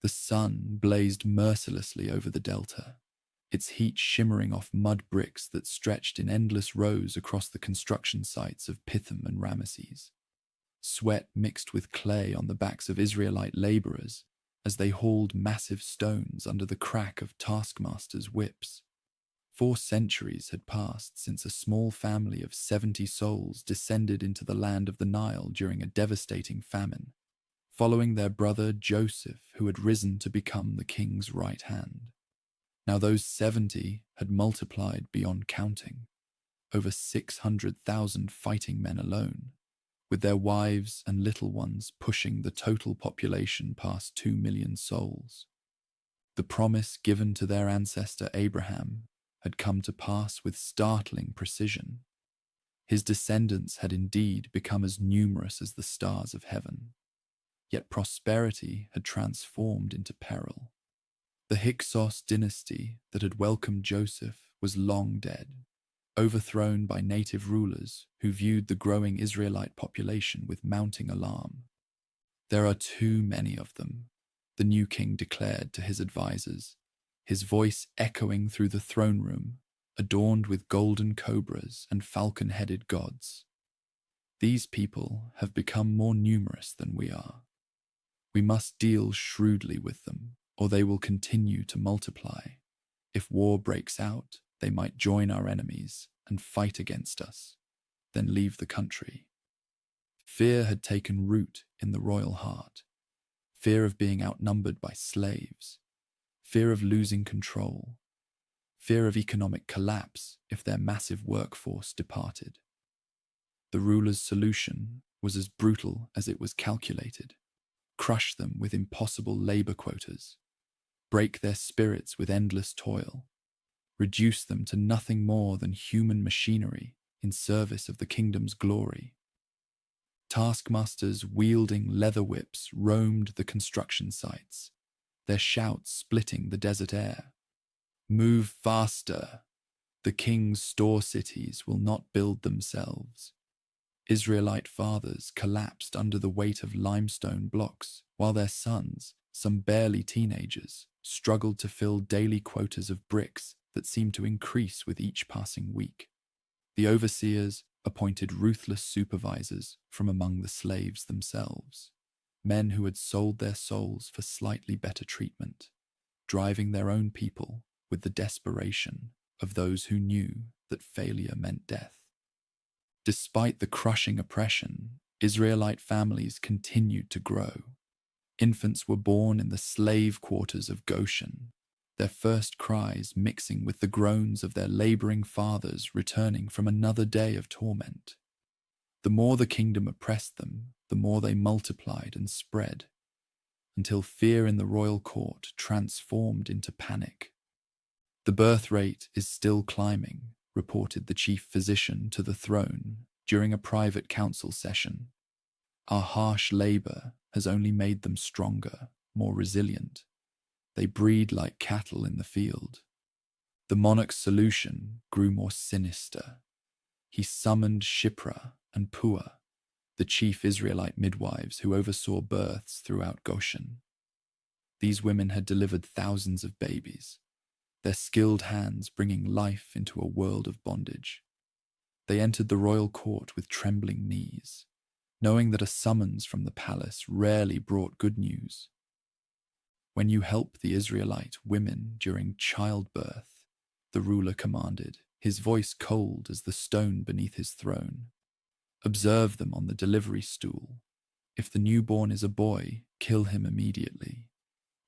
The sun blazed mercilessly over the delta, its heat shimmering off mud bricks that stretched in endless rows across the construction sites of Pithom and Ramesses. Sweat mixed with clay on the backs of Israelite laborers as they hauled massive stones under the crack of taskmasters' whips. 4 centuries had passed since a small family of 70 souls descended into the land of the Nile during a devastating famine, following their brother Joseph, who had risen to become the king's right hand. Now those 70 had multiplied beyond counting, over 600,000 fighting men alone, with their wives and little ones pushing the total population past 2 million souls. The promise given to their ancestor Abraham had come to pass with startling precision. His descendants had indeed become as numerous as the stars of heaven, yet prosperity had transformed into peril. The Hyksos dynasty that had welcomed Joseph was long dead, overthrown by native rulers who viewed the growing Israelite population with mounting alarm. "There are too many of them," the new king declared to his advisors, his voice echoing through the throne room, adorned with golden cobras and falcon-headed gods. "These people have become more numerous than we are. We must deal shrewdly with them, or they will continue to multiply. If war breaks out, they might join our enemies and fight against us, then leave the country." Fear had taken root in the royal heart. Fear of being outnumbered by slaves. Fear of losing control. Fear of economic collapse if their massive workforce departed. The ruler's solution was as brutal as it was calculated. Crush them with impossible labor quotas. Break their spirits with endless toil. Reduce them to nothing more than human machinery in service of the kingdom's glory. Taskmasters wielding leather whips roamed the construction sites, their shouts splitting the desert air. "Move faster! The king's store cities will not build themselves." Israelite fathers collapsed under the weight of limestone blocks, while their sons, some barely teenagers, struggled to fill daily quotas of bricks that seemed to increase with each passing week. The overseers appointed ruthless supervisors from among the slaves themselves, men who had sold their souls for slightly better treatment, driving their own people with the desperation of those who knew that failure meant death. Despite the crushing oppression, Israelite families continued to grow. Infants were born in the slave quarters of Goshen, their first cries mixing with the groans of their laboring fathers returning from another day of torment. The more the kingdom oppressed them, the more they multiplied and spread, until fear in the royal court transformed into panic. "The birth rate is still climbing," reported the chief physician to the throne during a private council session. "Our harsh labor has only made them stronger, more resilient. They breed like cattle in the field." The monarch's solution grew more sinister. He summoned Shipra and Puah, the chief Israelite midwives who oversaw births throughout Goshen. These women had delivered thousands of babies, their skilled hands bringing life into a world of bondage. They entered the royal court with trembling knees, knowing that a summons from the palace rarely brought good news. "When you help the Israelite women during childbirth," the ruler commanded, his voice cold as the stone beneath his throne, "observe them on the delivery stool. If the newborn is a boy, kill him immediately.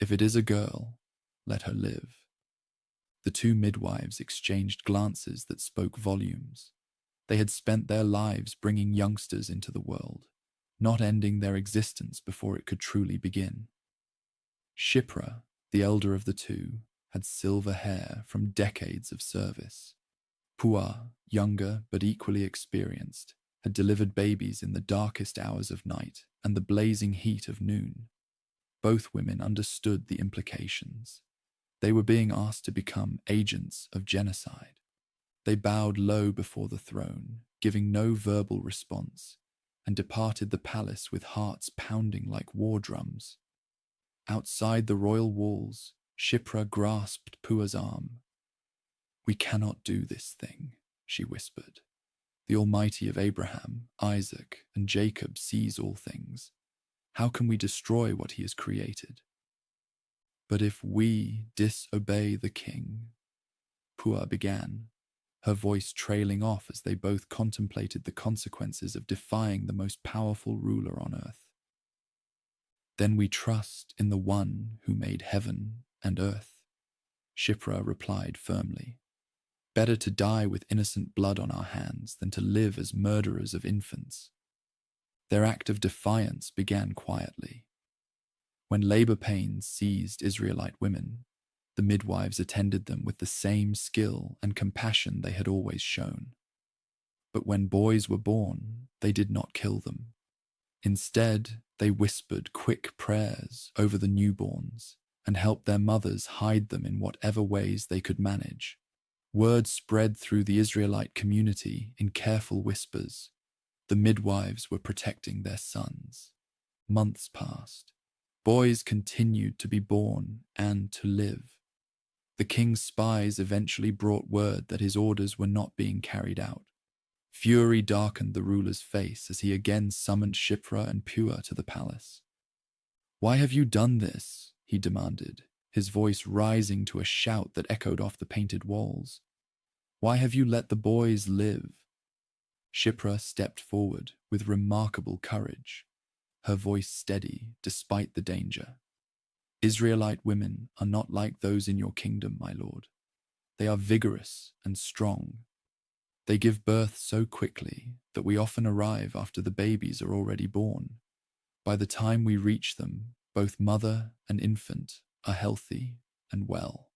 If it is a girl, let her live." The two midwives exchanged glances that spoke volumes. They had spent their lives bringing youngsters into the world, not ending their existence before it could truly begin. Shipra, the elder of the two, had silver hair from decades of service. Puah, younger but equally experienced, had delivered babies in the darkest hours of night and the blazing heat of noon. Both women understood the implications. They were being asked to become agents of genocide. They bowed low before the throne, giving no verbal response, and departed the palace with hearts pounding like war drums. outside the royal walls, Shipra grasped Pua's arm. "We cannot do this thing," she whispered. "The Almighty of Abraham, Isaac, and Jacob sees all things. How can we destroy what he has created?" "But if we disobey the king," Pua began, her voice trailing off as they both contemplated the consequences of defying the most powerful ruler on earth. "Then we trust in the one who made heaven and earth," Shipra replied firmly. "Better to die with innocent blood on our hands than to live as murderers of infants." Their act of defiance began quietly. When labor pains seized Israelite women, the midwives attended them with the same skill and compassion they had always shown. But when boys were born, they did not kill them. Instead, they whispered quick prayers over the newborns and helped their mothers hide them in whatever ways they could manage. Word spread through the Israelite community in careful whispers. The midwives were protecting their sons. Months passed. Boys continued to be born and to live. The king's spies eventually brought word that his orders were not being carried out. Fury darkened the ruler's face as he again summoned Shipra and Pua to the palace. "Why have you done this?" he demanded, his voice rising to a shout that echoed off the painted walls. "Why have you let the boys live?" Shipra stepped forward with remarkable courage, her voice steady despite the danger. "Israelite women are not like those in your kingdom, my lord. They are vigorous and strong. They give birth so quickly that we often arrive after the babies are already born. By the time we reach them, both mother and infant are healthy and well."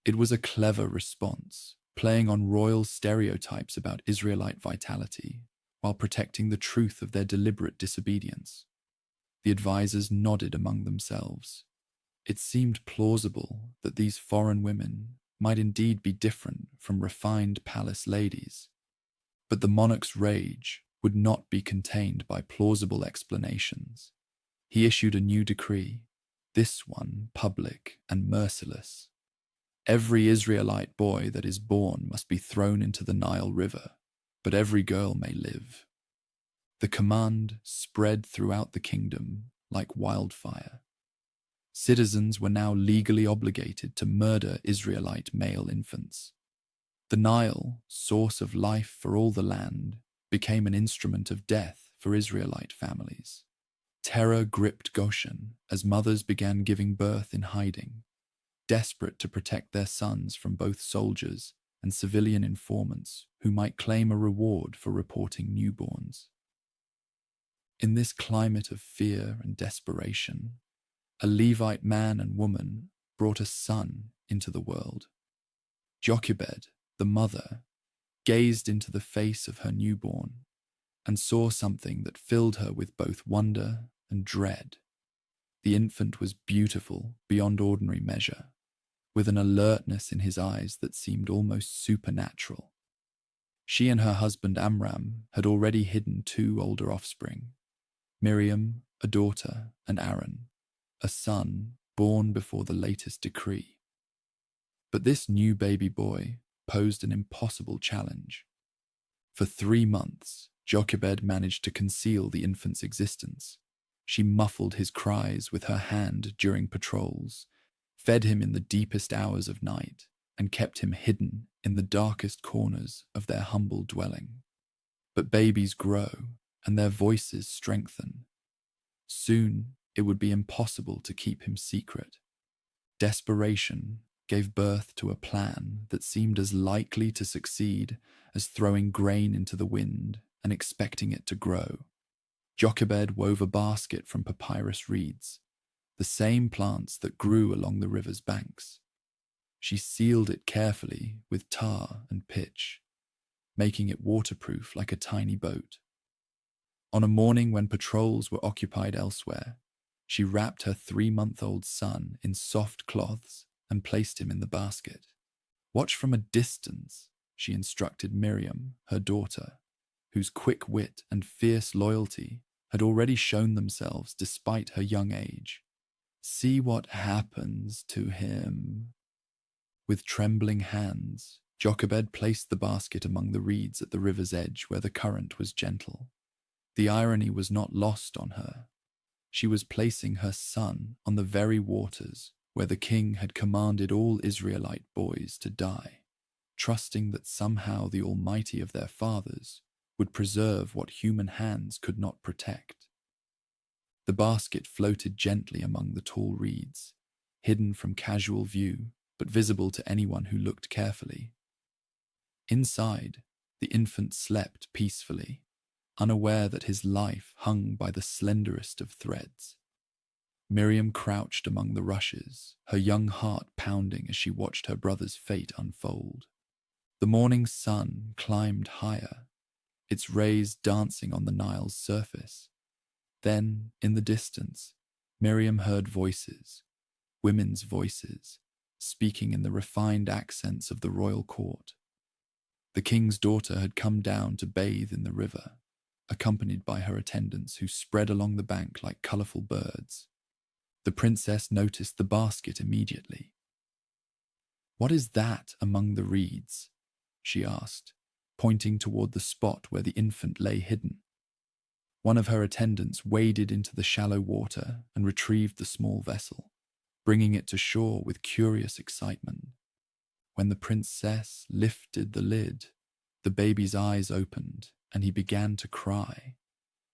It was a clever response, playing on royal stereotypes about Israelite vitality, while protecting the truth of their deliberate disobedience. The advisors nodded among themselves. It seemed plausible that these foreign women might indeed be different from refined palace ladies. But the monarch's rage would not be contained by plausible explanations. He issued a new decree, this one public and merciless. Every Israelite boy that is born must be thrown into the Nile River, but every girl may live. The command spread throughout the kingdom like wildfire. Citizens were now legally obligated to murder Israelite male infants. The Nile, source of life for all the land, became an instrument of death for Israelite families. Terror gripped Goshen as mothers began giving birth in hiding, desperate to protect their sons from both soldiers and civilian informants who might claim a reward for reporting newborns. In this climate of fear and desperation, a Levite man and woman brought a son into the world. Jochebed, the mother, gazed into the face of her newborn and saw something that filled her with both wonder and dread. The infant was beautiful beyond ordinary measure, with an alertness in his eyes that seemed almost supernatural. She and her husband Amram had already hidden 2 older offspring, Miriam, a daughter, and Aaron, a son born before the latest decree. But this new baby boy posed an impossible challenge. For 3 months, Jochebed managed to conceal the infant's existence. She muffled his cries with her hand during patrols, fed him in the deepest hours of night, and kept him hidden in the darkest corners of their humble dwelling. But babies grow, and their voices strengthen. Soon, it would be impossible to keep him secret. Desperation gave birth to a plan that seemed as likely to succeed as throwing grain into the wind and expecting it to grow. Jochebed wove a basket from papyrus reeds, the same plants that grew along the river's banks. She sealed it carefully with tar and pitch, making it waterproof like a tiny boat. On a morning when patrols were occupied elsewhere, she wrapped her 3-month-old son in soft cloths and placed him in the basket. "Watch from a distance," she instructed Miriam, her daughter, whose quick wit and fierce loyalty had already shown themselves despite her young age. See what happens to him." With trembling hands, Jochebed placed the basket among the reeds at the river's edge where the current was gentle. The irony was not lost on her. She was placing her son on the very waters where the king had commanded all Israelite boys to die, trusting that somehow the Almighty of their fathers would preserve what human hands could not protect. The basket floated gently among the tall reeds, hidden from casual view, but visible to anyone who looked carefully. Inside, the infant slept peacefully, unaware that his life hung by the slenderest of threads. Miriam crouched among the rushes, her young heart pounding as she watched her brother's fate unfold. The morning sun climbed higher, its rays dancing on the Nile's surface. Then, in the distance, Miriam heard voices, women's voices, speaking in the refined accents of the royal court. The king's daughter had come down to bathe in the river, accompanied by her attendants who spread along the bank like colourful birds. The princess noticed the basket immediately. "What is that among the reeds?" she asked, pointing toward the spot where the infant lay hidden. One of her attendants waded into the shallow water and retrieved the small vessel, bringing it to shore with curious excitement. When the princess lifted the lid, the baby's eyes opened and he began to cry,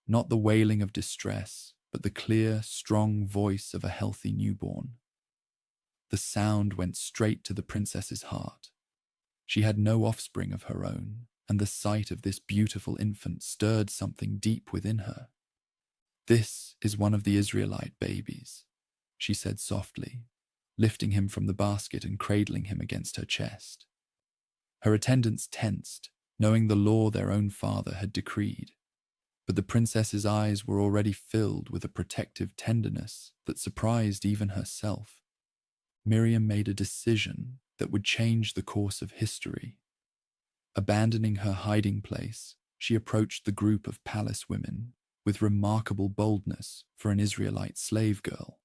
not the wailing of distress, but the clear, strong voice of a healthy newborn. The sound went straight to the princess's heart. She had no offspring of her own, and the sight of this beautiful infant stirred something deep within her. "This is one of the Israelite babies," she said softly, lifting him from the basket and cradling him against her chest. Her attendants tensed, knowing the law their own father had decreed, but the princess's eyes were already filled with a protective tenderness that surprised even herself. Miriam made a decision that would change the course of history. Abandoning her hiding place, she approached the group of palace women with remarkable boldness for an Israelite slave girl.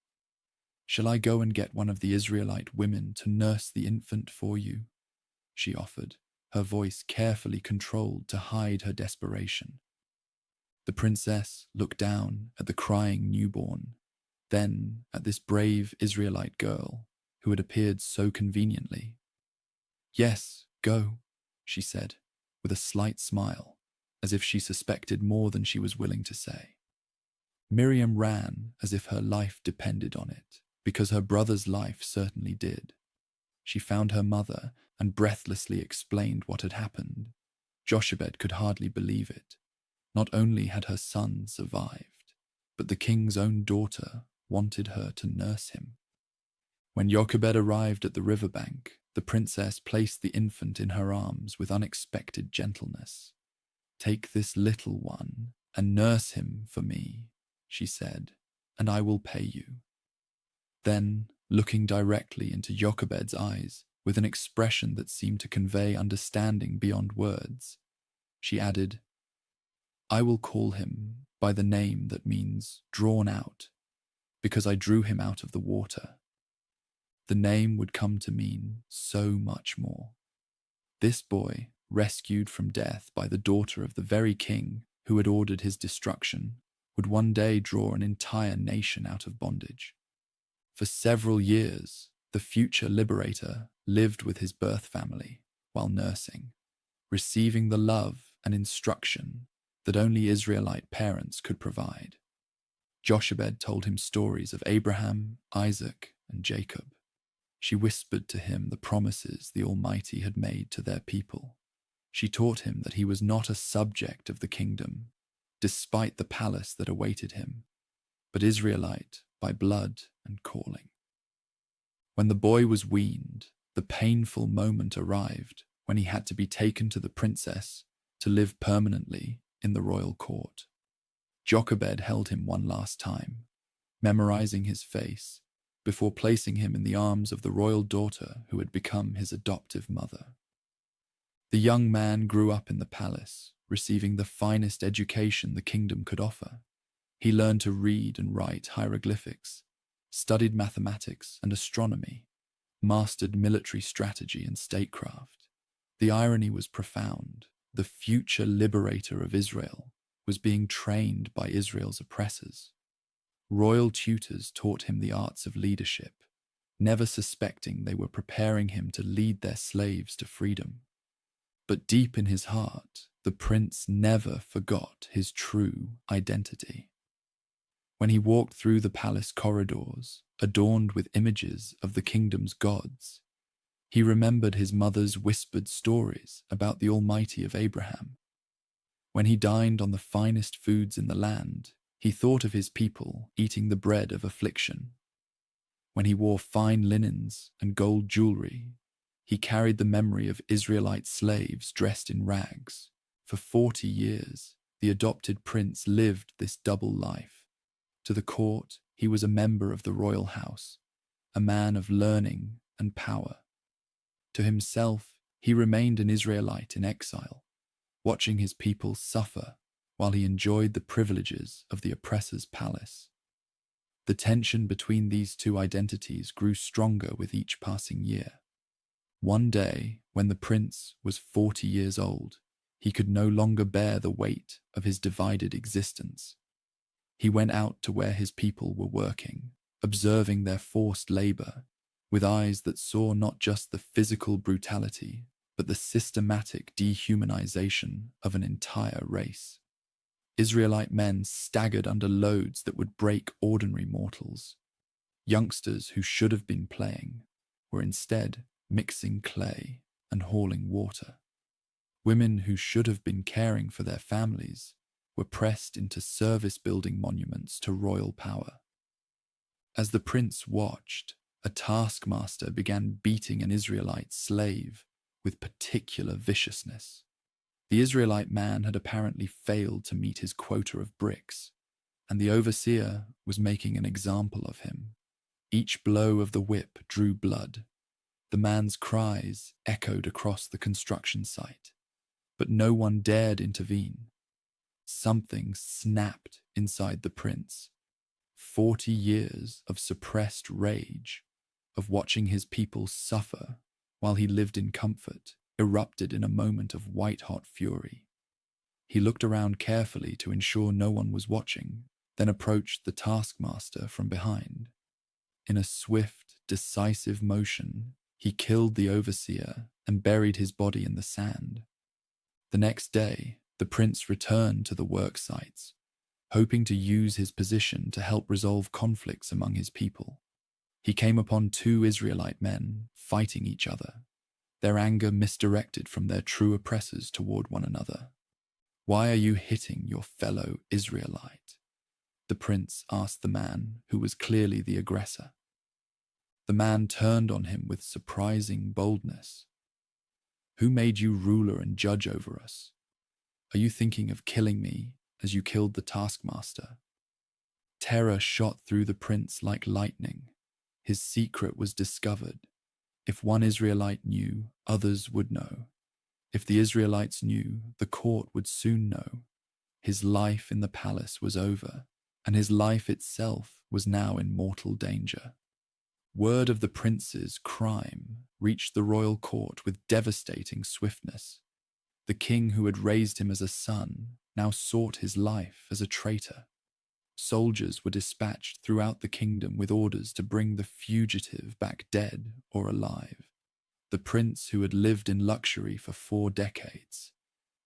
"Shall I go and get one of the Israelite women to nurse the infant for you?" she offered, her voice carefully controlled to hide her desperation. The princess looked down at the crying newborn, then at this brave Israelite girl who had appeared so conveniently. "Yes, go," she said, with a slight smile, as if she suspected more than she was willing to say. Miriam ran as if her life depended on it, because her brother's life certainly did. She found her mother and breathlessly explained what had happened. Jochebed could hardly believe it. Not only had her son survived, but the king's own daughter wanted her to nurse him. When Jochebed arrived at the riverbank, the princess placed the infant in her arms with unexpected gentleness. "Take this little one and nurse him for me," she said, "and I will pay you." Then, looking directly into Jochebed's eyes with an expression that seemed to convey understanding beyond words, she added, "I will call him by the name that means drawn out, because I drew him out of the water." The name would come to mean so much more. This boy, rescued from death by the daughter of the very king who had ordered his destruction, would one day draw an entire nation out of bondage. For several years, the future liberator lived with his birth family while nursing, receiving the love and instruction that only Israelite parents could provide. Jochebed told him stories of Abraham, Isaac, and Jacob. She whispered to him the promises the Almighty had made to their people. She taught him that he was not a subject of the kingdom, despite the palace that awaited him, but Israelite by blood and calling. When the boy was weaned, the painful moment arrived when he had to be taken to the princess to live permanently in the royal court. Jochebed held him one last time, memorizing his face, before placing him in the arms of the royal daughter who had become his adoptive mother. The young man grew up in the palace, receiving the finest education the kingdom could offer. He learned to read and write hieroglyphics, studied mathematics and astronomy, mastered military strategy and statecraft. The irony was profound. The future liberator of Israel was being trained by Israel's oppressors. Royal tutors taught him the arts of leadership, never suspecting they were preparing him to lead their slaves to freedom. But deep in his heart, the prince never forgot his true identity. When he walked through the palace corridors, adorned with images of the kingdom's gods, he remembered his mother's whispered stories about the Almighty of Abraham. When he dined on the finest foods in the land, he thought of his people eating the bread of affliction. When he wore fine linens and gold jewelry, he carried the memory of Israelite slaves dressed in rags. For 40 years, the adopted prince lived this double life. To the court, he was a member of the royal house, a man of learning and power. To himself, he remained an Israelite in exile, watching his people suffer while he enjoyed the privileges of the oppressor's palace. The tension between these two identities grew stronger with each passing year. One day, when the prince was 40 years old, he could no longer bear the weight of his divided existence. He went out to where his people were working, observing their forced labor, with eyes that saw not just the physical brutality, but the systematic dehumanization of an entire race. Israelite men staggered under loads that would break ordinary mortals. Youngsters who should have been playing were instead mixing clay and hauling water. Women who should have been caring for their families were pressed into service-building monuments to royal power. As the prince watched, a taskmaster began beating an Israelite slave with particular viciousness. The Israelite man had apparently failed to meet his quota of bricks, and the overseer was making an example of him. Each blow of the whip drew blood. The man's cries echoed across the construction site, but no one dared intervene. Something snapped inside the prince. 40 years of suppressed rage, of watching his people suffer while he lived in comfort, erupted in a moment of white-hot fury. He looked around carefully to ensure no one was watching, then approached the taskmaster from behind. In a swift, decisive motion, he killed the overseer and buried his body in the sand. The next day, the prince returned to the work sites, hoping to use his position to help resolve conflicts among his people. He came upon 2 Israelite men fighting each other, their anger misdirected from their true oppressors toward one another. "Why are you hitting your fellow Israelite?" the prince asked the man who was clearly the aggressor. The man turned on him with surprising boldness. "Who made you ruler and judge over us? Are you thinking of killing me as you killed the taskmaster?" Terror shot through the prince like lightning. His secret was discovered. If one Israelite knew, others would know. If the Israelites knew, the court would soon know. His life in the palace was over, and his life itself was now in mortal danger. Word of the prince's crime reached the royal court with devastating swiftness. The king who had raised him as a son now sought his life as a traitor. Soldiers were dispatched throughout the kingdom with orders to bring the fugitive back dead or alive. The prince, who had lived in luxury for 4 decades,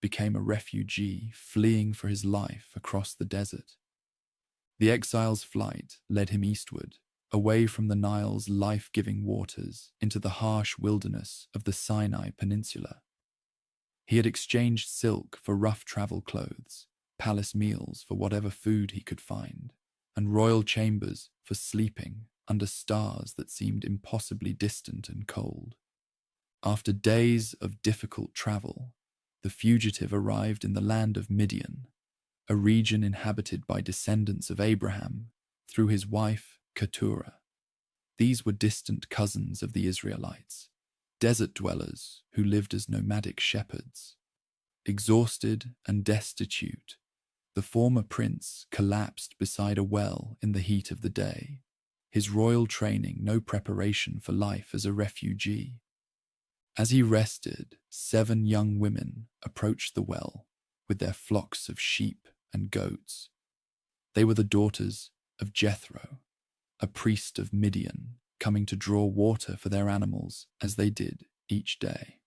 became a refugee fleeing for his life across the desert. The exile's flight led him eastward, away from the Nile's life-giving waters into the harsh wilderness of the Sinai Peninsula. He had exchanged silk for rough travel clothes, palace meals for whatever food he could find, and royal chambers for sleeping under stars that seemed impossibly distant and cold. After days of difficult travel, the fugitive arrived in the land of Midian, a region inhabited by descendants of Abraham through his wife Keturah. These were distant cousins of the Israelites, desert dwellers who lived as nomadic shepherds. Exhausted and destitute, the former prince collapsed beside a well in the heat of the day. his royal training no preparation for life as a refugee. As he rested, 7 young women approached the well with their flocks of sheep and goats. They were the daughters of Jethro, a priest of Midian, coming to draw water for their animals as they did each day.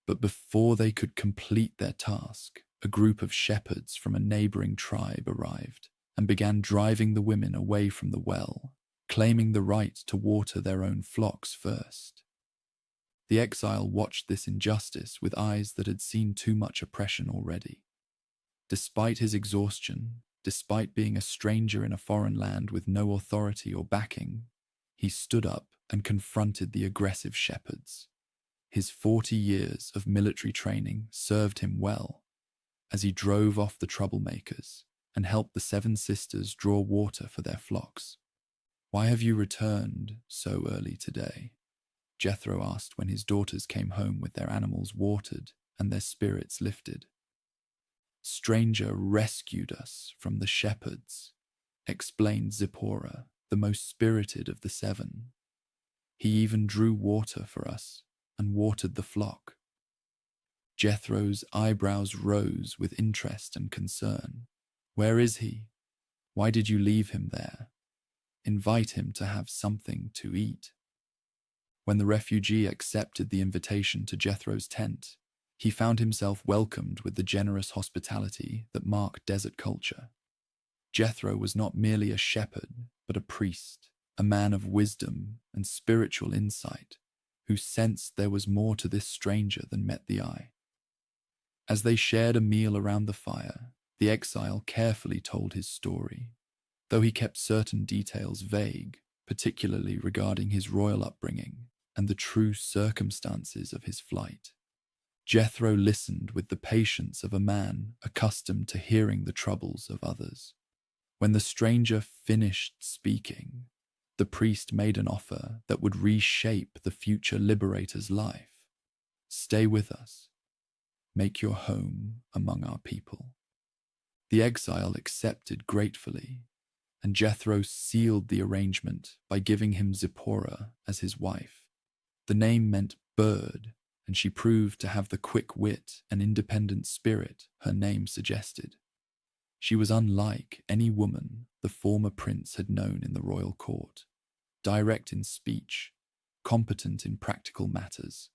But before they could complete their task, a group of shepherds from a neighboring tribe arrived and began driving the women away from the well, claiming the right to water their own flocks first. The exile watched this injustice with eyes that had seen too much oppression already. Despite his exhaustion, despite being a stranger in a foreign land with no authority or backing, he stood up and confronted the aggressive shepherds. His 40 years of military training served him well as he drove off the troublemakers and helped the 7 sisters draw water for their flocks. "Why have you returned so early today?" Jethro asked when his daughters came home with their animals watered and their spirits lifted. "Stranger rescued us from the shepherds," explained Zipporah, the most spirited of the 7. "He even drew water for us and watered the flock." Jethro's eyebrows rose with interest and concern. "Where is he? Why did you leave him there? Invite him to have something to eat." When the refugee accepted the invitation to Jethro's tent, he found himself welcomed with the generous hospitality that marked desert culture. Jethro was not merely a shepherd, but a priest, a man of wisdom and spiritual insight, who sensed there was more to this stranger than met the eye. As they shared a meal around the fire, the exile carefully told his story, though he kept certain details vague, particularly regarding his royal upbringing and the true circumstances of his flight. Jethro listened with the patience of a man accustomed to hearing the troubles of others. When the stranger finished speaking, the priest made an offer that would reshape the future liberator's life. "Stay with us. Make your home among our people." The exile accepted gratefully, and Jethro sealed the arrangement by giving him Zipporah as his wife. The name meant bird, and she proved to have the quick wit and independent spirit her name suggested. She was unlike any woman the former prince had known in the royal court, direct in speech, competent in practical matters,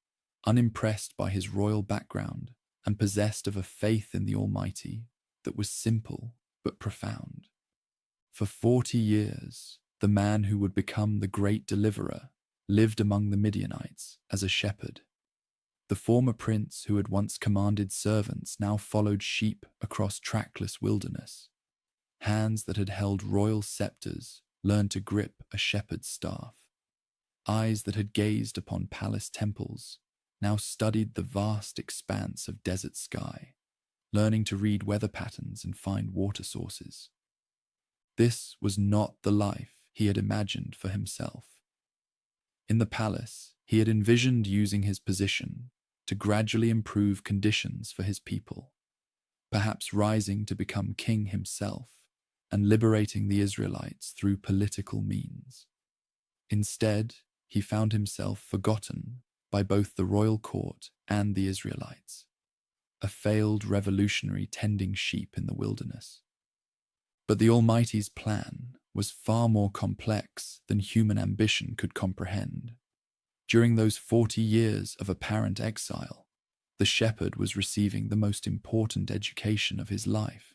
unimpressed by his royal background, and possessed of a faith in the Almighty that was simple but profound. For 40 years, the man who would become the great deliverer lived among the Midianites as a shepherd. The former prince who had once commanded servants now followed sheep across trackless wilderness. Hands that had held royal scepters learned to grip a shepherd's staff. Eyes that had gazed upon palace temples now studied the vast expanse of desert sky, learning to read weather patterns and find water sources. This was not the life he had imagined for himself. In the palace, he had envisioned using his position to gradually improve conditions for his people, perhaps rising to become king himself and liberating the Israelites through political means. Instead, he found himself forgotten by both the royal court and the Israelites, a failed revolutionary tending sheep in the wilderness. But the Almighty's plan was far more complex than human ambition could comprehend. During those 40 years of apparent exile, the shepherd was receiving the most important education of his life.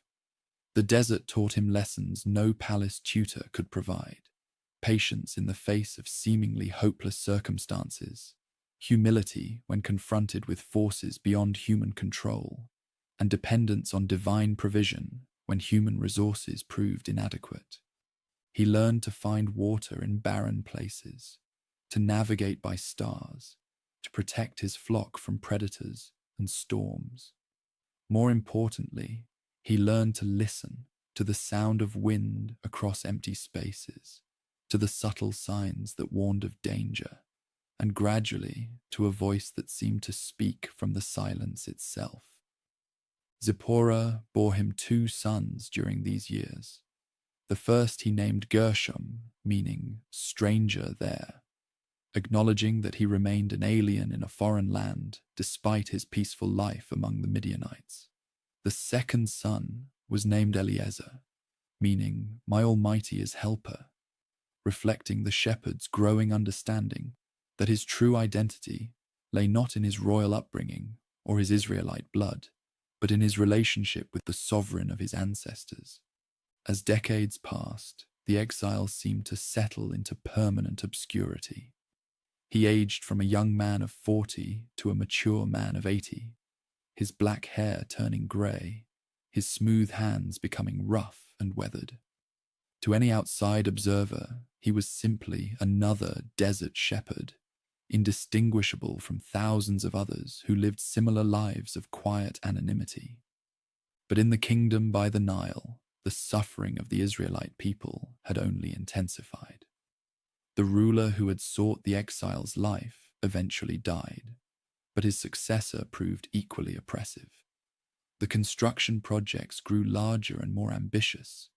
The desert taught him lessons no palace tutor could provide: patience in the face of seemingly hopeless circumstances, humility when confronted with forces beyond human control, and dependence on divine provision when human resources proved inadequate. He learned to find water in barren places, to navigate by stars, to protect his flock from predators and storms. More importantly, he learned to listen to the sound of wind across empty spaces, to the subtle signs that warned of danger, and gradually to a voice that seemed to speak from the silence itself. Zipporah bore him 2 sons during these years. The first he named Gershom, meaning stranger there, acknowledging that he remained an alien in a foreign land despite his peaceful life among the Midianites. The second son was named Eliezer, meaning my Almighty is helper, reflecting the shepherd's growing understanding that his true identity lay not in his royal upbringing or his Israelite blood, but in his relationship with the sovereign of his ancestors. As decades passed, the exile seemed to settle into permanent obscurity. He aged from a young man of 40 to a mature man of 80, his black hair turning grey, his smooth hands becoming rough and weathered. To any outside observer, he was simply another desert shepherd, indistinguishable from thousands of others who lived similar lives of quiet anonymity. But in the kingdom by the Nile, the suffering of the Israelite people had only intensified. The ruler who had sought the exile's life eventually died, but his successor proved equally oppressive. The construction projects grew larger and more ambitious,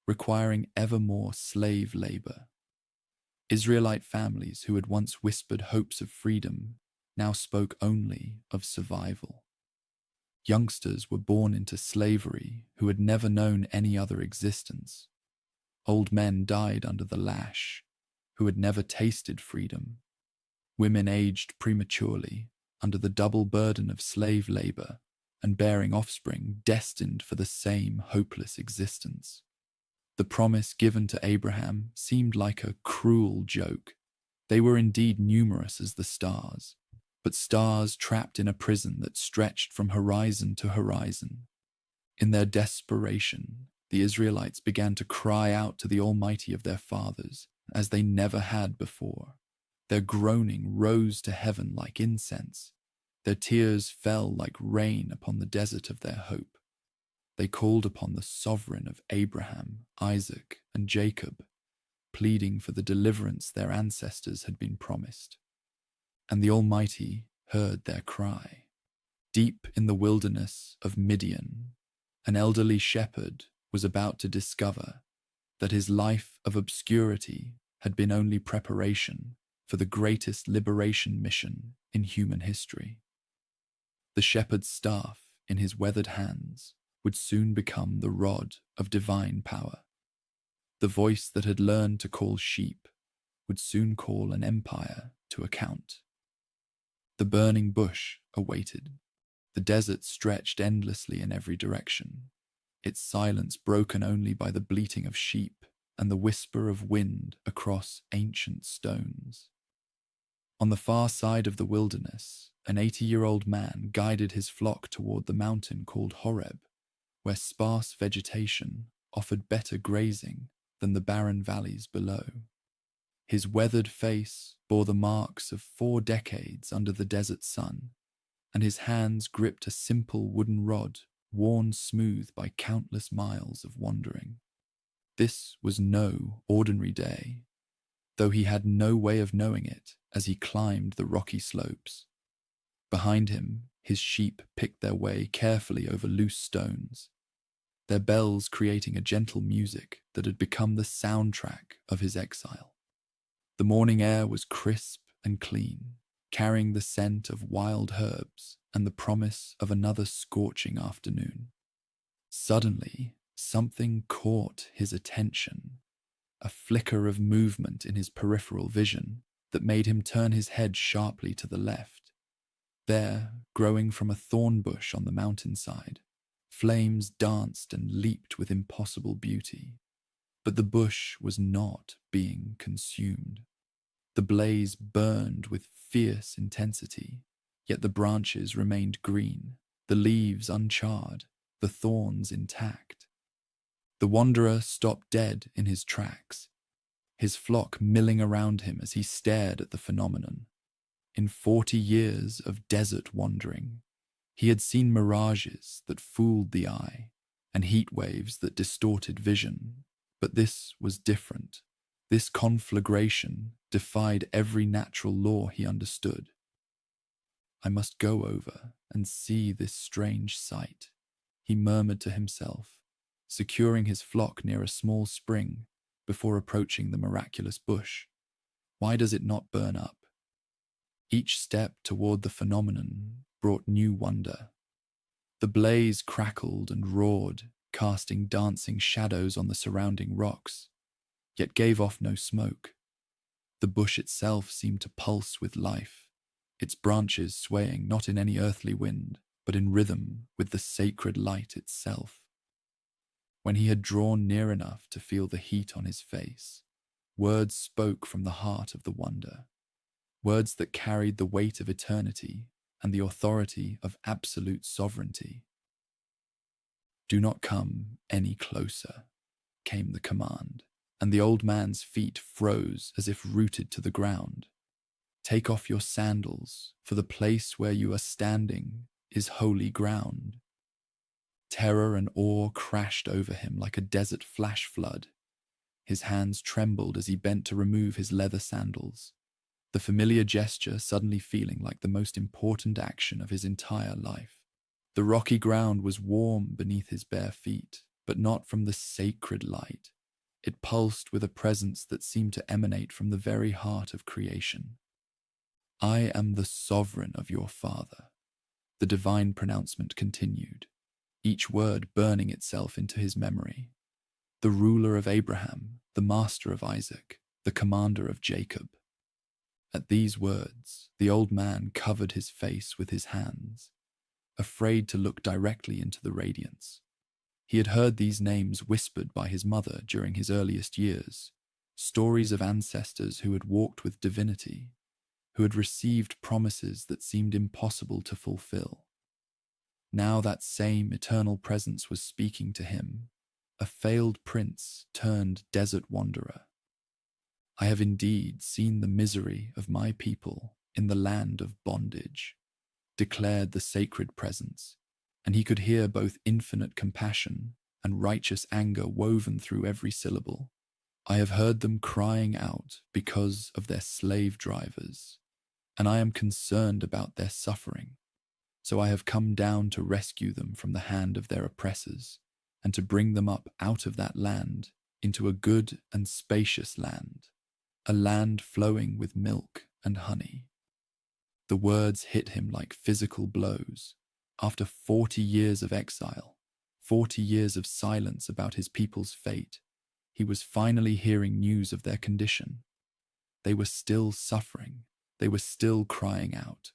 requiring ever more slave labor. Israelite families who had once whispered hopes of freedom now spoke only of survival. Youngsters were born into slavery who had never known any other existence. Old men died under the lash who had never tasted freedom. Women aged prematurely under the double burden of slave labor and bearing offspring destined for the same hopeless existence. The promise given to Abraham seemed like a cruel joke. They were indeed numerous as the stars, but stars trapped in a prison that stretched from horizon to horizon. In their desperation, the Israelites began to cry out to the Almighty of their fathers as they never had before. Their groaning rose to heaven like incense. Their tears fell like rain upon the desert of their hope. They called upon the sovereign of Abraham, Isaac, and Jacob, pleading for the deliverance their ancestors had been promised. And the Almighty heard their cry. Deep in the wilderness of Midian, an elderly shepherd was about to discover that his life of obscurity had been only preparation for the greatest liberation mission in human history. The shepherd's staff in his weathered hands would soon become the rod of divine power. The voice that had learned to call sheep would soon call an empire to account. The burning bush awaited. The desert stretched endlessly in every direction, its silence broken only by the bleating of sheep and the whisper of wind across ancient stones. On the far side of the wilderness, an 80-year-old man guided his flock toward the mountain called Horeb, where sparse vegetation offered better grazing than the barren valleys below. His weathered face bore the marks of 4 decades under the desert sun, and his hands gripped a simple wooden rod worn smooth by countless miles of wandering. This was no ordinary day, though he had no way of knowing it as he climbed the rocky slopes. Behind him, his sheep picked their way carefully over loose stones, their bells creating a gentle music that had become the soundtrack of his exile. The morning air was crisp and clean, carrying the scent of wild herbs and the promise of another scorching afternoon. Suddenly, something caught his attention, a flicker of movement in his peripheral vision that made him turn his head sharply to the left. There, growing from a thorn bush on the mountainside, flames danced and leaped with impossible beauty. But the bush was not being consumed. The blaze burned with fierce intensity, yet the branches remained green, the leaves uncharred, the thorns intact. The wanderer stopped dead in his tracks, his flock milling around him as he stared at the phenomenon. In 40 years of desert wandering, he had seen mirages that fooled the eye and heat waves that distorted vision. But this was different. This conflagration defied every natural law he understood. I must go over and see this strange sight, he murmured to himself, securing his flock near a small spring before approaching the miraculous bush. Why does it not burn up? Each step toward the phenomenon brought new wonder. The blaze crackled and roared, casting dancing shadows on the surrounding rocks, yet gave off no smoke. The bush itself seemed to pulse with life, its branches swaying not in any earthly wind, but in rhythm with the sacred light itself. When he had drawn near enough to feel the heat on his face, words spoke from the heart of the wonder, words that carried the weight of eternity and the authority of absolute sovereignty. "Do not come any closer," came the command, and the old man's feet froze as if rooted to the ground. "Take off your sandals, for the place where you are standing is holy ground." Terror and awe crashed over him like a desert flash flood. His hands trembled as he bent to remove his leather sandals, the familiar gesture suddenly feeling like the most important action of his entire life. The rocky ground was warm beneath his bare feet, but not from the sacred light. It pulsed with a presence that seemed to emanate from the very heart of creation. "I am the sovereign of your father," the divine pronouncement continued, each word burning itself into his memory. "The ruler of Abraham, the master of Isaac, the commander of Jacob." At these words, the old man covered his face with his hands, afraid to look directly into the radiance. He had heard these names whispered by his mother during his earliest years, stories of ancestors who had walked with divinity, who had received promises that seemed impossible to fulfill. Now that same eternal presence was speaking to him, a failed prince turned desert wanderer. "I have indeed seen the misery of my people in the land of bondage," declared the sacred presence, and he could hear both infinite compassion and righteous anger woven through every syllable. "I have heard them crying out because of their slave drivers, and I am concerned about their suffering. So I have come down to rescue them from the hand of their oppressors, and to bring them up out of that land into a good and spacious land, a land flowing with milk and honey." The words hit him like physical blows. After 40 years of exile, 40 years of silence about his people's fate, he was finally hearing news of their condition. They were still suffering, they were still crying out,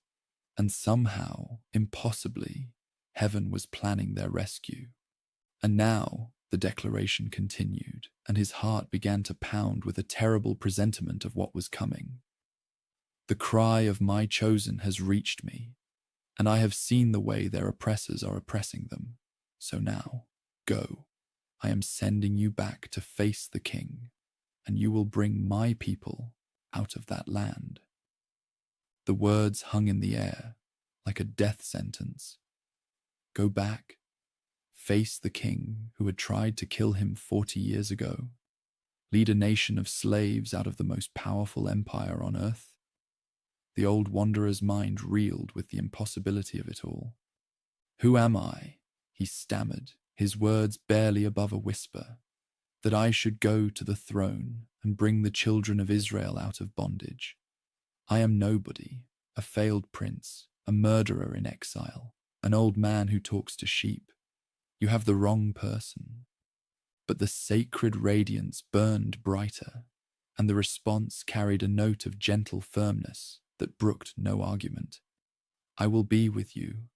and somehow, impossibly, heaven was planning their rescue. And now, the declaration continued, and his heart began to pound with a terrible presentiment of what was coming. "The cry of my chosen has reached me, and I have seen the way their oppressors are oppressing them. So now, go. I am sending you back to face the king, and you will bring my people out of that land." The words hung in the air, like a death sentence. Go back, face the king who had tried to kill him 40 years ago, lead a nation of slaves out of the most powerful empire on earth. The old wanderer's mind reeled with the impossibility of it all. "Who am I?" he stammered, his words barely above a whisper, "that I should go to the throne and bring the children of Israel out of bondage? I am nobody, a failed prince, a murderer in exile, an old man who talks to sheep. You have the wrong person." But the sacred radiance burned brighter, and the response carried a note of gentle firmness that brooked no argument. "I will be with you,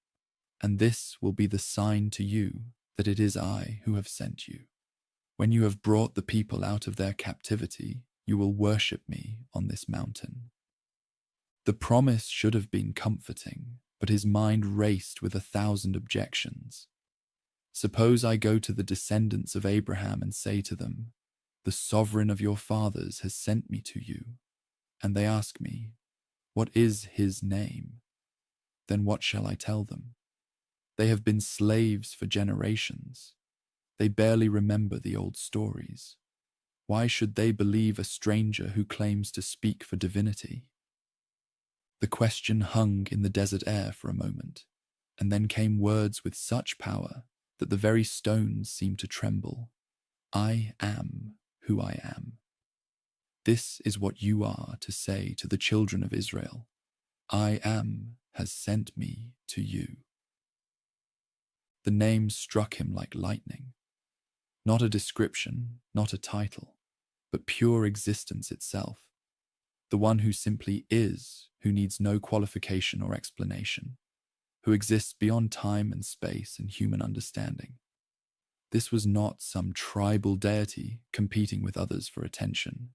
and this will be the sign to you that it is I who have sent you. When you have brought the people out of their captivity, you will worship me on this mountain." The promise should have been comforting, but his mind raced with 1,000 objections. "Suppose I go to the descendants of Abraham and say to them, 'The sovereign of your fathers has sent me to you,' and they ask me, 'What is his name?' Then what shall I tell them? They have been slaves for generations. They barely remember the old stories. Why should they believe a stranger who claims to speak for divinity?" The question hung in the desert air for a moment, and then came words with such power that the very stones seemed to tremble. I am who I am. This is what you are to say to the children of Israel. I am has sent me to you. The name struck him like lightning. Not a description, not a title, but pure existence itself. The one who simply is, who needs no qualification or explanation, who exists beyond time and space and human understanding. This was not some tribal deity competing with others for attention,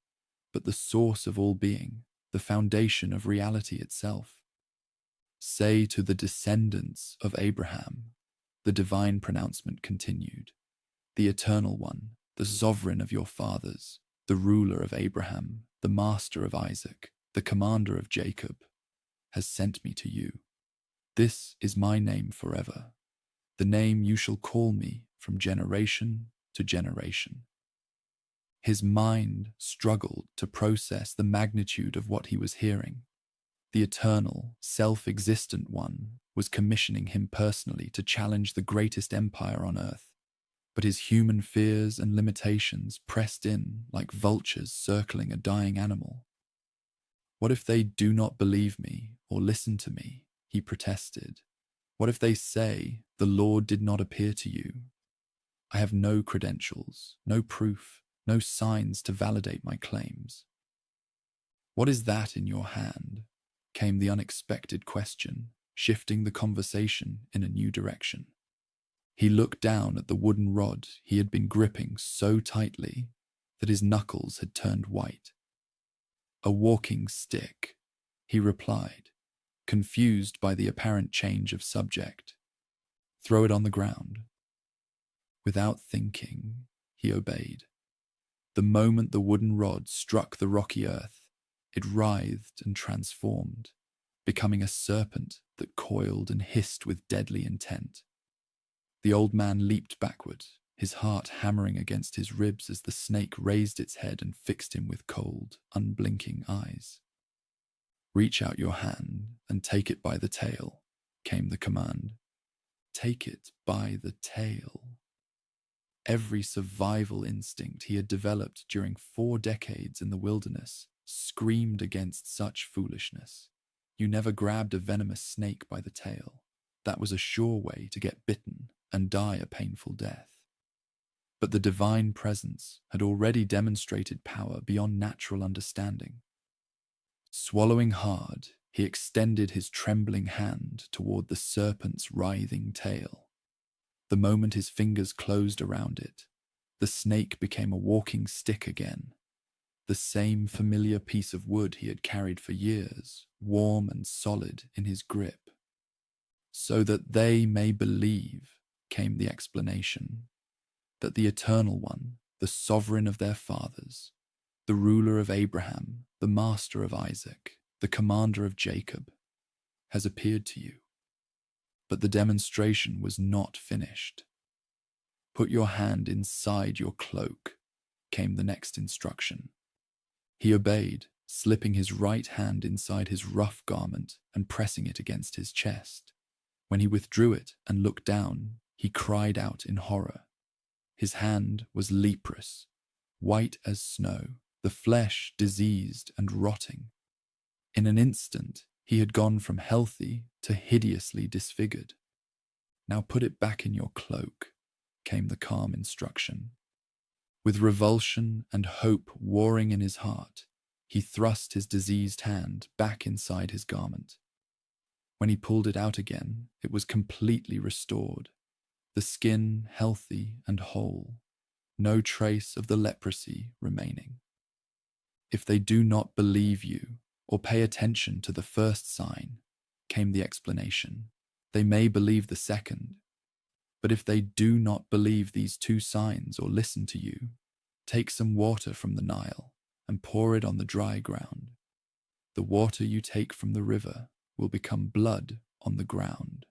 but the source of all being, the foundation of reality itself. Say to the descendants of Abraham, the divine pronouncement continued, the Eternal One, the Sovereign of your fathers, the ruler of Abraham, the master of Isaac, the commander of Jacob, has sent me to you. This is my name forever, the name you shall call me from generation to generation. His mind struggled to process the magnitude of what he was hearing. The eternal, self-existent one was commissioning him personally to challenge the greatest empire on earth. But his human fears and limitations pressed in like vultures circling a dying animal. What if they do not believe me or listen to me? He protested. What if they say, the Lord did not appear to you? I have no credentials, no proof, no signs to validate my claims. What is that in your hand? Came the unexpected question, shifting the conversation in a new direction. He looked down at the wooden rod he had been gripping so tightly that his knuckles had turned white. A walking stick, he replied, confused by the apparent change of subject. Throw it on the ground. Without thinking, he obeyed. The moment the wooden rod struck the rocky earth, it writhed and transformed, becoming a serpent that coiled and hissed with deadly intent. The old man leaped backward, his heart hammering against his ribs as the snake raised its head and fixed him with cold, unblinking eyes. Reach out your hand and take it by the tail, came the command. Take it by the tail. Every survival instinct he had developed during 4 decades in the wilderness screamed against such foolishness. You never grabbed a venomous snake by the tail. That was a sure way to get bitten and die a painful death. But the divine presence had already demonstrated power beyond natural understanding. Swallowing hard, he extended his trembling hand toward the serpent's writhing tail. The moment his fingers closed around it, the snake became a walking stick again, the same familiar piece of wood he had carried for years, warm and solid in his grip. So that they may believe, came the explanation, that the Eternal One, the Sovereign of their fathers, the ruler of Abraham, the master of Isaac, the commander of Jacob, has appeared to you. But the demonstration was not finished. Put your hand inside your cloak, came the next instruction. He obeyed, slipping his right hand inside his rough garment and pressing it against his chest. When he withdrew it and looked down, he cried out in horror. His hand was leprous, white as snow, the flesh diseased and rotting. In an instant, he had gone from healthy to hideously disfigured. Now put it back in your cloak, came the calm instruction. With revulsion and hope warring in his heart, he thrust his diseased hand back inside his garment. When he pulled it out again, it was completely restored, the skin healthy and whole, no trace of the leprosy remaining. If they do not believe you or pay attention to the first sign, came the explanation, they may believe the second. But if they do not believe these 2 signs or listen to you, take some water from the Nile and pour it on the dry ground. The water you take from the river will become blood on the ground.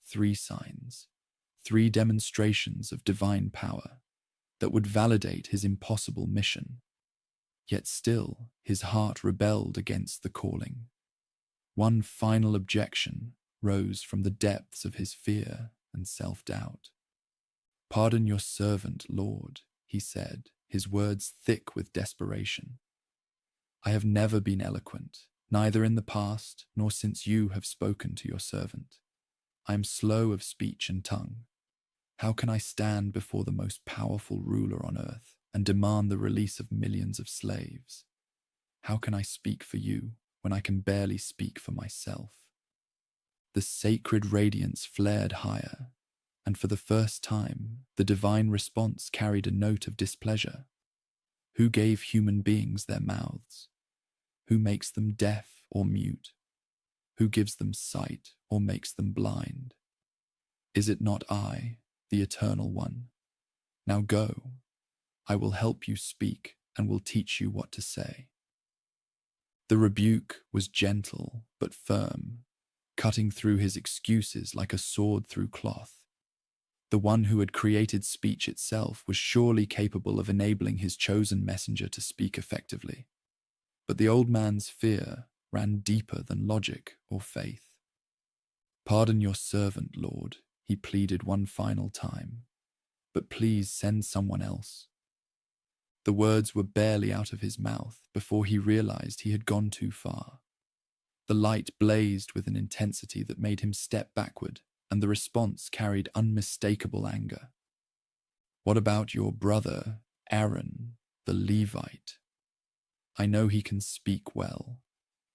3 signs, 3 demonstrations of divine power that would validate his impossible mission. Yet still, his heart rebelled against the calling. One final objection rose from the depths of his fear and self-doubt. "Pardon your servant, Lord," he said, his words thick with desperation. "I have never been eloquent, neither in the past nor since you have spoken to your servant. I am slow of speech and tongue. How can I stand before the most powerful ruler on earth and demand the release of millions of slaves? How can I speak for you when I can barely speak for myself?" The sacred radiance flared higher, and for the first time, the divine response carried a note of displeasure. Who gave human beings their mouths? Who makes them deaf or mute? Who gives them sight or makes them blind? Is it not I, the Eternal One? Now go. I will help you speak and will teach you what to say. The rebuke was gentle but firm, cutting through his excuses like a sword through cloth. The one who had created speech itself was surely capable of enabling his chosen messenger to speak effectively. But the old man's fear ran deeper than logic or faith. "Pardon your servant, Lord," he pleaded one final time, "but please send someone else." The words were barely out of his mouth before he realized he had gone too far. The light blazed with an intensity that made him step backward, and the response carried unmistakable anger. "What about your brother, Aaron, the Levite? I know he can speak well.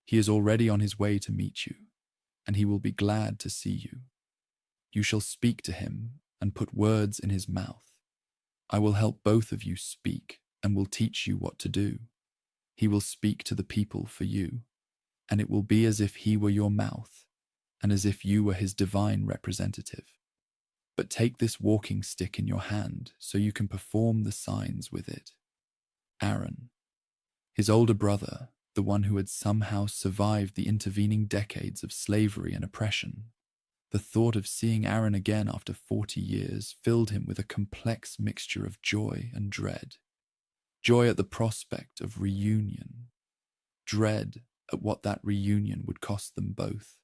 He is already on his way to meet you, and he will be glad to see you. You shall speak to him and put words in his mouth. I will help both of you speak and will teach you what to do. He will speak to the people for you, and it will be as if he were your mouth, and as if you were his divine representative. But take this walking stick in your hand so you can perform the signs with it." Aaron, his older brother, the one who had somehow survived the intervening decades of slavery and oppression. The thought of seeing Aaron again after 40 years filled him with a complex mixture of joy and dread. Joy at the prospect of reunion, dread at what that reunion would cost them both.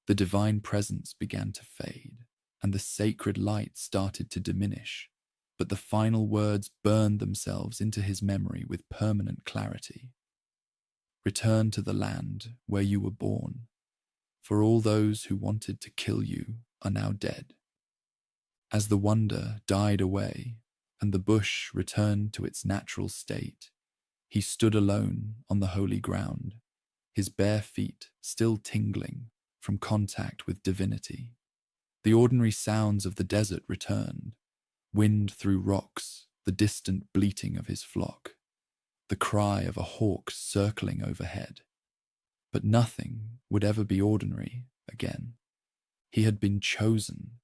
The divine presence began to fade, and the sacred light started to diminish, but the final words burned themselves into his memory with permanent clarity. "Return to the land where you were born, for all those who wanted to kill you are now dead." As the wonder died away and the bush returned to its natural state, he stood alone on the holy ground, his bare feet still tingling from contact with divinity. The ordinary sounds of the desert returned: wind through rocks, the distant bleating of his flock, the cry of a hawk circling overhead. But nothing would ever be ordinary again. He had been chosen.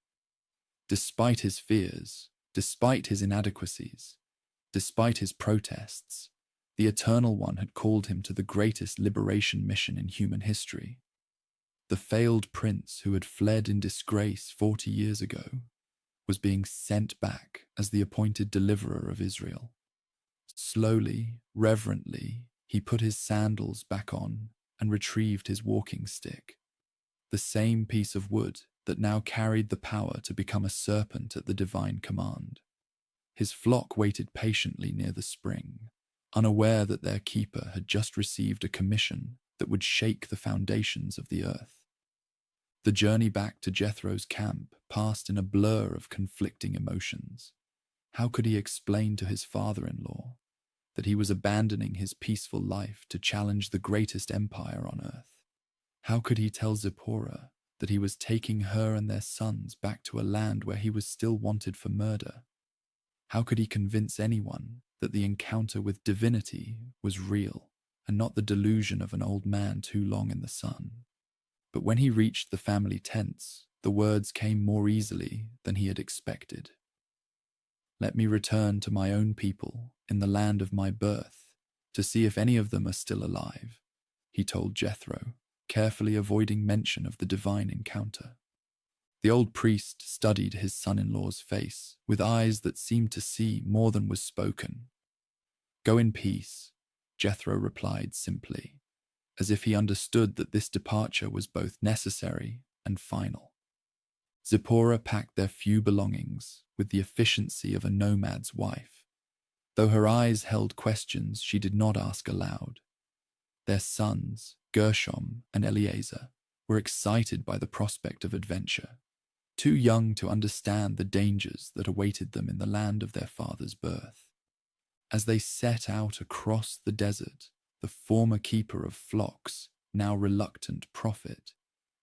Despite his fears, despite his inadequacies, despite his protests, the Eternal One had called him to the greatest liberation mission in human history. The failed prince who had fled in disgrace 40 years ago was being sent back as the appointed deliverer of Israel. Slowly, reverently, he put his sandals back on and retrieved his walking stick, the same piece of wood that now carried the power to become a serpent at the divine command. His flock waited patiently near the spring, unaware that their keeper had just received a commission that would shake the foundations of the earth. The journey back to Jethro's camp passed in a blur of conflicting emotions. How could he explain to his father-in-law that he was abandoning his peaceful life to challenge the greatest empire on earth? How could he tell Zipporah that he was taking her and their sons back to a land where he was still wanted for murder? How could he convince anyone that the encounter with divinity was real and not the delusion of an old man too long in the sun? But when he reached the family tents, the words came more easily than he had expected. "Let me return to my own people in the land of my birth to see if any of them are still alive," he told Jethro, carefully avoiding mention of the divine encounter. The old priest studied his son-in-law's face with eyes that seemed to see more than was spoken. "Go in peace," Jethro replied simply, as if he understood that this departure was both necessary and final. Zipporah packed their few belongings with the efficiency of a nomad's wife. Though her eyes held questions she did not ask aloud. Their sons, Gershom and Eleazar, were excited by the prospect of adventure, too young to understand the dangers that awaited them in the land of their father's birth. As they set out across the desert, the former keeper of flocks, now reluctant prophet,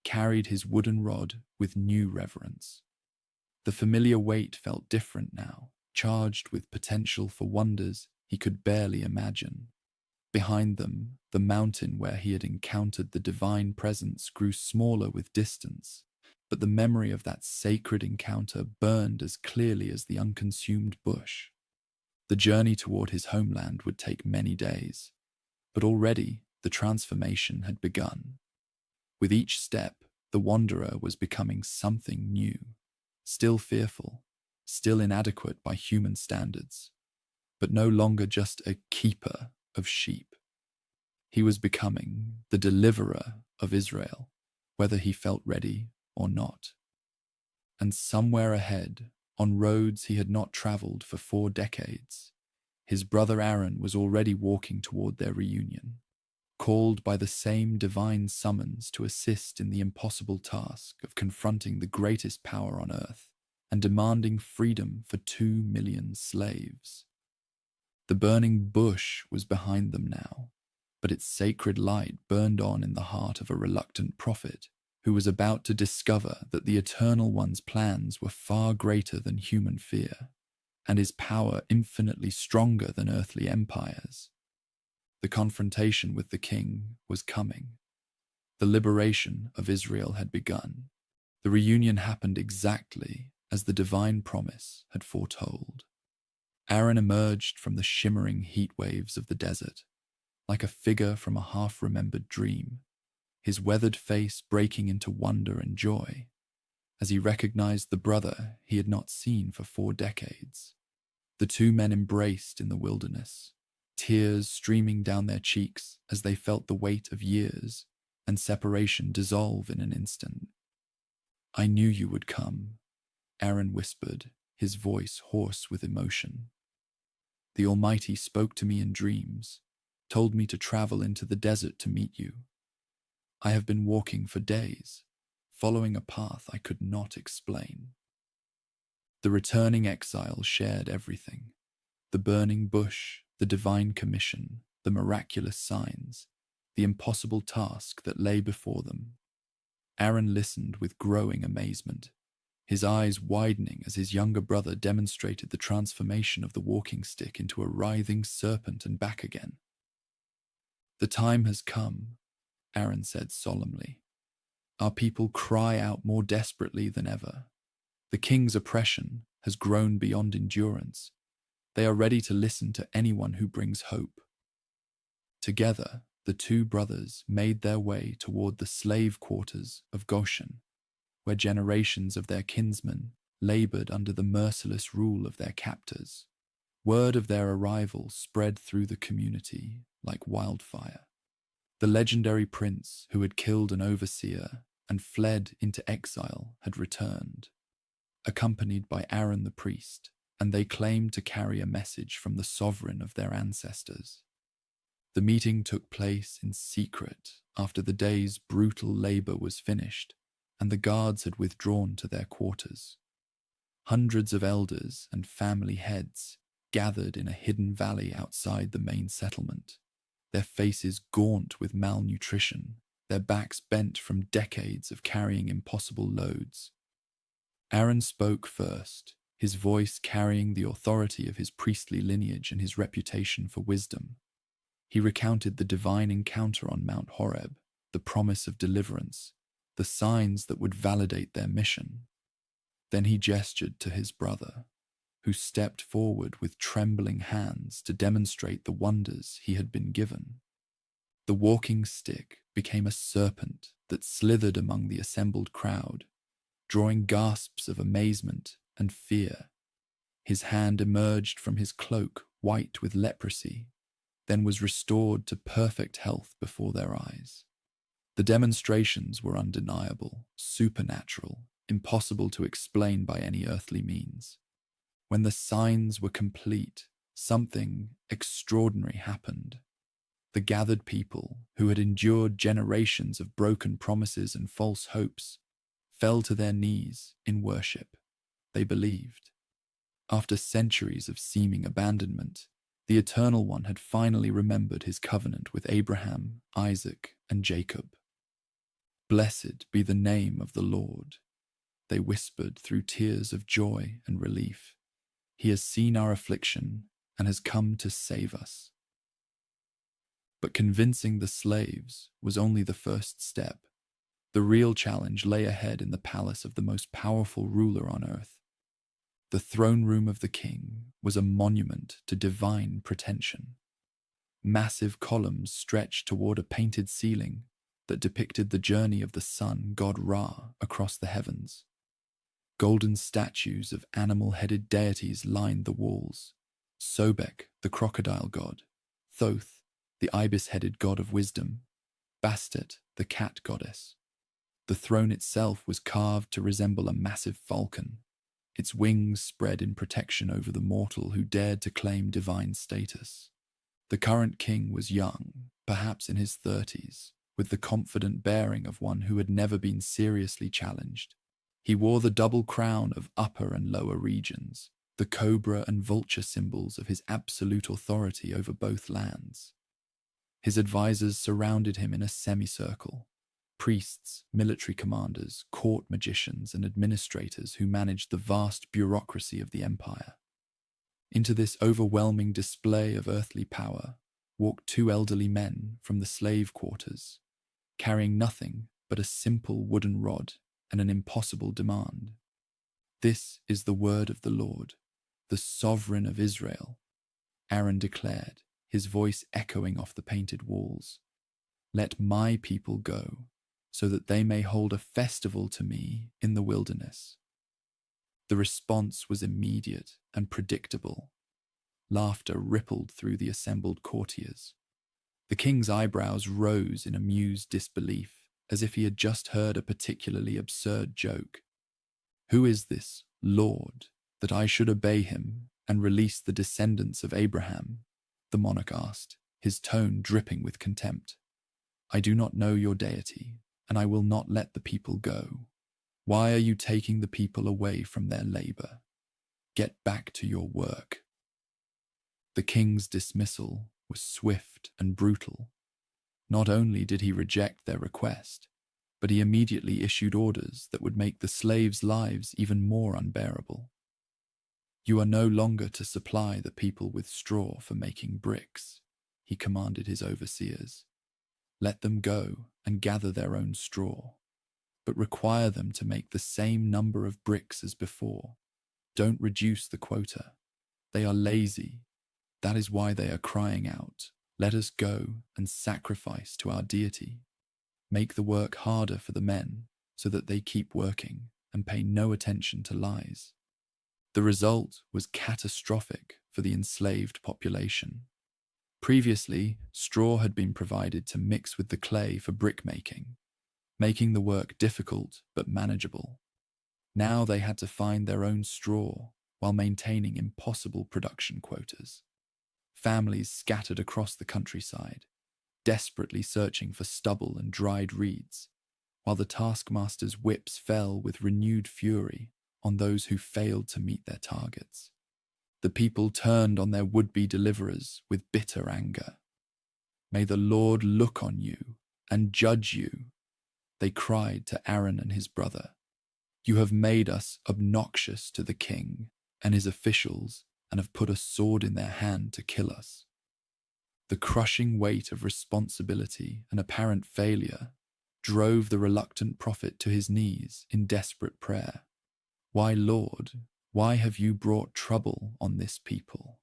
carried his wooden rod with new reverence. The familiar weight felt different now, charged with potential for wonders he could barely imagine. Behind them, the mountain where he had encountered the divine presence grew smaller with distance, but the memory of that sacred encounter burned as clearly as the unconsumed bush. The journey toward his homeland would take many days, but already the transformation had begun. With each step, the wanderer was becoming something new, still fearful, still inadequate by human standards, but no longer just a keeper of sheep. He was becoming the deliverer of Israel, whether he felt ready or not. And somewhere ahead, on roads he had not traveled for 4 decades, his brother Aaron was already walking toward their reunion, called by the same divine summons to assist in the impossible task of confronting the greatest power on earth and demanding freedom for 2 million slaves. The burning bush was behind them now, but its sacred light burned on in the heart of a reluctant prophet who was about to discover that the Eternal One's plans were far greater than human fear, and his power infinitely stronger than earthly empires. The confrontation with the king was coming. The liberation of Israel had begun. The reunion happened exactly as the divine promise had foretold. Aaron emerged from the shimmering heat waves of the desert, like a figure from a half-remembered dream, his weathered face breaking into wonder and joy as he recognized the brother he had not seen for 4 decades. The 2 men embraced in the wilderness, tears streaming down their cheeks as they felt the weight of years and separation dissolve in an instant. "I knew you would come," Aaron whispered, his voice hoarse with emotion. "The Almighty spoke to me in dreams, told me to travel into the desert to meet you. I have been walking for days, following a path I could not explain." The returning exile shared everything: the burning bush, the divine commission, the miraculous signs, the impossible task that lay before them. Aaron listened with growing amazement, his eyes widening as his younger brother demonstrated the transformation of the walking stick into a writhing serpent and back again. "The time has come," Aaron said solemnly. "Our people cry out more desperately than ever. The king's oppression has grown beyond endurance. They are ready to listen to anyone who brings hope." Together, the 2 brothers made their way toward the slave quarters of Goshen, where generations of their kinsmen labored under the merciless rule of their captors. Word of their arrival spread through the community like wildfire. The legendary prince who had killed an overseer and fled into exile had returned, accompanied by Aaron the priest, and they claimed to carry a message from the sovereign of their ancestors. The meeting took place in secret after the day's brutal labor was finished and the guards had withdrawn to their quarters. Hundreds of elders and family heads gathered in a hidden valley outside the main settlement, their faces gaunt with malnutrition, their backs bent from decades of carrying impossible loads. Aaron spoke first, his voice carrying the authority of his priestly lineage and his reputation for wisdom. He recounted the divine encounter on Mount Horeb, the promise of deliverance, the signs that would validate their mission. Then he gestured to his brother, who stepped forward with trembling hands to demonstrate the wonders he had been given. The walking stick became a serpent that slithered among the assembled crowd, drawing gasps of amazement and fear. His hand emerged from his cloak, white with leprosy, then was restored to perfect health before their eyes. The demonstrations were undeniable, supernatural, impossible to explain by any earthly means. When the signs were complete, something extraordinary happened. The gathered people, who had endured generations of broken promises and false hopes, fell to their knees in worship. They believed. After centuries of seeming abandonment, the Eternal One had finally remembered his covenant with Abraham, Isaac, and Jacob. "Blessed be the name of the Lord," they whispered through tears of joy and relief. "He has seen our affliction and has come to save us." But convincing the slaves was only the first step. The real challenge lay ahead in the palace of the most powerful ruler on earth. The throne room of the king was a monument to divine pretension. Massive columns stretched toward a painted ceiling that depicted the journey of the sun god Ra across the heavens. Golden statues of animal-headed deities lined the walls. Sobek, the crocodile god; Thoth, the ibis-headed god of wisdom; Bastet, the cat goddess. The throne itself was carved to resemble a massive falcon, its wings spread in protection over the mortal who dared to claim divine status. The current king was young, perhaps in his 30s, with the confident bearing of one who had never been seriously challenged. He wore the double crown of upper and lower regions, the cobra and vulture symbols of his absolute authority over both lands. His advisors surrounded him in a semicircle: priests, military commanders, court magicians, and administrators who managed the vast bureaucracy of the empire. Into this overwhelming display of earthly power walked two elderly men from the slave quarters, carrying nothing but a simple wooden rod and an impossible demand. "This is the word of the Lord, the sovereign of Israel," Aaron declared, his voice echoing off the painted walls. "Let my people go, so that they may hold a festival to me in the wilderness." The response was immediate and predictable. Laughter rippled through the assembled courtiers. The king's eyebrows rose in amused disbelief, as if he had just heard a particularly absurd joke. "Who is this Lord, that I should obey him and release the descendants of Abraham?" the monarch asked, his tone dripping with contempt. "I do not know your deity, and I will not let the people go. Why are you taking the people away from their labor? Get back to your work." The king's dismissal was swift and brutal. Not only did he reject their request, but he immediately issued orders that would make the slaves' lives even more unbearable. "You are no longer to supply the people with straw for making bricks," he commanded his overseers. "Let them go and gather their own straw, but require them to make the same number of bricks as before. Don't reduce the quota. They are lazy. That is why they are crying out, 'Let us go and sacrifice to our deity.' Make the work harder for the men so that they keep working and pay no attention to lies." The result was catastrophic for the enslaved population. Previously, straw had been provided to mix with the clay for brickmaking, making the work difficult but manageable. Now they had to find their own straw while maintaining impossible production quotas. Families scattered across the countryside, desperately searching for stubble and dried reeds, while the taskmaster's whips fell with renewed fury on those who failed to meet their targets. The people turned on their would-be deliverers with bitter anger. "May the Lord look on you and judge you," they cried to Aaron and his brother. "You have made us obnoxious to the king and his officials and have put a sword in their hand to kill us." The crushing weight of responsibility and apparent failure drove the reluctant prophet to his knees in desperate prayer. "Why, Lord, why have you brought trouble on this people?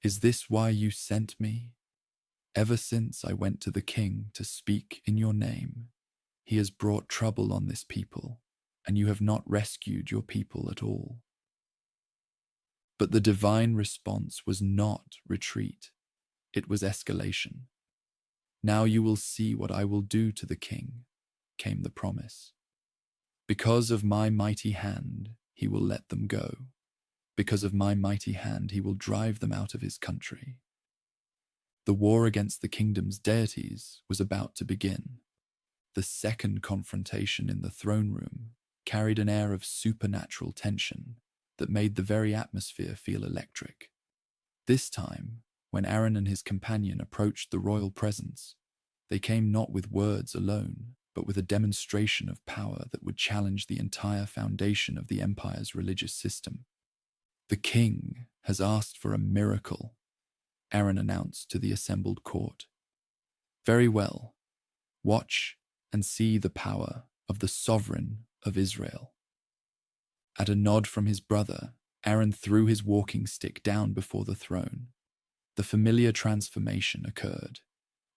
Is this why you sent me? Ever since I went to the king to speak in your name, he has brought trouble on this people, and you have not rescued your people at all." But the divine response was not retreat. It was escalation. "Now you will see what I will do to the king," came the promise. Because of my mighty hand, he will let them go. Because of my mighty hand, he will drive them out of his country. The war against the kingdom's deities was about to begin. The second confrontation in the throne room carried an air of supernatural tension that made the very atmosphere feel electric. This time, when Aaron and his companion approached the royal presence, they came not with words alone, but with a demonstration of power that would challenge the entire foundation of the empire's religious system. "The king has asked for a miracle," Aaron announced to the assembled court. "Very well. Watch and see the power of the sovereign of Israel." At a nod from his brother, Aaron threw his walking stick down before the throne. The familiar transformation occurred.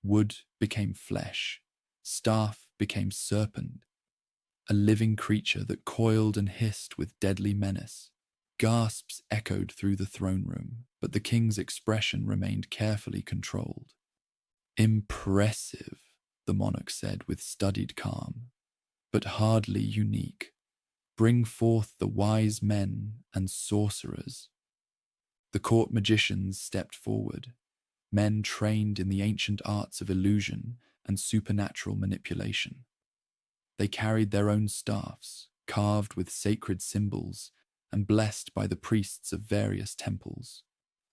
Wood became flesh. Staff became serpent. A living creature that coiled and hissed with deadly menace. Gasps echoed through the throne room, but the king's expression remained carefully controlled. "Impressive," the monarch said with studied calm, "but hardly unique. Bring forth the wise men and sorcerers." The court magicians stepped forward, men trained in the ancient arts of illusion and supernatural manipulation. They carried their own staffs, carved with sacred symbols and blessed by the priests of various temples.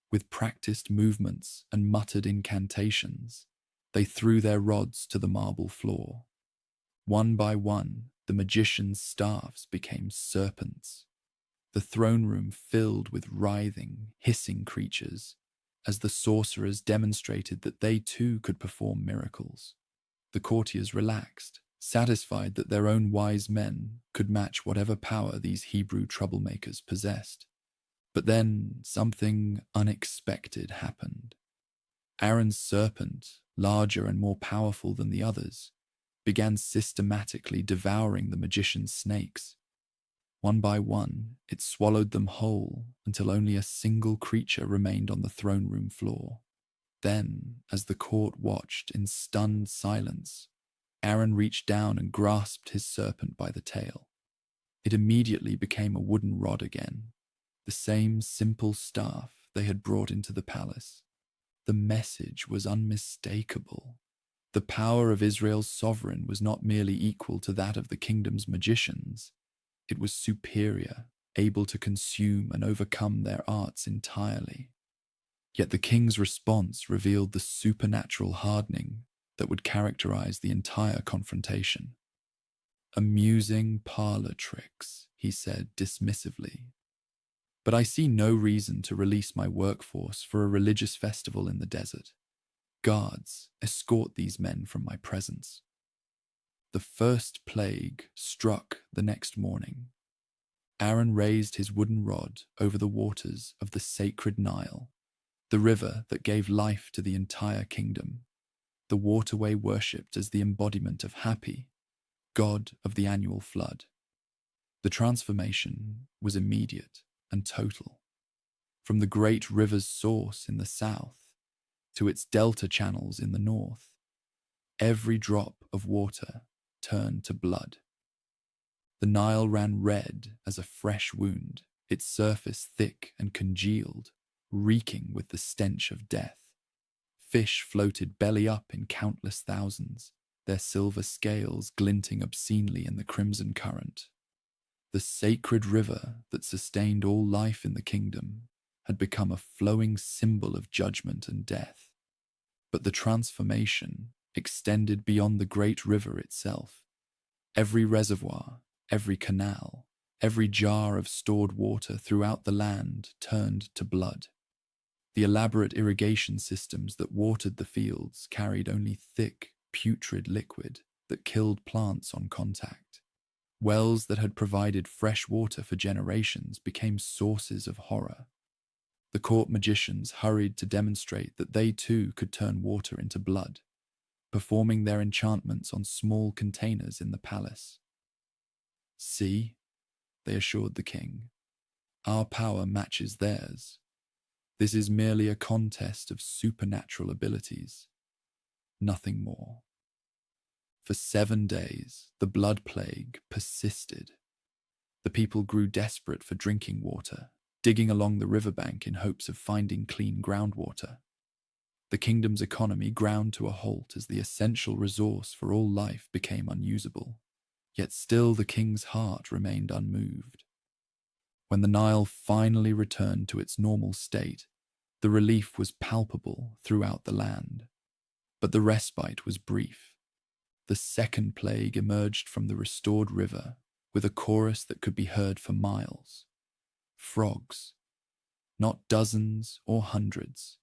With practiced movements and muttered incantations, they threw their rods to the marble floor. One by one, the magicians' staffs became serpents. The throne room filled with writhing, hissing creatures, as the sorcerers demonstrated that they too could perform miracles. The courtiers relaxed, satisfied that their own wise men could match whatever power these Hebrew troublemakers possessed. But then something unexpected happened. Aaron's serpent, larger and more powerful than the others, began systematically devouring the magician's snakes. One by one, it swallowed them whole until only a single creature remained on the throne room floor. Then, as the court watched in stunned silence, Aaron reached down and grasped his serpent by the tail. It immediately became a wooden rod again, the same simple staff they had brought into the palace. The message was unmistakable. The power of Israel's sovereign was not merely equal to that of the kingdom's magicians. It was superior, able to consume and overcome their arts entirely. Yet the king's response revealed the supernatural hardening that would characterize the entire confrontation. "Amusing parlor tricks," he said dismissively. "But I see no reason to release my workforce for a religious festival in the desert. Guards, escort these men from my presence." The first plague struck the next morning. Aaron raised his wooden rod over the waters of the sacred Nile, the river that gave life to the entire kingdom, the waterway worshipped as the embodiment of Hapi, god of the annual flood. The transformation was immediate and total. From the great river's source in the south to its delta channels in the north, every drop of water turned to blood. The Nile ran red as a fresh wound, its surface thick and congealed, reeking with the stench of death. Fish floated belly up in countless thousands, their silver scales glinting obscenely in the crimson current. The sacred river that sustained all life in the kingdom had become a flowing symbol of judgment and death. But the transformation extended beyond the great river itself. Every reservoir, every canal, every jar of stored water throughout the land turned to blood. The elaborate irrigation systems that watered the fields carried only thick, putrid liquid that killed plants on contact. Wells that had provided fresh water for generations became sources of horror. The court magicians hurried to demonstrate that they too could turn water into blood, performing their enchantments on small containers in the palace. "See," they assured the king, "our power matches theirs. This is merely a contest of supernatural abilities, nothing more." For 7 days, the blood plague persisted. The people grew desperate for drinking water, digging along the riverbank in hopes of finding clean groundwater. The kingdom's economy ground to a halt as the essential resource for all life became unusable. Yet still the king's heart remained unmoved. When the Nile finally returned to its normal state, the relief was palpable throughout the land. But the respite was brief. The second plague emerged from the restored river with a chorus that could be heard for miles. Frogs, not dozens or hundreds,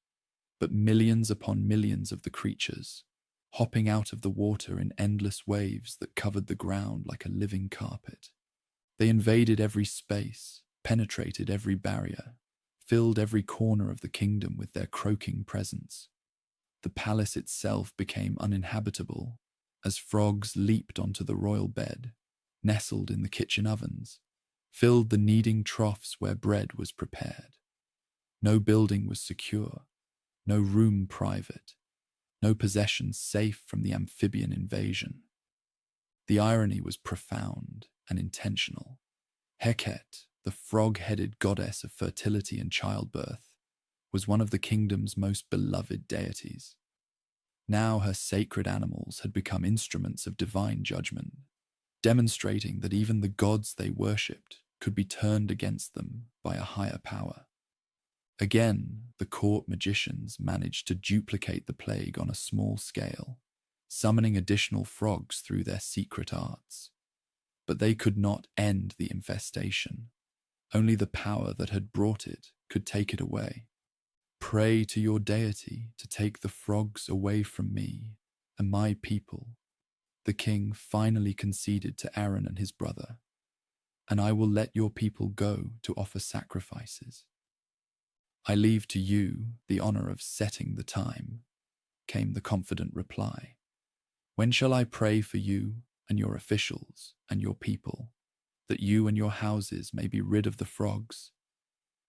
but millions upon millions of the creatures, hopping out of the water in endless waves that covered the ground like a living carpet. They invaded every space, penetrated every barrier, filled every corner of the kingdom with their croaking presence. The palace itself became uninhabitable as frogs leaped onto the royal bed, nestled in the kitchen ovens, filled the kneading troughs where bread was prepared. No building was secure, no room private, no possession safe from the amphibian invasion. The irony was profound and intentional. Heket, the frog-headed goddess of fertility and childbirth, was one of the kingdom's most beloved deities. Now her sacred animals had become instruments of divine judgment, demonstrating that even the gods they worshipped could be turned against them by a higher power. Again, the court magicians managed to duplicate the plague on a small scale, summoning additional frogs through their secret arts. But they could not end the infestation. Only the power that had brought it could take it away. Pray to your deity to take the frogs away from me and my people. The king finally conceded to Aaron and his brother, and I will let your people go to offer sacrifices. I leave to you the honor of setting the time, came the confident reply. When shall I pray for you and your officials and your people, that you and your houses may be rid of the frogs,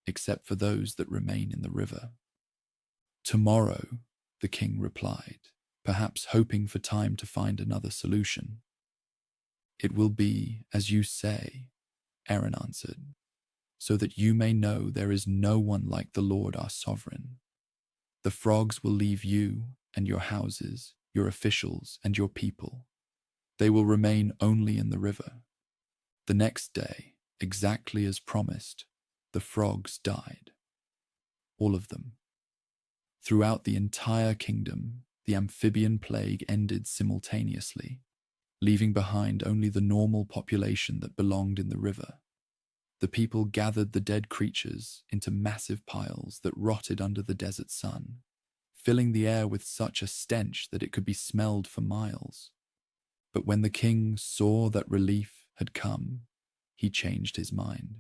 except for those that remain in the river? Tomorrow, the king replied, perhaps hoping for time to find another solution. It will be as you say, Aaron answered, so that you may know there is no one like the Lord our sovereign. The frogs will leave you and your houses, your officials and your people. They will remain only in the river. The next day, exactly as promised, the frogs died. All of them. Throughout the entire kingdom, the amphibian plague ended simultaneously, leaving behind only the normal population that belonged in the river. The people gathered the dead creatures into massive piles that rotted under the desert sun, filling the air with such a stench that it could be smelled for miles. But when the king saw that relief had come, he changed his mind.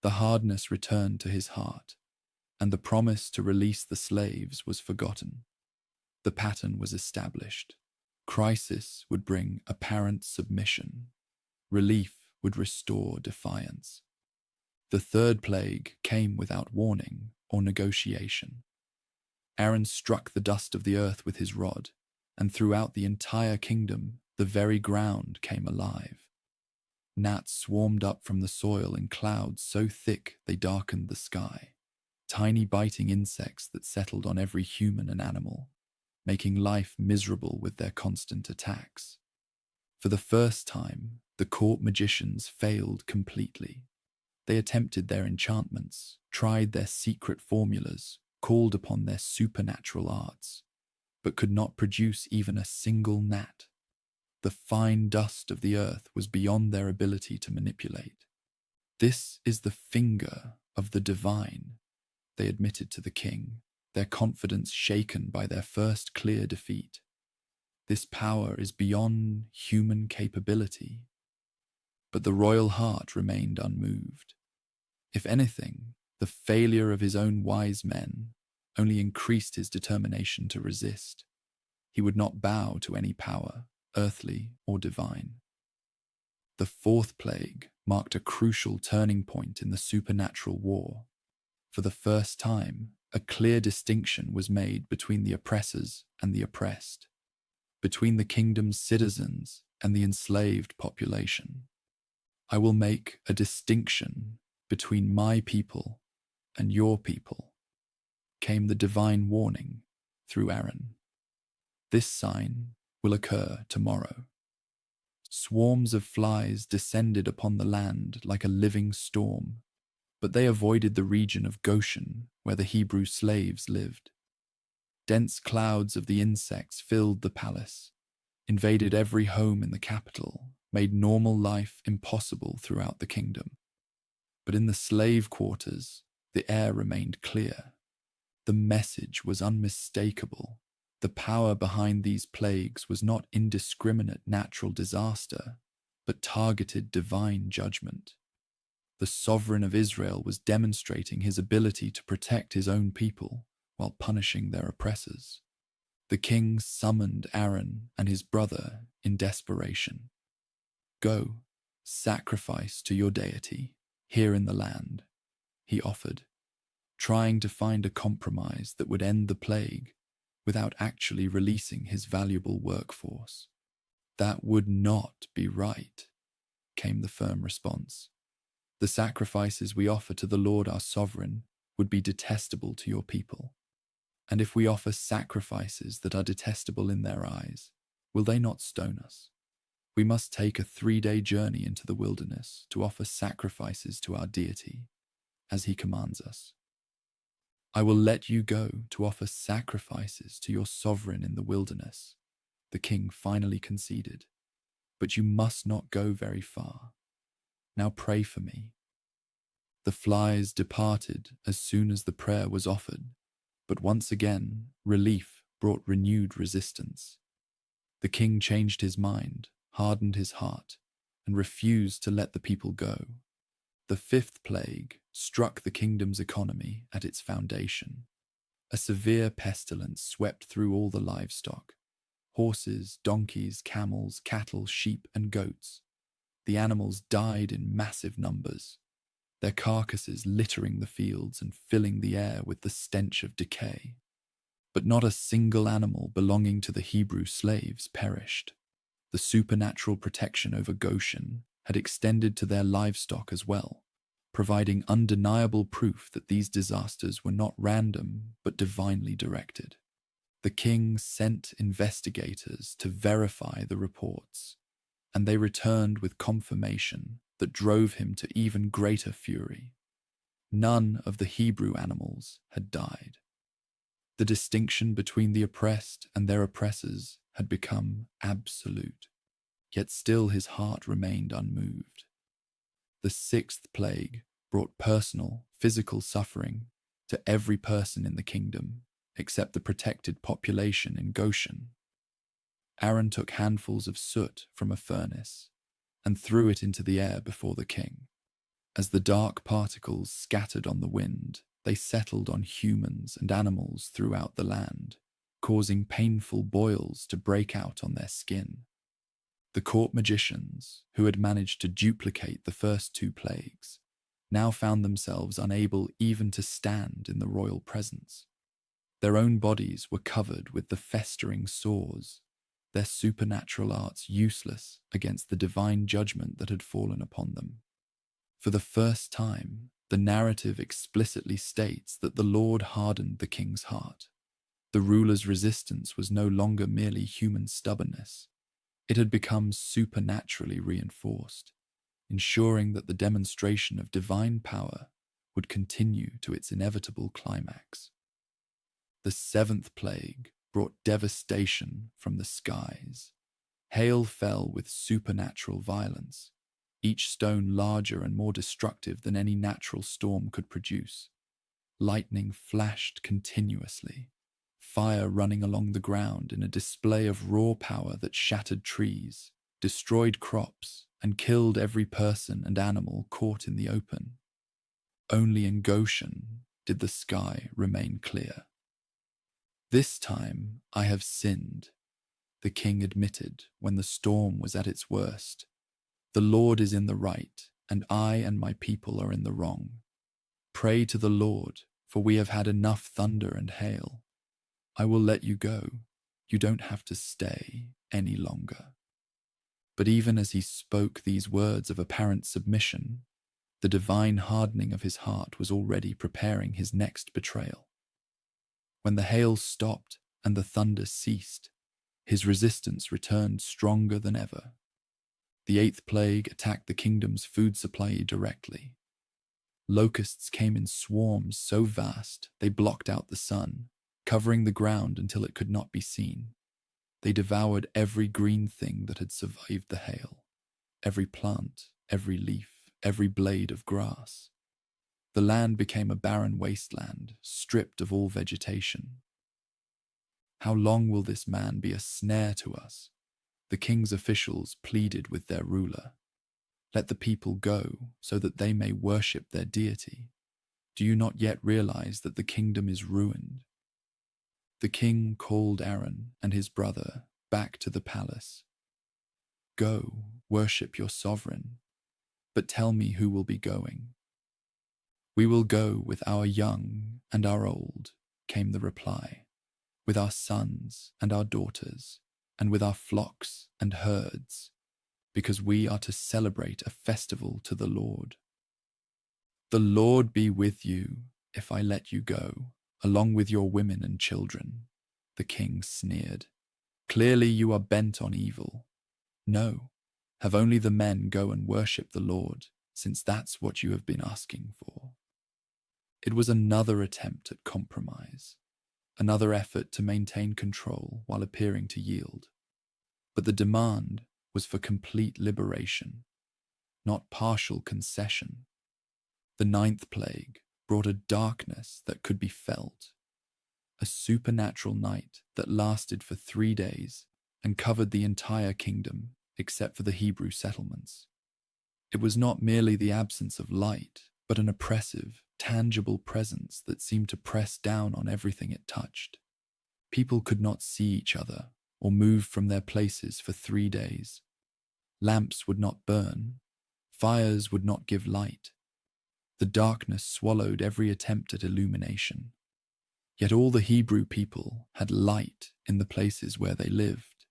The hardness returned to his heart, and the promise to release the slaves was forgotten. The pattern was established. Crisis would bring apparent submission. Relief would restore defiance. The third plague came without warning or negotiation. Aaron struck the dust of the earth with his rod, and throughout the entire kingdom, the very ground came alive. Gnats swarmed up from the soil in clouds so thick they darkened the sky. Tiny biting insects that settled on every human and animal, making life miserable with their constant attacks. For the first time, the court magicians failed completely. They attempted their enchantments, tried their secret formulas, called upon their supernatural arts, but could not produce even a single gnat. The fine dust of the earth was beyond their ability to manipulate. This is the finger of the divine, they admitted to the king, their confidence shaken by their first clear defeat. This power is beyond human capability. But the royal heart remained unmoved. If anything, the failure of his own wise men only increased his determination to resist. He would not bow to any power, earthly or divine. The fourth plague marked a crucial turning point in the supernatural war. For the first time, a clear distinction was made between the oppressors and the oppressed, between the kingdom's citizens and the enslaved population. I will make a distinction between my people and your people, came the divine warning through Aaron. This sign will occur tomorrow. Swarms of flies descended upon the land like a living storm, but they avoided the region of Goshen where the Hebrew slaves lived. Dense clouds of the insects filled the palace, invaded every home in the capital, made normal life impossible throughout the kingdom. But in the slave quarters, the air remained clear. The message was unmistakable. The power behind these plagues was not indiscriminate natural disaster, but targeted divine judgment. The sovereign of Israel was demonstrating his ability to protect his own people while punishing their oppressors. The king summoned Aaron and his brother in desperation. "Go, sacrifice to your deity here in the land," he offered, trying to find a compromise that would end the plague without actually releasing his valuable workforce. "That would not be right," came the firm response. "The sacrifices we offer to the Lord our sovereign would be detestable to your people. And if we offer sacrifices that are detestable in their eyes, will they not stone us? We must take a 3-day journey into the wilderness to offer sacrifices to our deity, as he commands us. I will let you go to offer sacrifices to your sovereign in the wilderness," the king finally conceded. "But you must not go very far. Now pray for me." The flies departed as soon as the prayer was offered, but once again, relief brought renewed resistance. The king changed his mind, hardened his heart, and refused to let the people go. The 5th plague struck the kingdom's economy at its foundation. A severe pestilence swept through all the livestock: horses, donkeys, camels, cattle, sheep, and goats. The animals died in massive numbers, their carcasses littering the fields and filling the air with the stench of decay. But not a single animal belonging to the Hebrew slaves perished. The supernatural protection over Goshen had extended to their livestock as well, providing undeniable proof that these disasters were not random but divinely directed. The king sent investigators to verify the reports, and they returned with confirmation that drove him to even greater fury. None of the Hebrew animals had died. The distinction between the oppressed and their oppressors had become absolute, yet still his heart remained unmoved. The 6th plague brought personal, physical suffering to every person in the kingdom except the protected population in Goshen. Aaron took handfuls of soot from a furnace and threw it into the air before the king. As the dark particles scattered on the wind, they settled on humans and animals throughout the land, causing painful boils to break out on their skin. The court magicians, who had managed to duplicate the first 2 plagues, now found themselves unable even to stand in the royal presence. Their own bodies were covered with the festering sores, their supernatural arts useless against the divine judgment that had fallen upon them. For the first time, the narrative explicitly states that the Lord hardened the king's heart. The ruler's resistance was no longer merely human stubbornness. It had become supernaturally reinforced, ensuring that the demonstration of divine power would continue to its inevitable climax. The 7th plague brought devastation from the skies. Hail fell with supernatural violence, each stone larger and more destructive than any natural storm could produce. Lightning flashed continuously, fire running along the ground in a display of raw power that shattered trees, destroyed crops, and killed every person and animal caught in the open. Only in Goshen did the sky remain clear. "This time I have sinned," the king admitted when the storm was at its worst. "The Lord is in the right, and I and my people are in the wrong. Pray to the Lord, for we have had enough thunder and hail. I will let you go. You don't have to stay, any longer. But even as he spoke these words of apparent submission, the divine hardening of his heart was already preparing his next betrayal. When the hail stopped and the thunder ceased, his resistance returned stronger than ever. The eighth plague attacked the kingdom's food supply directly. Locusts came in swarms so vast they blocked out the sun, covering the ground until it could not be seen. They devoured every green thing that had survived the hail, every plant, every leaf, every blade of grass. The land became a barren wasteland, stripped of all vegetation. How long will this man be a snare to us? The king's officials pleaded with their ruler. Let the people go so that they may worship their deity. Do you not yet realize that the kingdom is ruined? The king called Aaron and his brother back to the palace. Go, worship your sovereign, but tell me who will be going. We will go with our young and our old, came the reply, with our sons and our daughters, and with our flocks and herds, because we are to celebrate a festival to the Lord. The Lord be with you if I let you go, along with your women and children, the king sneered. Clearly you are bent on evil. No, have only the men go and worship the Lord, since that's what you have been asking for. It was another attempt at compromise, another effort to maintain control while appearing to yield. But the demand was for complete liberation, not partial concession. The ninth plague brought a darkness that could be felt, a supernatural night that lasted for 3 days and covered the entire kingdom except for the Hebrew settlements. It was not merely the absence of light, but an oppressive, tangible presence that seemed to press down on everything it touched. People could not see each other or move from their places for 3 days. Lamps would not burn. Fires would not give light. The darkness swallowed every attempt at illumination. Yet all the Hebrew people had light in the places where they lived,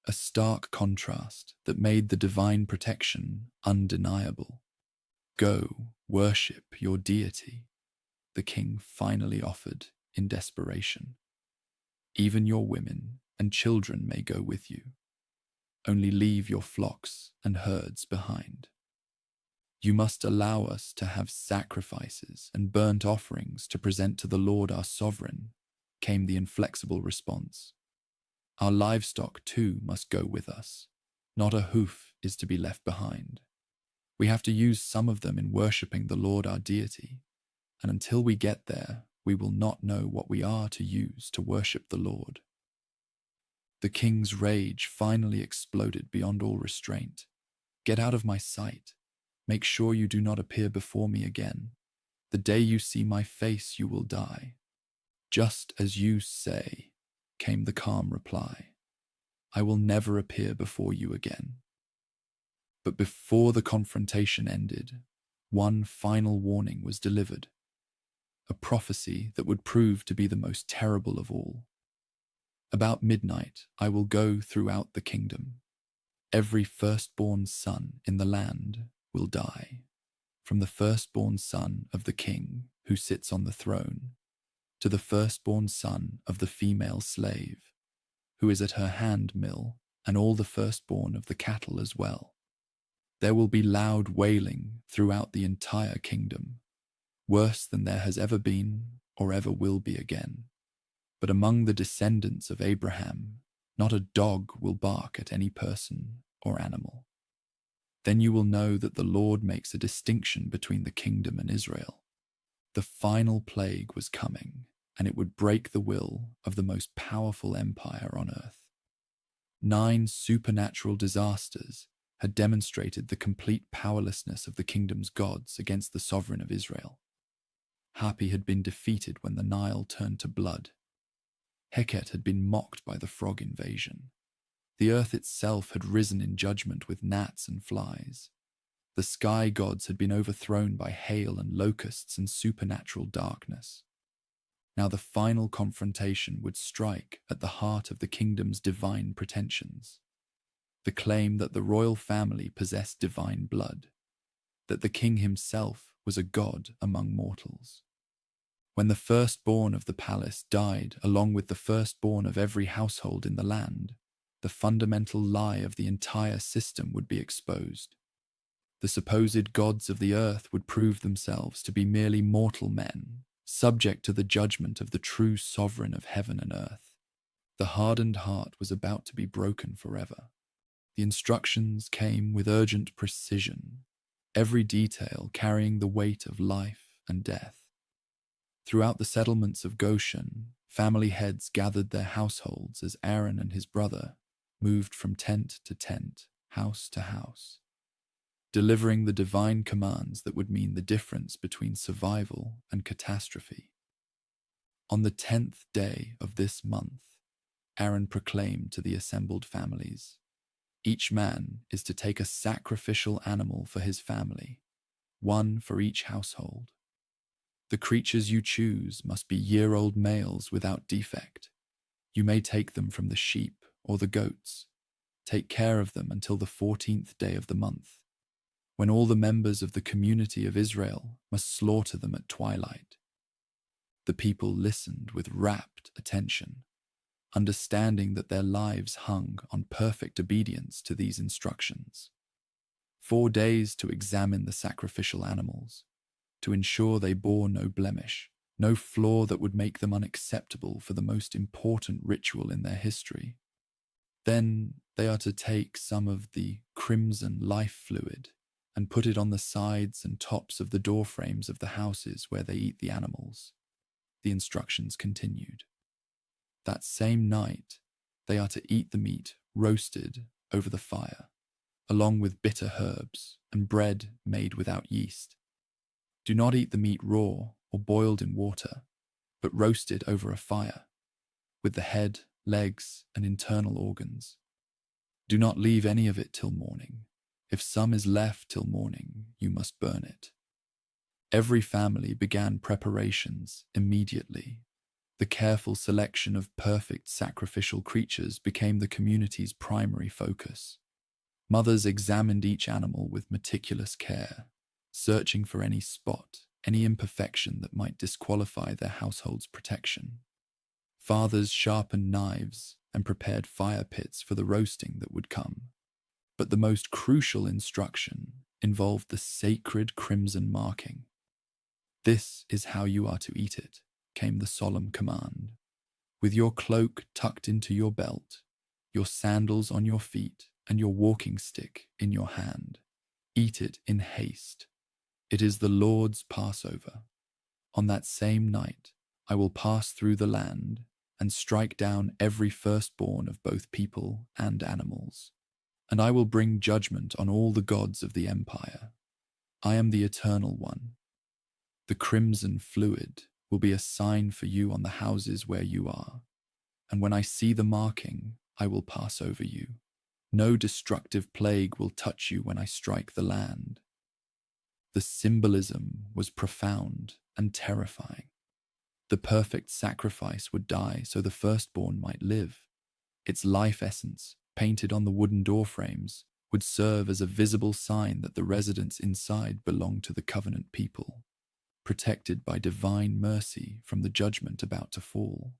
a stark contrast that made the divine protection undeniable. Go, worship your deity, the king finally offered in desperation. Even your women and children may go with you. Only leave your flocks and herds behind. You must allow us to have sacrifices and burnt offerings to present to the Lord our sovereign, came the inflexible response. Our livestock too must go with us. Not a hoof is to be left behind. We have to use some of them in worshipping the Lord our deity, and until we get there, we will not know what we are to use to worship the Lord. The king's rage finally exploded beyond all restraint. Get out of my sight. Make sure you do not appear before me again. The day you see my face, you will die. Just as you say, came the calm reply. I will never appear before you again. But before the confrontation ended, one final warning was delivered, a prophecy that would prove to be the most terrible of all. About midnight, I will go throughout the kingdom. Every firstborn son in the land will die, from the firstborn son of the king who sits on the throne, to the firstborn son of the female slave, who is at her hand mill, and all the firstborn of the cattle as well. There will be loud wailing throughout the entire kingdom, worse than there has ever been or ever will be again. But among the descendants of Abraham, not a dog will bark at any person or animal. Then you will know that the Lord makes a distinction between the kingdom and Israel. The final plague was coming, and it would break the will of the most powerful empire on earth. 9 supernatural disasters had demonstrated the complete powerlessness of the kingdom's gods against the sovereign of Israel. Hapi had been defeated when the Nile turned to blood. Heket had been mocked by the frog invasion. The earth itself had risen in judgment with gnats and flies. The sky gods had been overthrown by hail and locusts and supernatural darkness. Now the final confrontation would strike at the heart of the kingdom's divine pretensions. The claim that the royal family possessed divine blood, that the king himself was a god among mortals. When the firstborn of the palace died along with the firstborn of every household in the land, the fundamental lie of the entire system would be exposed. The supposed gods of the earth would prove themselves to be merely mortal men, subject to the judgment of the true sovereign of heaven and earth. The hardened heart was about to be broken forever. The instructions came with urgent precision, every detail carrying the weight of life and death. Throughout the settlements of Goshen, family heads gathered their households as Aaron and his brother moved from tent to tent, house to house, delivering the divine commands that would mean the difference between survival and catastrophe. On the 10th day of this month, Aaron proclaimed to the assembled families, "Each man is to take a sacrificial animal for his family, one for each household. The creatures you choose must be year-old males without defect. You may take them from the sheep or the goats. Take care of them until the 14th day of the month, when all the members of the community of Israel must slaughter them at twilight." The people listened with rapt attention, understanding that their lives hung on perfect obedience to these instructions. 4 days to examine the sacrificial animals, to ensure they bore no blemish, no flaw that would make them unacceptable for the most important ritual in their history. Then they are to take some of the crimson life fluid and put it on the sides and tops of the door frames of the houses where they eat the animals. The instructions continued. That same night, they are to eat the meat roasted over the fire, along with bitter herbs and bread made without yeast. Do not eat the meat raw or boiled in water, but roasted over a fire, with the head, legs, and internal organs. Do not leave any of it till morning. If some is left till morning, you must burn it. Every family began preparations immediately. The careful selection of perfect sacrificial creatures became the community's primary focus. Mothers examined each animal with meticulous care, searching for any spot, any imperfection that might disqualify their household's protection. Fathers sharpened knives and prepared fire pits for the roasting that would come. But the most crucial instruction involved the sacred crimson marking. "This is how you are to eat it," came the solemn command. "With your cloak tucked into your belt, your sandals on your feet, and your walking stick in your hand, eat it in haste. It is the Lord's Passover. On that same night, I will pass through the land and strike down every firstborn of both people and animals. And I will bring judgment on all the gods of the empire. I am the Eternal One. The crimson fluid will be a sign for you on the houses where you are. And when I see the marking, I will pass over you. No destructive plague will touch you when I strike the land." The symbolism was profound and terrifying. The perfect sacrifice would die so the firstborn might live. Its life essence, painted on the wooden door frames, would serve as a visible sign that the residents inside belonged to the covenant people, protected by divine mercy from the judgment about to fall.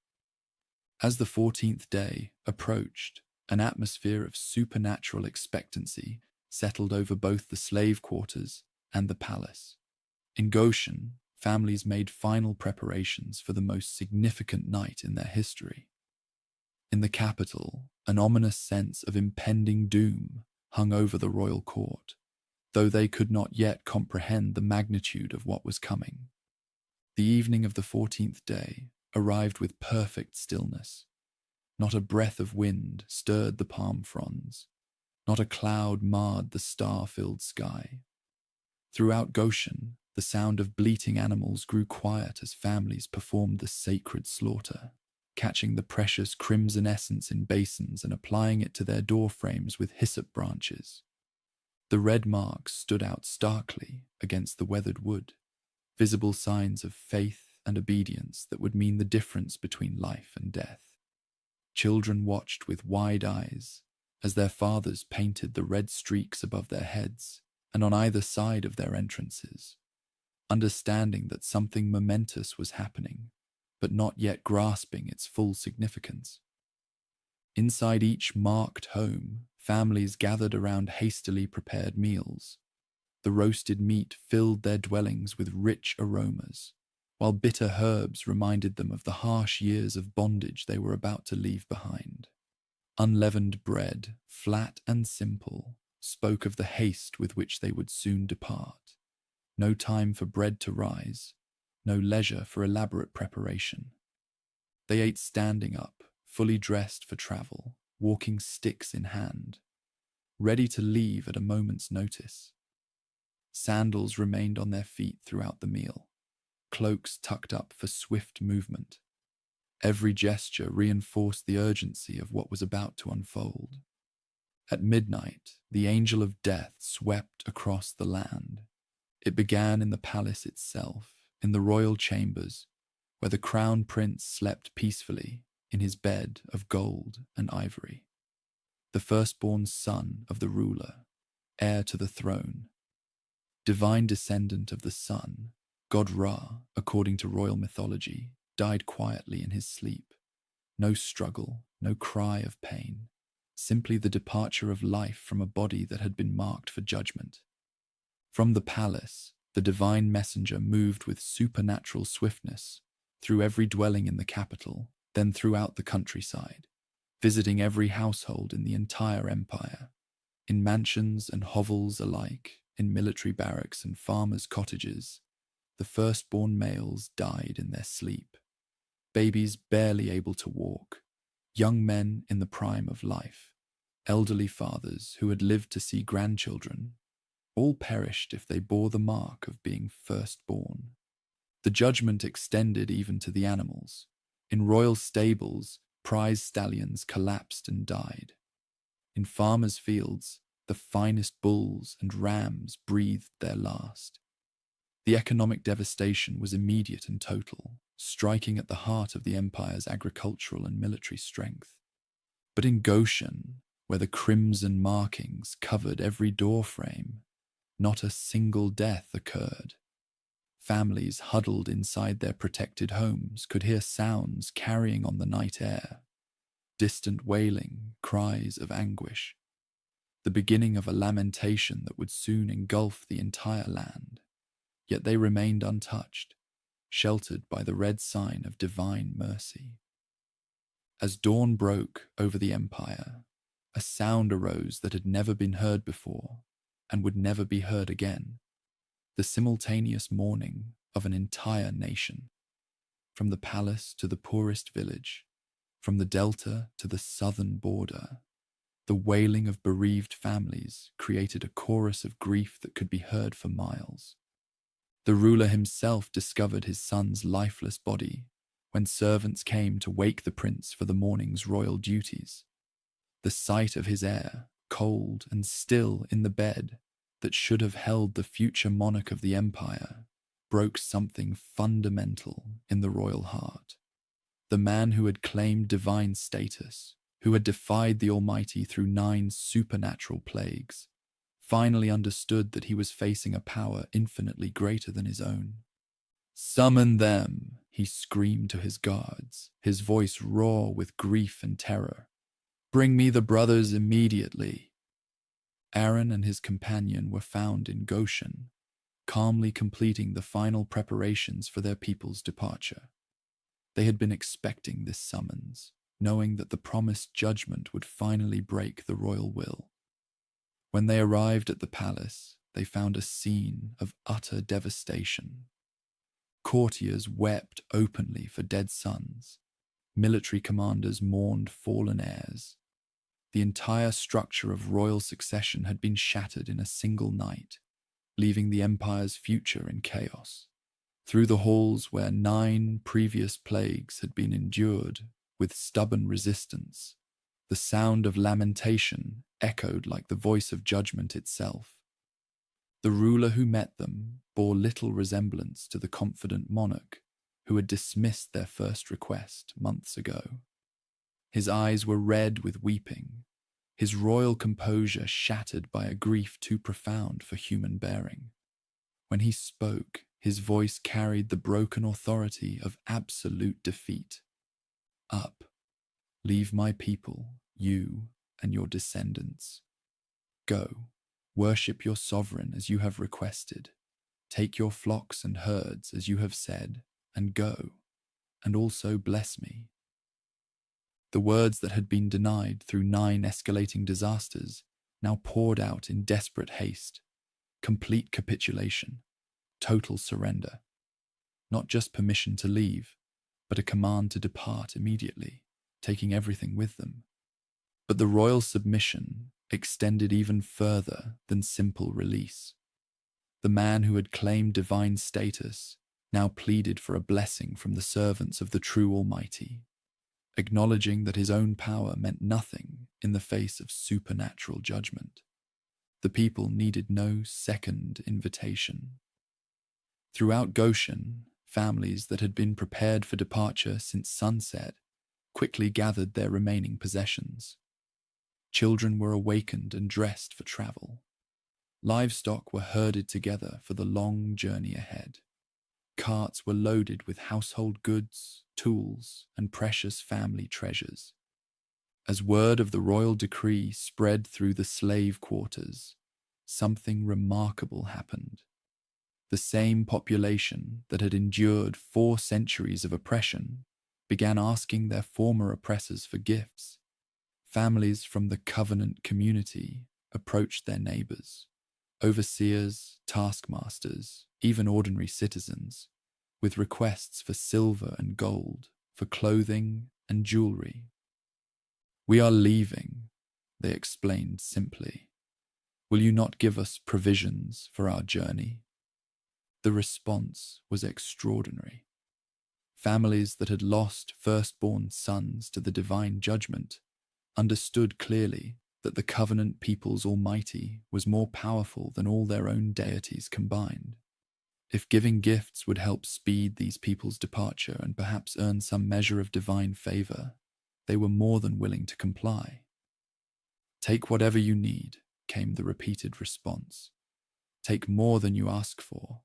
As the 14th day approached, an atmosphere of supernatural expectancy settled over both the slave quarters and the palace. In Goshen, families made final preparations for the most significant night in their history. In the capital, an ominous sense of impending doom hung over the royal court, though they could not yet comprehend the magnitude of what was coming. The evening of the 14th day arrived with perfect stillness. Not a breath of wind stirred the palm fronds. Not a cloud marred the star-filled sky. Throughout Goshen, the sound of bleating animals grew quiet as families performed the sacred slaughter, catching the precious crimson essence in basins and applying it to their door frames with hyssop branches. The red marks stood out starkly against the weathered wood, visible signs of faith and obedience that would mean the difference between life and death. Children watched with wide eyes as their fathers painted the red streaks above their heads and on either side of their entrances, understanding that something momentous was happening, but not yet grasping its full significance. Inside each marked home, families gathered around hastily prepared meals. The roasted meat filled their dwellings with rich aromas, while bitter herbs reminded them of the harsh years of bondage they were about to leave behind. Unleavened bread, flat and simple, spoke of the haste with which they would soon depart. No time for bread to rise, no leisure for elaborate preparation. They ate standing up, fully dressed for travel, walking sticks in hand, ready to leave at a moment's notice. Sandals remained on their feet throughout the meal, cloaks tucked up for swift movement. Every gesture reinforced the urgency of what was about to unfold. At midnight, the angel of death swept across the land. It began in the palace itself, in the royal chambers, where the crown prince slept peacefully in his bed of gold and ivory. The firstborn son of the ruler, heir to the throne, divine descendant of the sun, God Ra, according to royal mythology, died quietly in his sleep. No struggle, no cry of pain, simply the departure of life from a body that had been marked for judgment. From the palace, the divine messenger moved with supernatural swiftness through every dwelling in the capital, then throughout the countryside, visiting every household in the entire empire, in mansions and hovels alike, in military barracks and farmers' cottages. The firstborn males died in their sleep, babies barely able to walk, young men in the prime of life, elderly fathers who had lived to see grandchildren, all perished if they bore the mark of being firstborn. The judgment extended even to the animals. In royal stables, prize stallions collapsed and died. In farmers' fields, the finest bulls and rams breathed their last. The economic devastation was immediate and total, striking at the heart of the empire's agricultural and military strength. But in Goshen, where the crimson markings covered every doorframe, not a single death occurred. Families huddled inside their protected homes could hear sounds carrying on the night air, distant wailing, cries of anguish, the beginning of a lamentation that would soon engulf the entire land. Yet they remained untouched, sheltered by the red sign of divine mercy. As dawn broke over the empire, a sound arose that had never been heard before and would never be heard again. The simultaneous mourning of an entire nation, from the palace to the poorest village, from the delta to the southern border. The wailing of bereaved families created a chorus of grief that could be heard for miles. The ruler himself discovered his son's lifeless body when servants came to wake the prince for the morning's royal duties. The sight of his heir, cold and still in the bed that should have held the future monarch of the empire, broke something fundamental in the royal heart. The man who had claimed divine status, who had defied the Almighty through 9 supernatural plagues, finally understood that he was facing a power infinitely greater than his own. "Summon them," he screamed to his guards, his voice raw with grief and terror. "Bring me the brothers immediately." Aaron and his companion were found in Goshen, calmly completing the final preparations for their people's departure. They had been expecting this summons, knowing that the promised judgment would finally break the royal will. When they arrived at the palace, they found a scene of utter devastation. Courtiers wept openly for dead sons. Military commanders mourned fallen heirs. The entire structure of royal succession had been shattered in a single night, leaving the empire's future in chaos. Through the halls where 9 previous plagues had been endured with stubborn resistance, the sound of lamentation echoed like the voice of judgment itself. The ruler who met them bore little resemblance to the confident monarch who had dismissed their first request months ago. His eyes were red with weeping, his royal composure shattered by a grief too profound for human bearing. When he spoke, his voice carried the broken authority of absolute defeat. Up, leave my people, you and your descendants. Go, worship your sovereign as you have requested. Take your flocks and herds as you have said, and go, and also bless me. The words that had been denied through 9 escalating disasters now poured out in desperate haste. Complete capitulation, total surrender. Not just permission to leave, but a command to depart immediately, taking everything with them. But the royal submission extended even further than simple release. The man who had claimed divine status now pleaded for a blessing from the servants of the true Almighty, acknowledging that his own power meant nothing in the face of supernatural judgment. The people needed no second invitation. Throughout Goshen, families that had been prepared for departure since sunset quickly gathered their remaining possessions. Children were awakened and dressed for travel. Livestock were herded together for the long journey ahead. Carts were loaded with household goods, tools, and precious family treasures. As word of the royal decree spread through the slave quarters, something remarkable happened. The same population that had endured 4 centuries of oppression began asking their former oppressors for gifts. Families from the covenant community approached their neighbors, overseers, taskmasters, even ordinary citizens, with requests for silver and gold, for clothing and jewelry. "We are leaving," they explained simply. "Will you not give us provisions for our journey?" The response was extraordinary. Families that had lost firstborn sons to the divine judgment understood clearly that the covenant people's Almighty was more powerful than all their own deities combined. If giving gifts would help speed these people's departure and perhaps earn some measure of divine favor, they were more than willing to comply. "Take whatever you need," came the repeated response. "Take more than you ask for.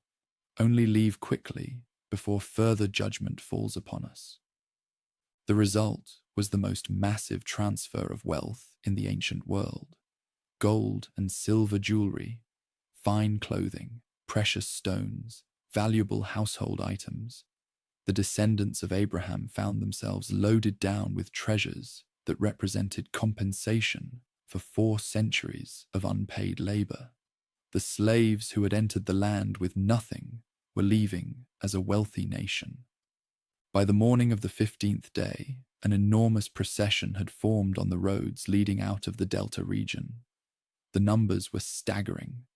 Only leave quickly before further judgment falls upon us." The result was the most massive transfer of wealth in the ancient world. Gold and silver jewelry, fine clothing, precious stones, valuable household items. The descendants of Abraham found themselves loaded down with treasures that represented compensation for 4 centuries of unpaid labor. The slaves who had entered the land with nothing were leaving as a wealthy nation. By the morning of the 15th day, an enormous procession had formed on the roads leading out of the Delta region. The numbers were staggering,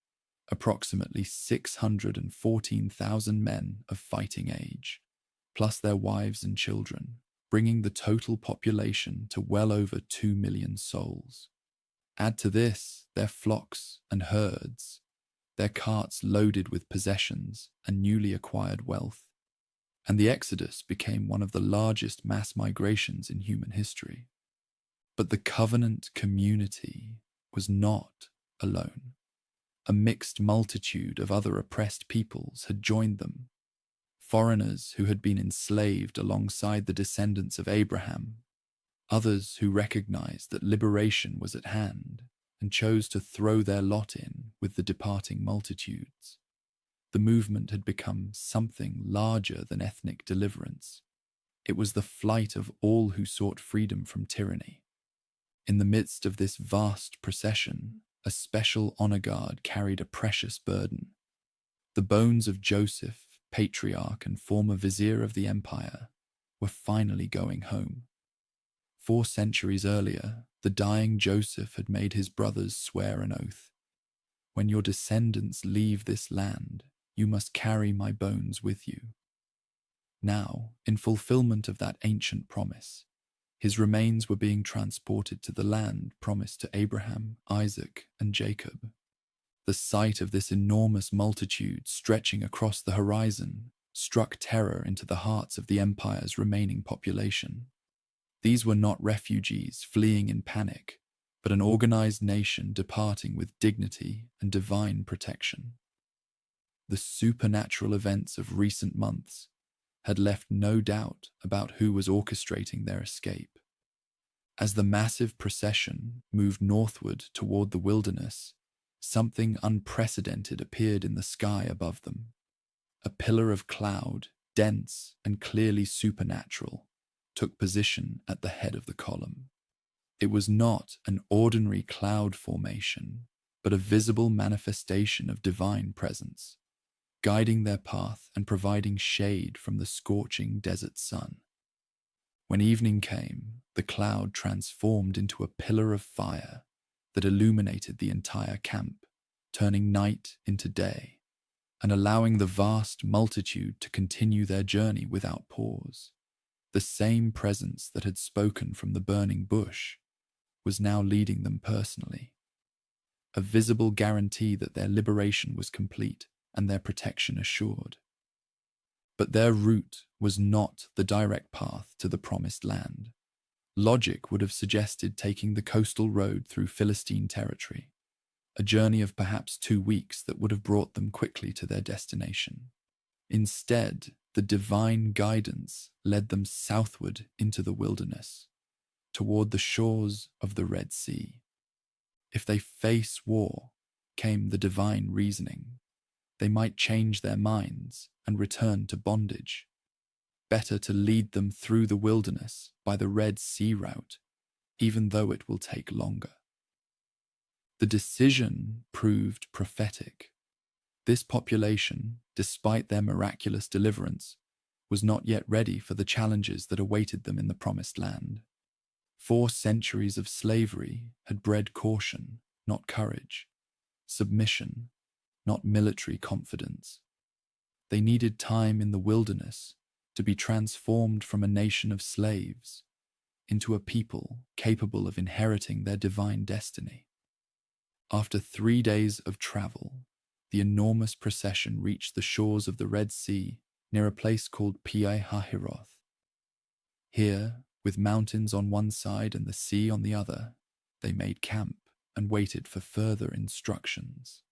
approximately 614,000 men of fighting age, plus their wives and children, bringing the total population to well over 2 million souls. Add to this their flocks and herds, their carts loaded with possessions and newly acquired wealth, and the Exodus became one of the largest mass migrations in human history. But the covenant community was not alone. A mixed multitude of other oppressed peoples had joined them. Foreigners who had been enslaved alongside the descendants of Abraham, others who recognized that liberation was at hand and chose to throw their lot in with the departing multitudes. The movement had become something larger than ethnic deliverance. It was the flight of all who sought freedom from tyranny. In the midst of this vast procession, a special honor guard carried a precious burden. The bones of Joseph, patriarch and former vizier of the empire, were finally going home. 4 centuries earlier, the dying Joseph had made his brothers swear an oath. "When your descendants leave this land, you must carry my bones with you." Now, in fulfillment of that ancient promise, his remains were being transported to the land promised to Abraham, Isaac, and Jacob. The sight of this enormous multitude stretching across the horizon struck terror into the hearts of the empire's remaining population. These were not refugees fleeing in panic, but an organized nation departing with dignity and divine protection. The supernatural events of recent months had left no doubt about who was orchestrating their escape. As the massive procession moved northward toward the wilderness, something unprecedented appeared in the sky above them. A pillar of cloud, dense and clearly supernatural, took position at the head of the column. It was not an ordinary cloud formation, but a visible manifestation of divine presence, guiding their path and providing shade from the scorching desert sun. When evening came, the cloud transformed into a pillar of fire that illuminated the entire camp, turning night into day, and allowing the vast multitude to continue their journey without pause. The same presence that had spoken from the burning bush was now leading them personally, a visible guarantee that their liberation was complete and their protection assured. But their route was not the direct path to the promised land. Logic would have suggested taking the coastal road through Philistine territory, a journey of perhaps 2 weeks that would have brought them quickly to their destination. Instead, the divine guidance led them southward into the wilderness, toward the shores of the Red Sea. If they face war, came the divine reasoning, they might change their minds and return to bondage. Better to lead them through the wilderness by the Red Sea route, even though it will take longer. The decision proved prophetic. This population, despite their miraculous deliverance, was not yet ready for the challenges that awaited them in the Promised Land. 4 centuries of slavery had bred caution, not courage, submission, not military confidence. They needed time in the wilderness to be transformed from a nation of slaves into a people capable of inheriting their divine destiny. After 3 days of travel, the enormous procession reached the shores of the Red Sea near a place called Pi Hahiroth. Here, with mountains on one side and the sea on the other, they made camp and waited for further instructions.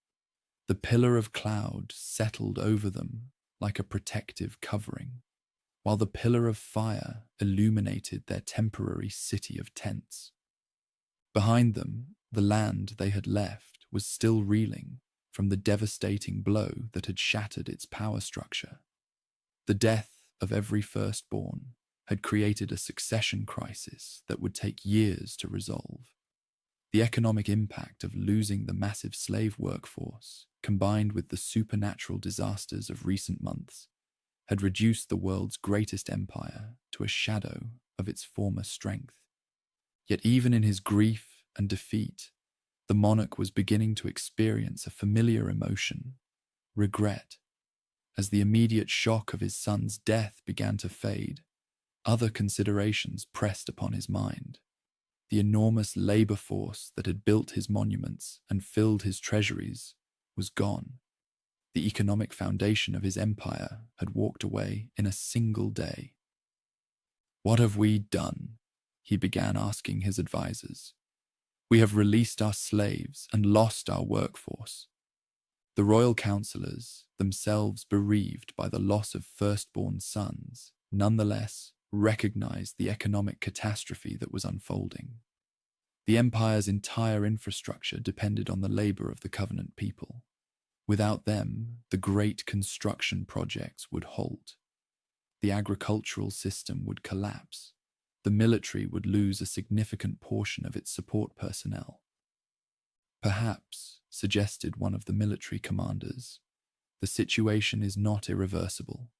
The pillar of cloud settled over them like a protective covering, while the pillar of fire illuminated their temporary city of tents. Behind them, the land they had left was still reeling from the devastating blow that had shattered its power structure. The death of every firstborn had created a succession crisis that would take years to resolve. The economic impact of losing the massive slave workforce, combined with the supernatural disasters of recent months, had reduced the world's greatest empire to a shadow of its former strength. Yet even in his grief and defeat, the monarch was beginning to experience a familiar emotion, regret. As the immediate shock of his son's death began to fade, other considerations pressed upon his mind. The enormous labor force that had built his monuments and filled his treasuries was gone. The economic foundation of his empire had walked away in a single day. "What have we done?" he began asking his advisors. "We have released our slaves and lost our workforce." The royal counselors, themselves bereaved by the loss of firstborn sons, nonetheless recognized the economic catastrophe that was unfolding. The empire's entire infrastructure depended on the labor of the covenant people. Without them, the great construction projects would halt. The agricultural system would collapse. The military would lose a significant portion of its support personnel. "Perhaps," suggested one of the military commanders, "the situation is not irreversible.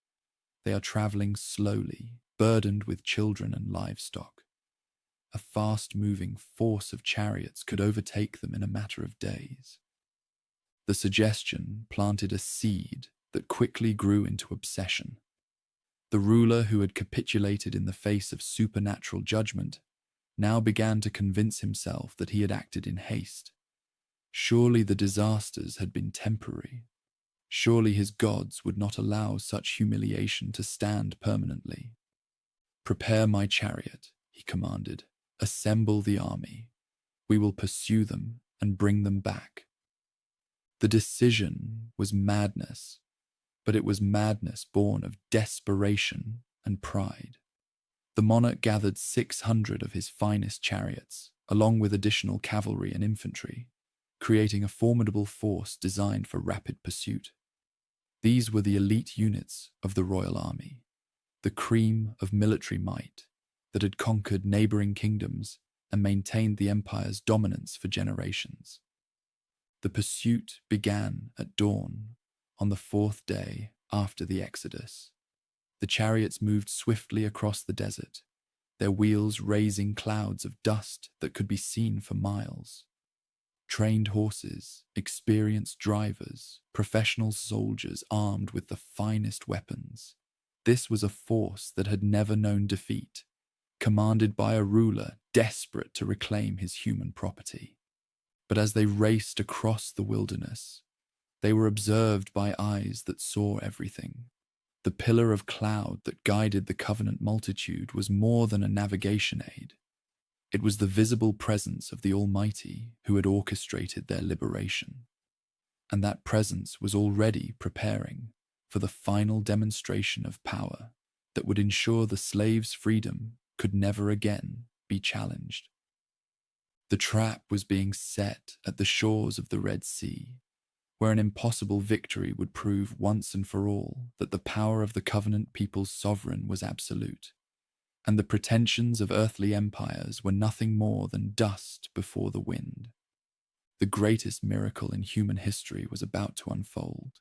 They are traveling slowly, burdened with children and livestock. A fast-moving force of chariots could overtake them in a matter of days." The suggestion planted a seed that quickly grew into obsession. The ruler who had capitulated in the face of supernatural judgment now began to convince himself that he had acted in haste. Surely the disasters had been temporary. Surely his gods would not allow such humiliation to stand permanently. "Prepare my chariot," he commanded. "Assemble the army. We will pursue them and bring them back." The decision was madness, but it was madness born of desperation and pride. The monarch gathered 600 of his finest chariots, along with additional cavalry and infantry, creating a formidable force designed for rapid pursuit. These were the elite units of the royal army, the cream of military might that had conquered neighboring kingdoms and maintained the empire's dominance for generations. The pursuit began at dawn on the 4th day after the Exodus. The chariots moved swiftly across the desert, their wheels raising clouds of dust that could be seen for miles. Trained horses, experienced drivers, professional soldiers armed with the finest weapons. This was a force that had never known defeat, commanded by a ruler desperate to reclaim his human property. But as they raced across the wilderness, they were observed by eyes that saw everything. The pillar of cloud that guided the covenant multitude was more than a navigation aid. It was the visible presence of the Almighty who had orchestrated their liberation. And that presence was already preparing for the final demonstration of power that would ensure the slaves' freedom could never again be challenged. The trap was being set at the shores of the Red Sea, where an impossible victory would prove once and for all that the power of the covenant people's sovereign was absolute, and the pretensions of earthly empires were nothing more than dust before the wind. The greatest miracle in human history was about to unfold.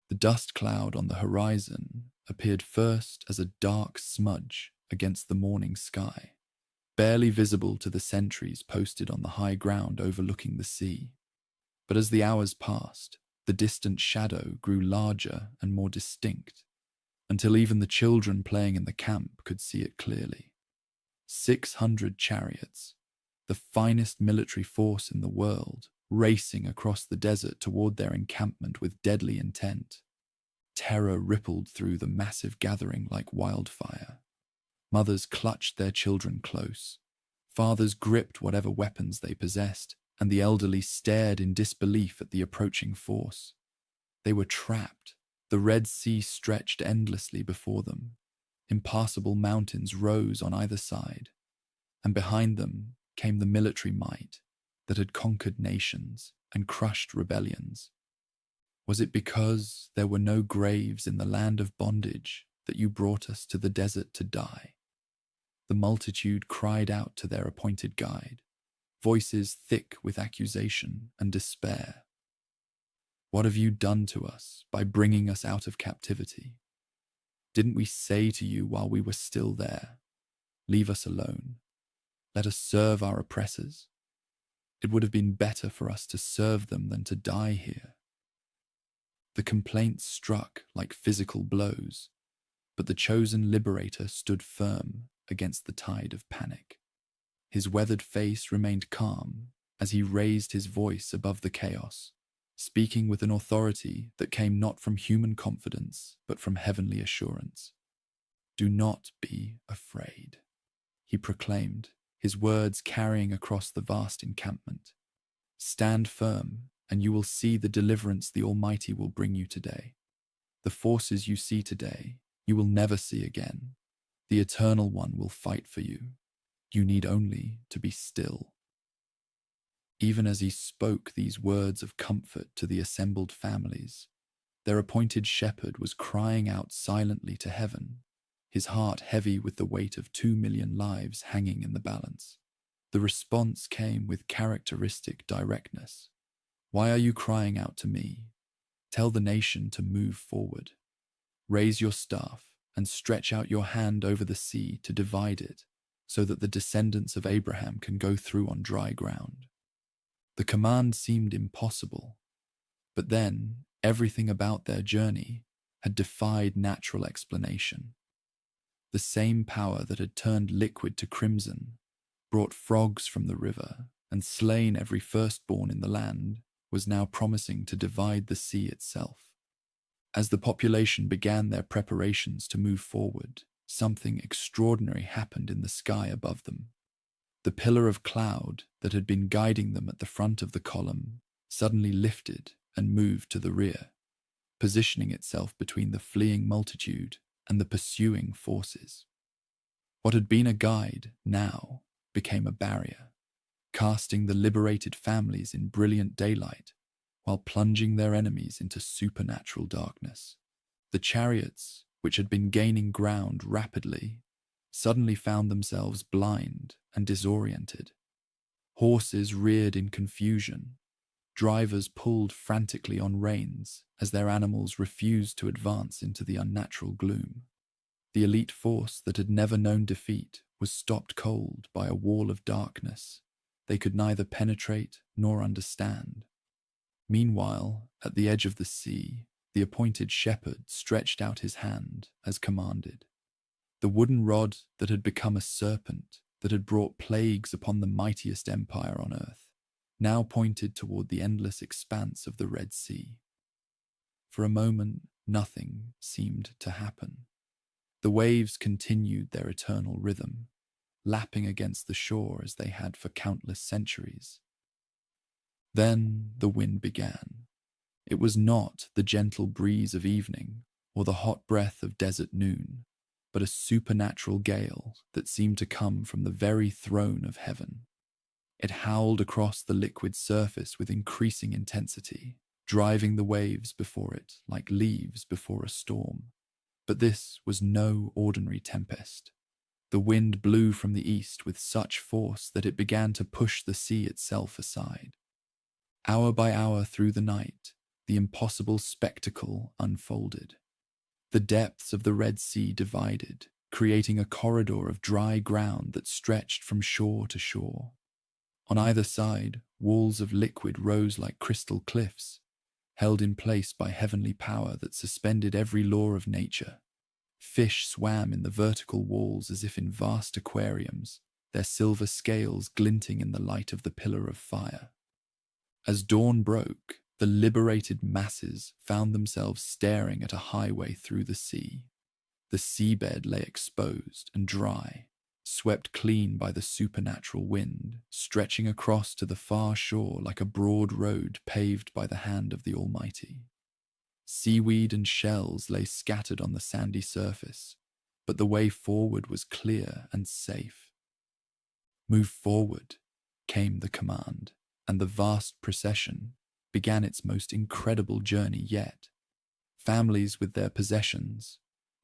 The dust cloud on the horizon appeared first as a dark smudge against the morning sky, barely visible to the sentries posted on the high ground overlooking the sea. But as the hours passed, the distant shadow grew larger and more distinct, until even the children playing in the camp could see it clearly. 600 chariots, the finest military force in the world, racing across the desert toward their encampment with deadly intent. Terror rippled through the massive gathering like wildfire. Mothers clutched their children close. Fathers gripped whatever weapons they possessed, and the elderly stared in disbelief at the approaching force. They were trapped. The Red Sea stretched endlessly before them. Impassable mountains rose on either side, and behind them came the military might that had conquered nations and crushed rebellions. Was it because there were no graves in the land of bondage that you brought us to the desert to die? The multitude cried out to their appointed guide, voices thick with accusation and despair. "What have you done to us by bringing us out of captivity? Didn't we say to you while we were still there, 'Leave us alone. Let us serve our oppressors'? It would have been better for us to serve them than to die here." The complaints struck like physical blows, but the chosen liberator stood firm against the tide of panic. His weathered face remained calm as he raised his voice above the chaos, speaking with an authority that came not from human confidence, but from heavenly assurance. "Do not be afraid," he proclaimed, his words carrying across the vast encampment. "Stand firm, and you will see the deliverance the Almighty will bring you today. The forces you see today, you will never see again. The Eternal One will fight for you. You need only to be still." Even as he spoke these words of comfort to the assembled families, their appointed shepherd was crying out silently to heaven, his heart heavy with the weight of 2 million lives hanging in the balance. The response came with characteristic directness. "Why are you crying out to me? Tell the nation to move forward. Raise your staff and stretch out your hand over the sea to divide it, so that the descendants of Abraham can go through on dry ground." The command seemed impossible, but then everything about their journey had defied natural explanation. The same power that had turned liquid to crimson, brought frogs from the river, and slain every firstborn in the land, was now promising to divide the sea itself. As the population began their preparations to move forward, something extraordinary happened in the sky above them. The pillar of cloud that had been guiding them at the front of the column suddenly lifted and moved to the rear, positioning itself between the fleeing multitude and the pursuing forces. What had been a guide now became a barrier, casting the liberated families in brilliant daylight while plunging their enemies into supernatural darkness. The chariots, which had been gaining ground rapidly, suddenly found themselves blind and disoriented. Horses reared in confusion. Drivers pulled frantically on reins as their animals refused to advance into the unnatural gloom. The elite force that had never known defeat was stopped cold by a wall of darkness they could neither penetrate nor understand. Meanwhile, at the edge of the sea, the appointed shepherd stretched out his hand as commanded. The wooden rod that had become a serpent that had brought plagues upon the mightiest empire on earth now pointed toward the endless expanse of the Red Sea. For a moment, nothing seemed to happen. The waves continued their eternal rhythm, lapping against the shore as they had for countless centuries. Then the wind began. It was not the gentle breeze of evening or the hot breath of desert noon, but a supernatural gale that seemed to come from the very throne of heaven. It howled across the liquid surface with increasing intensity, driving the waves before it like leaves before a storm. But this was no ordinary tempest. The wind blew from the east with such force that it began to push the sea itself aside. Hour by hour through the night, the impossible spectacle unfolded. The depths of the Red Sea divided, creating a corridor of dry ground that stretched from shore to shore. On either side, walls of liquid rose like crystal cliffs, held in place by heavenly power that suspended every law of nature. Fish swam in the vertical walls as if in vast aquariums, their silver scales glinting in the light of the pillar of fire. As dawn broke, the liberated masses found themselves staring at a highway through the sea. The seabed lay exposed and dry, swept clean by the supernatural wind, stretching across to the far shore like a broad road paved by the hand of the Almighty. Seaweed and shells lay scattered on the sandy surface, but the way forward was clear and safe. Move forward, came the command, and the vast procession began its most incredible journey yet. Families with their possessions,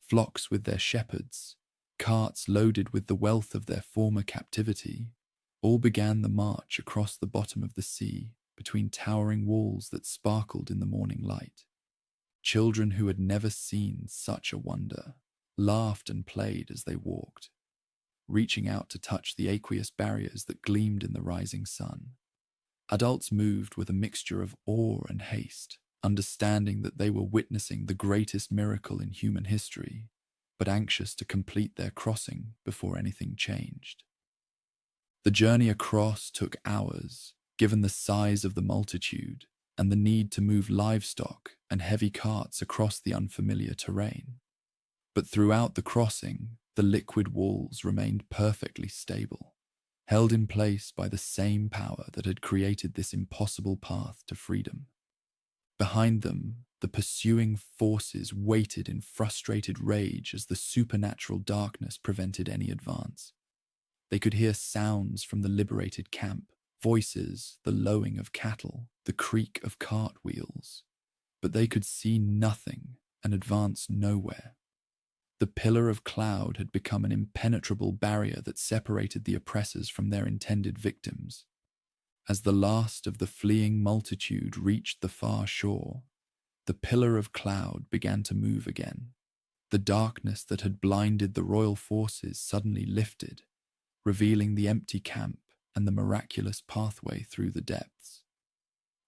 flocks with their shepherds, carts loaded with the wealth of their former captivity, all began the march across the bottom of the sea between towering walls that sparkled in the morning light. Children who had never seen such a wonder laughed and played as they walked, reaching out to touch the aqueous barriers that gleamed in the rising sun. Adults moved with a mixture of awe and haste, understanding that they were witnessing the greatest miracle in human history, but anxious to complete their crossing before anything changed. The journey across took hours, given the size of the multitude and the need to move livestock and heavy carts across the unfamiliar terrain. But throughout the crossing, the liquid walls remained perfectly stable, held in place by the same power that had created this impossible path to freedom. Behind them, the pursuing forces waited in frustrated rage as the supernatural darkness prevented any advance. They could hear sounds from the liberated camp, voices, the lowing of cattle, the creak of cart wheels, but they could see nothing and advance nowhere. The pillar of cloud had become an impenetrable barrier that separated the oppressors from their intended victims. As the last of the fleeing multitude reached the far shore, the pillar of cloud began to move again. The darkness that had blinded the royal forces suddenly lifted, revealing the empty camp and the miraculous pathway through the depths.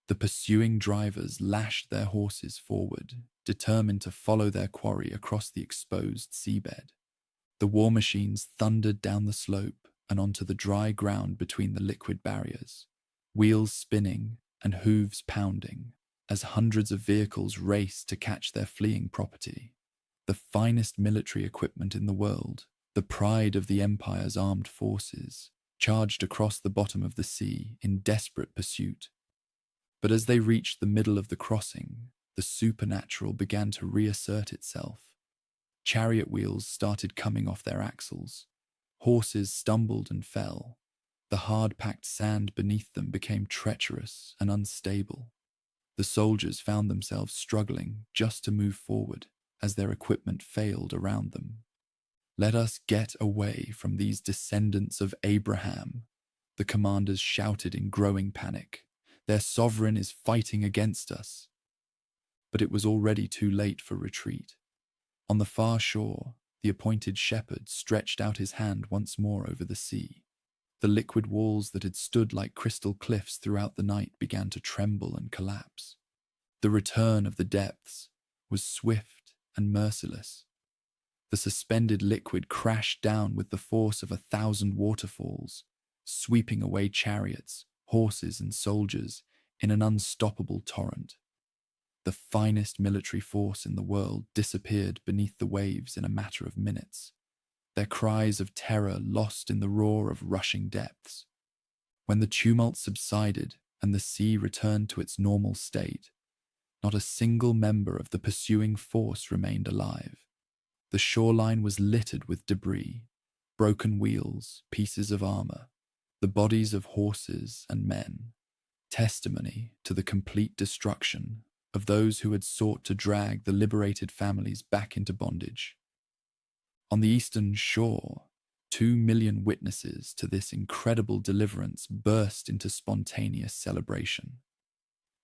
The pursuing drivers lashed their horses forward, determined to follow their quarry across the exposed seabed. The war machines thundered down the slope and onto the dry ground between the liquid barriers, wheels spinning and hooves pounding. as hundreds of vehicles raced to catch their fleeing property. The finest military equipment in the world, the pride of the Empire's armed forces, charged across the bottom of the sea in desperate pursuit. But as they reached the middle of the crossing, the supernatural began to reassert itself. Chariot wheels started coming off their axles. Horses stumbled and fell. The hard-packed sand beneath them became treacherous and unstable. The soldiers found themselves struggling just to move forward as their equipment failed around them. "Let us get away from these descendants of Abraham," the commanders shouted in growing panic. "Their sovereign is fighting against us." But it was already too late for retreat. On the far shore, the appointed shepherd stretched out his hand once more over the sea. The liquid walls that had stood like crystal cliffs throughout the night began to tremble and collapse. The return of the depths was swift and merciless. The suspended liquid crashed down with the force of 1,000 waterfalls, sweeping away chariots, horses, and soldiers in an unstoppable torrent. The finest military force in the world disappeared beneath the waves in a matter of minutes, their cries of terror lost in the roar of rushing depths. When the tumult subsided and the sea returned to its normal state, not a single member of the pursuing force remained alive. The shoreline was littered with debris, broken wheels, pieces of armor, the bodies of horses and men, testimony to the complete destruction of those who had sought to drag the liberated families back into bondage. On the eastern shore, 2 million witnesses to this incredible deliverance burst into spontaneous celebration.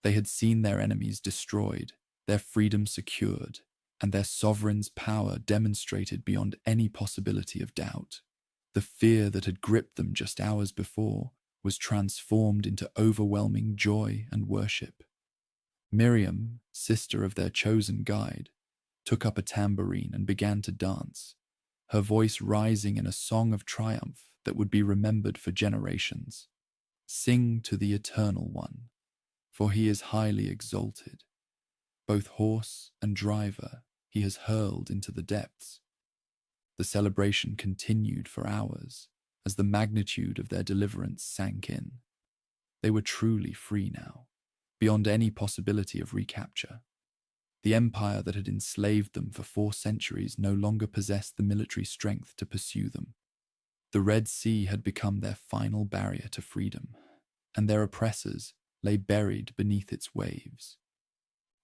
They had seen their enemies destroyed, their freedom secured, and their sovereign's power demonstrated beyond any possibility of doubt. The fear that had gripped them just hours before was transformed into overwhelming joy and worship. Miriam, sister of their chosen guide, took up a tambourine and began to dance, her voice rising in a song of triumph that would be remembered for generations. "Sing to the Eternal One, for he is highly exalted. Both horse and driver he has hurled into the depths." The celebration continued for hours as the magnitude of their deliverance sank in. They were truly free now, beyond any possibility of recapture. The empire that had enslaved them for 4 centuries no longer possessed the military strength to pursue them. The Red Sea had become their final barrier to freedom, and their oppressors lay buried beneath its waves.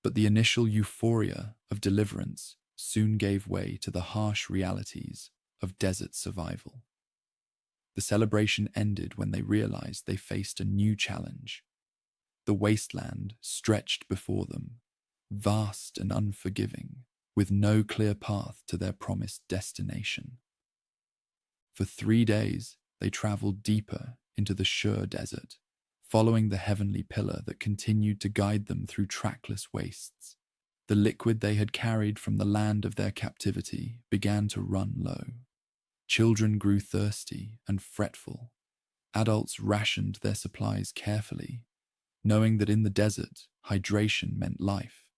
But the initial euphoria of deliverance soon gave way to the harsh realities of desert survival. The celebration ended when they realized they faced a new challenge. The wasteland stretched before them, vast and unforgiving, with no clear path to their promised destination. For 3 days, they traveled deeper into the Shur Desert, following the heavenly pillar that continued to guide them through trackless wastes. The liquid they had carried from the land of their captivity began to run low. Children grew thirsty and fretful. Adults rationed their supplies carefully, knowing that in the desert, hydration meant life.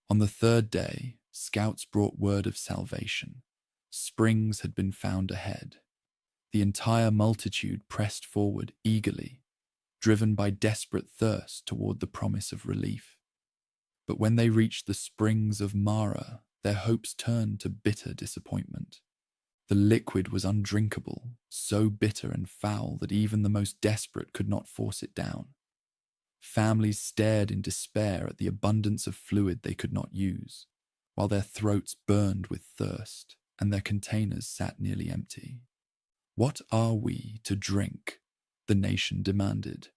On the 3rd day, scouts brought word of salvation. Springs had been found ahead. The entire multitude pressed forward eagerly, driven by desperate thirst toward the promise of relief. But when they reached the springs of Mara, their hopes turned to bitter disappointment. The liquid was undrinkable, so bitter and foul that even the most desperate could not force it down. Families stared in despair at the abundance of fluid they could not use, while their throats burned with thirst and their containers sat nearly empty. "What are we to drink?" the nation demanded,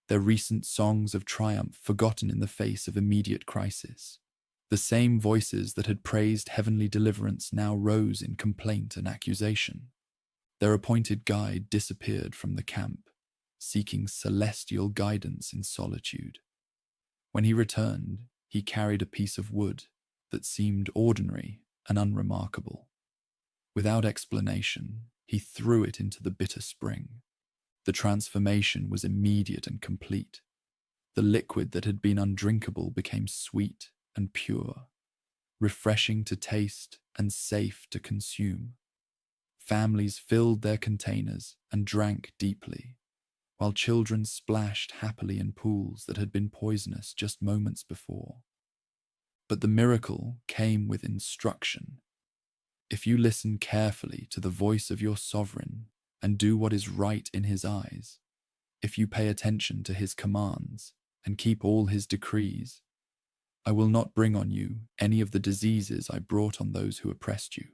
their recent songs of triumph forgotten in the face of immediate crisis. The same voices that had praised heavenly deliverance now rose in complaint and accusation. Their appointed guide disappeared from the camp, seeking celestial guidance in solitude. When he returned, he carried a piece of wood that seemed ordinary and unremarkable. Without explanation, he threw it into the bitter spring. The transformation was immediate and complete. The liquid that had been undrinkable became sweet and pure, refreshing to taste and safe to consume. Families filled their containers and drank deeply, while children splashed happily in pools that had been poisonous just moments before. But the miracle came with instruction. If you listen carefully to the voice of your sovereign and do what is right in his eyes, if you pay attention to his commands and keep all his decrees, I will not bring on you any of the diseases I brought on those who oppressed you,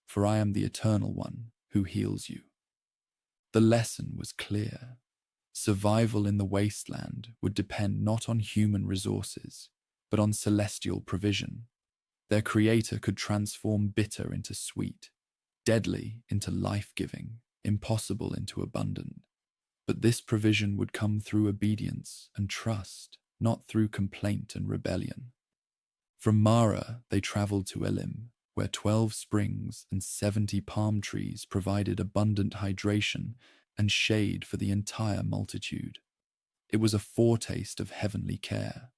for I am the Eternal One who heals you. The lesson was clear. Survival in the wasteland would depend not on human resources, but on celestial provision. Their creator could transform bitter into sweet, deadly into life-giving, impossible into abundant. But this provision would come through obedience and trust, not through complaint and rebellion. From Mara, they traveled to Elim, where 12 springs and 70 palm trees provided abundant hydration and shade for the entire multitude. It was a foretaste of heavenly care,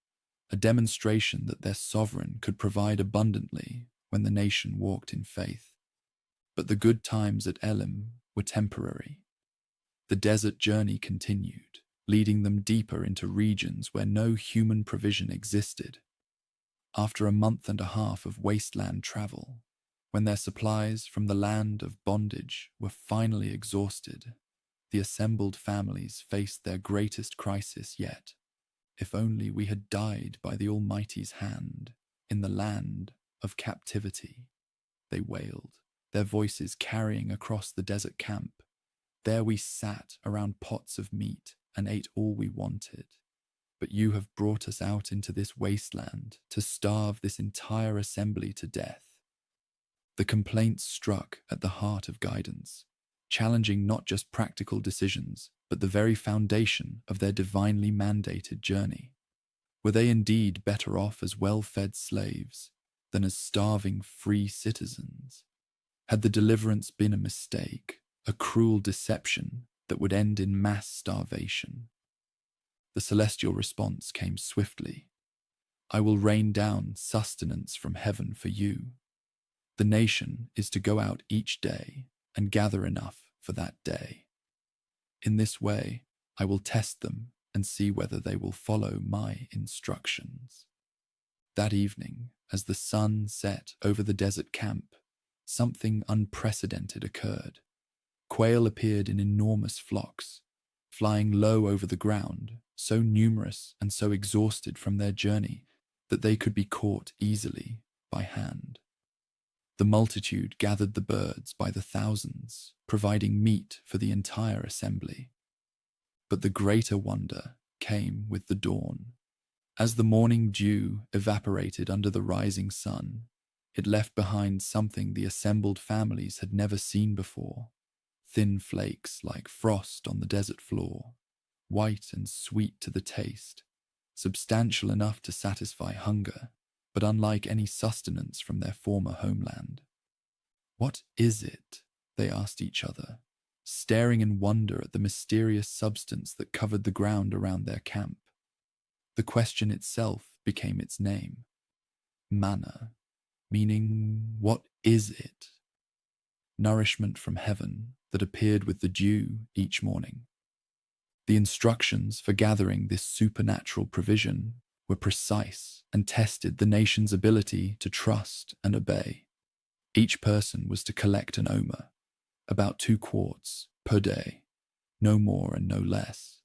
a demonstration that their sovereign could provide abundantly when the nation walked in faith. But the good times at Elim were temporary. The desert journey continued, leading them deeper into regions where no human provision existed. After a month and a half of wasteland travel, when their supplies from the land of bondage were finally exhausted, the assembled families faced their greatest crisis yet. If only we had died by the Almighty's hand in the land of captivity, they wailed, their voices carrying across the desert camp. There we sat around pots of meat and ate all we wanted. But you have brought us out into this wasteland to starve this entire assembly to death. The complaints struck at the heart of guidance, challenging not just practical decisions, but the very foundation of their divinely mandated journey. Were they indeed better off as well-fed slaves than as starving free citizens? Had the deliverance been a mistake, a cruel deception that would end in mass starvation? The celestial response came swiftly. I will rain down sustenance from heaven for you. The nation is to go out each day and gather enough for that day. In this way, I will test them and see whether they will follow my instructions. That evening, as the sun set over the desert camp, something unprecedented occurred. Quail appeared in enormous flocks, flying low over the ground, so numerous and so exhausted from their journey that they could be caught easily by hand. The multitude gathered the birds by the thousands, providing meat for the entire assembly. But the greater wonder came with the dawn. As the morning dew evaporated under the rising sun, it left behind something the assembled families had never seen before. Thin flakes like frost on the desert floor, white and sweet to the taste, substantial enough to satisfy hunger, but unlike any sustenance from their former homeland. What is it? They asked each other, staring in wonder at the mysterious substance that covered the ground around their camp. The question itself became its name. Manna, meaning what is it? Nourishment from heaven that appeared with the dew each morning. The instructions for gathering this supernatural provision were precise and tested the nation's ability to trust and obey. Each person was to collect an omer, about 2 quarts per day, no more and no less.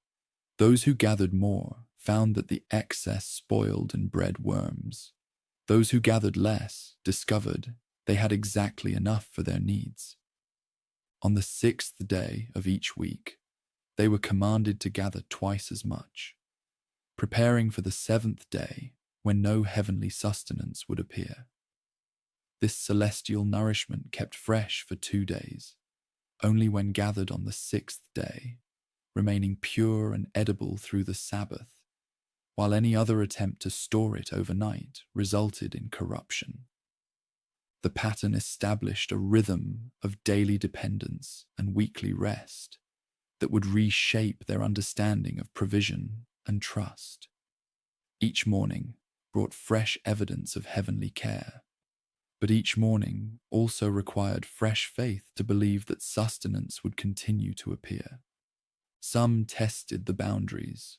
Those who gathered more found that the excess spoiled and bred worms. Those who gathered less discovered they had exactly enough for their needs. On the 6th day of each week, they were commanded to gather twice as much, preparing for the 7th day when no heavenly sustenance would appear. This celestial nourishment kept fresh for 2 days, only when gathered on the 6th day, remaining pure and edible through the Sabbath, while any other attempt to store it overnight resulted in corruption. The pattern established a rhythm of daily dependence and weekly rest that would reshape their understanding of provision and trust. Each morning brought fresh evidence of heavenly care, but each morning also required fresh faith to believe that sustenance would continue to appear. Some tested the boundaries,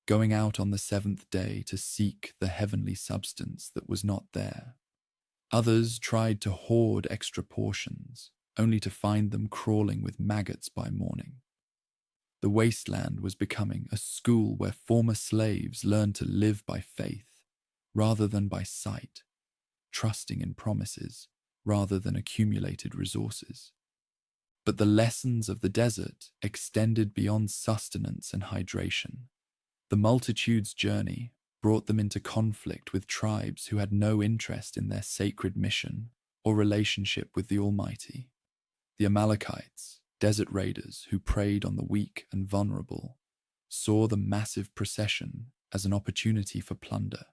going out on the seventh day to seek the heavenly substance that was not there. Others tried to hoard extra portions, only to find them crawling with maggots by morning. The wasteland was becoming a school where former slaves learned to live by faith rather than by sight, trusting in promises rather than accumulated resources. But the lessons of the desert extended beyond sustenance and hydration. The multitude's journey brought them into conflict with tribes who had no interest in their sacred mission or relationship with the Almighty. The Amalekites, desert raiders who preyed on the weak and vulnerable, saw the massive procession as an opportunity for plunder.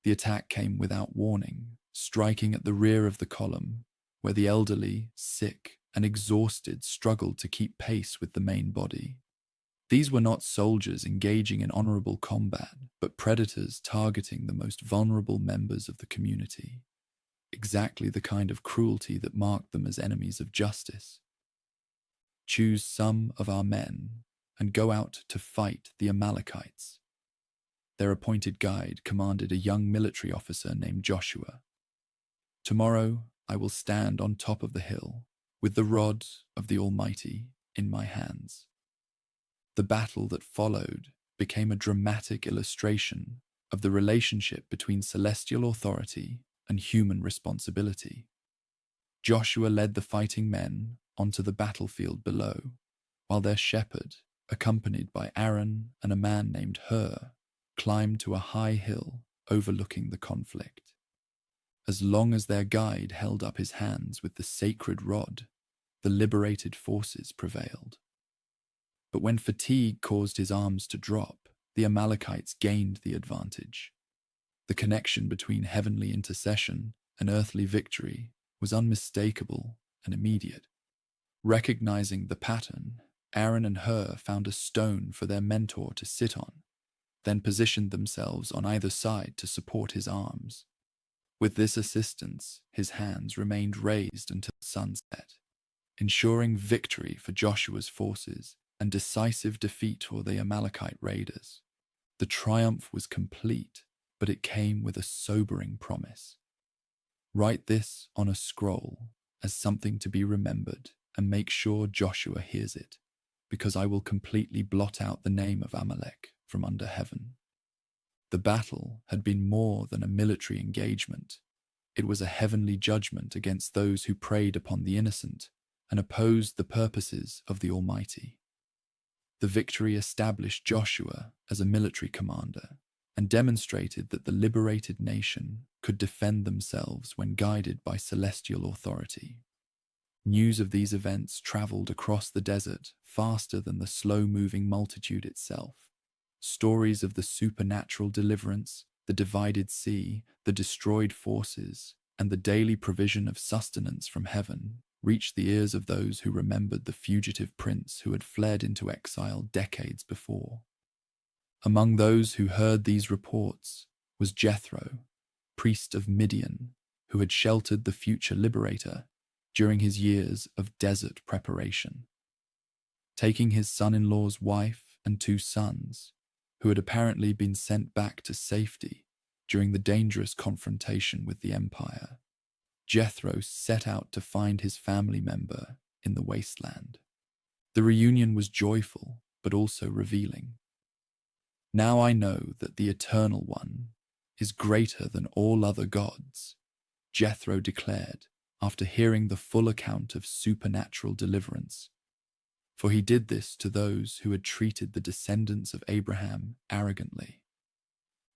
The attack came without warning, striking at the rear of the column, where the elderly, sick, and exhausted struggled to keep pace with the main body. These were not soldiers engaging in honorable combat, but predators targeting the most vulnerable members of the community. Exactly the kind of cruelty that marked them as enemies of justice. Choose some of our men and go out to fight the Amalekites. Their appointed guide commanded a young military officer named Joshua. Tomorrow I will stand on top of the hill with the rod of the Almighty in my hands. The battle that followed became a dramatic illustration of the relationship between celestial authority and human responsibility. Joshua led the fighting men onto the battlefield below, while their shepherd, accompanied by Aaron and a man named Hur, climbed to a high hill overlooking the conflict. As long as their guide held up his hands with the sacred rod, the liberated forces prevailed. But when fatigue caused his arms to drop, the Amalekites gained the advantage. The connection between heavenly intercession and earthly victory was unmistakable and immediate. Recognizing the pattern, Aaron and Hur found a stone for their mentor to sit on, then positioned themselves on either side to support his arms. With this assistance, his hands remained raised until sunset, ensuring victory for Joshua's forces and decisive defeat for the Amalekite raiders. The triumph was complete, but it came with a sobering promise. Write this on a scroll as something to be remembered and make sure Joshua hears it, because I will completely blot out the name of Amalek from under heaven. The battle had been more than a military engagement. It was a heavenly judgment against those who preyed upon the innocent and opposed the purposes of the Almighty. The victory established Joshua as a military commander and demonstrated that the liberated nation could defend themselves when guided by celestial authority. News of these events traveled across the desert faster than the slow-moving multitude itself. Stories of the supernatural deliverance, the divided sea, the destroyed forces, and the daily provision of sustenance from heaven reached the ears of those who remembered the fugitive prince who had fled into exile decades before. Among those who heard these reports was Jethro, priest of Midian, who had sheltered the future liberator during his years of desert preparation. Taking his son-in-law's wife and 2 sons, who had apparently been sent back to safety during the dangerous confrontation with the empire, Jethro set out to find his family member in the wasteland. The reunion was joyful, but also revealing. Now I know that the Eternal One is greater than all other gods, Jethro declared after hearing the full account of supernatural deliverance. For he did this to those who had treated the descendants of Abraham arrogantly.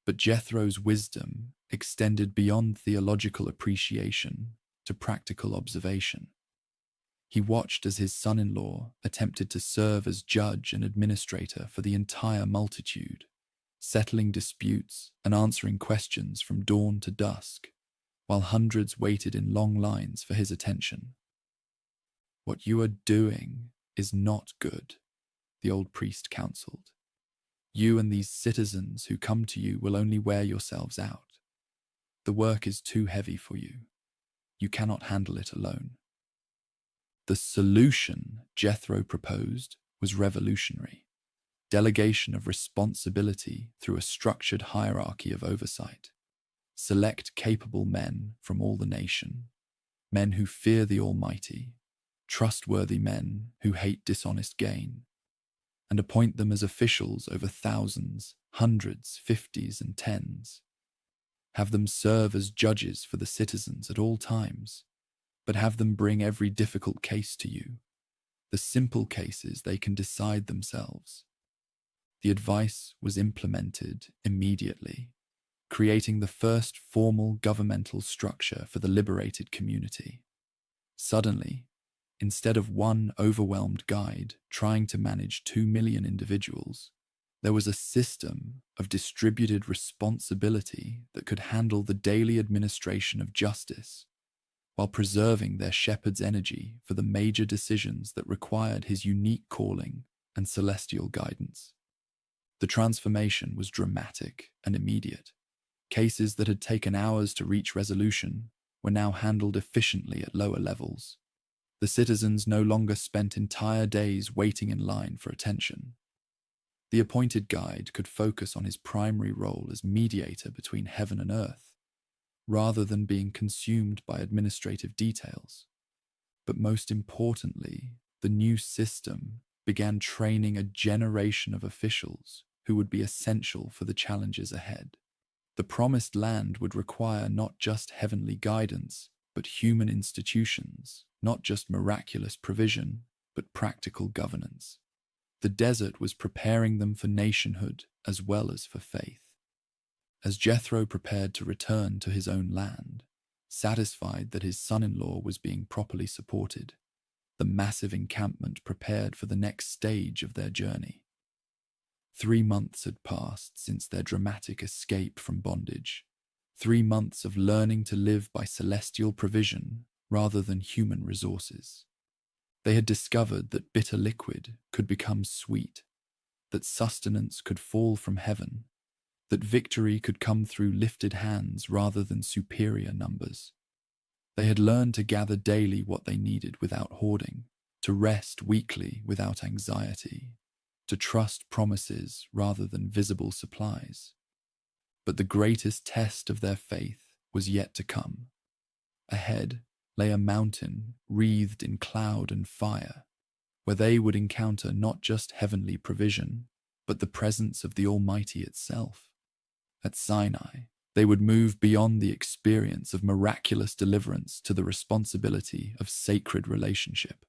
But Jethro's wisdom extended beyond theological appreciation to practical observation. He watched as his son-in-law attempted to serve as judge and administrator for the entire multitude, settling disputes and answering questions from dawn to dusk, while hundreds waited in long lines for his attention. "What you are doing is not good," the old priest counseled. You and these citizens who come to you will only wear yourselves out. The work is too heavy for you. You cannot handle it alone. The solution Jethro proposed was revolutionary. Delegation of responsibility through a structured hierarchy of oversight. Select capable men from all the nation, men who fear the Almighty, trustworthy men who hate dishonest gain, and appoint them as officials over thousands, hundreds, fifties, and tens. Have them serve as judges for the citizens at all times, but have them bring every difficult case to you. The simple cases they can decide themselves. The advice was implemented immediately, creating the first formal governmental structure for the liberated community. Suddenly, instead of one overwhelmed guide trying to manage 2 million individuals, there was a system of distributed responsibility that could handle the daily administration of justice, while preserving their shepherd's energy for the major decisions that required his unique calling and celestial guidance. The transformation was dramatic and immediate. Cases that had taken hours to reach resolution were now handled efficiently at lower levels. The citizens no longer spent entire days waiting in line for attention. The appointed guide could focus on his primary role as mediator between heaven and earth, rather than being consumed by administrative details. But most importantly, the new system began training a generation of officials who would be essential for the challenges ahead. The promised land would require not just heavenly guidance, but human institutions, not just miraculous provision, but practical governance. The desert was preparing them for nationhood as well as for faith. As Jethro prepared to return to his own land, satisfied that his son-in-law was being properly supported, the massive encampment prepared for the next stage of their journey. 3 months had passed since their dramatic escape from bondage. 3 months of learning to live by celestial provision rather than human resources. They had discovered that bitter liquid could become sweet, that sustenance could fall from heaven, that victory could come through lifted hands rather than superior numbers. They had learned to gather daily what they needed without hoarding, to rest weekly without anxiety, to trust promises rather than visible supplies. But the greatest test of their faith was yet to come. Ahead lay a mountain wreathed in cloud and fire, where they would encounter not just heavenly provision, but the presence of the Almighty itself. At Sinai, they would move beyond the experience of miraculous deliverance to the responsibility of sacred relationship.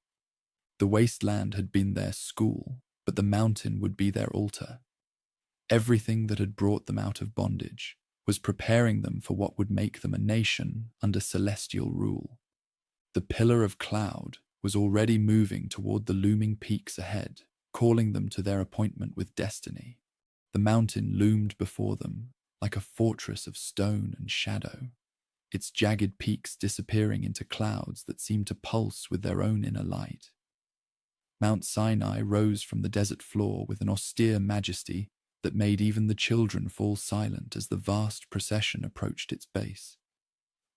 The wasteland had been their school, but the mountain would be their altar. Everything that had brought them out of bondage was preparing them for what would make them a nation under celestial rule. The pillar of cloud was already moving toward the looming peaks ahead, calling them to their appointment with destiny. The mountain loomed before them like a fortress of stone and shadow, its jagged peaks disappearing into clouds that seemed to pulse with their own inner light. Mount Sinai rose from the desert floor with an austere majesty that made even the children fall silent as the vast procession approached its base.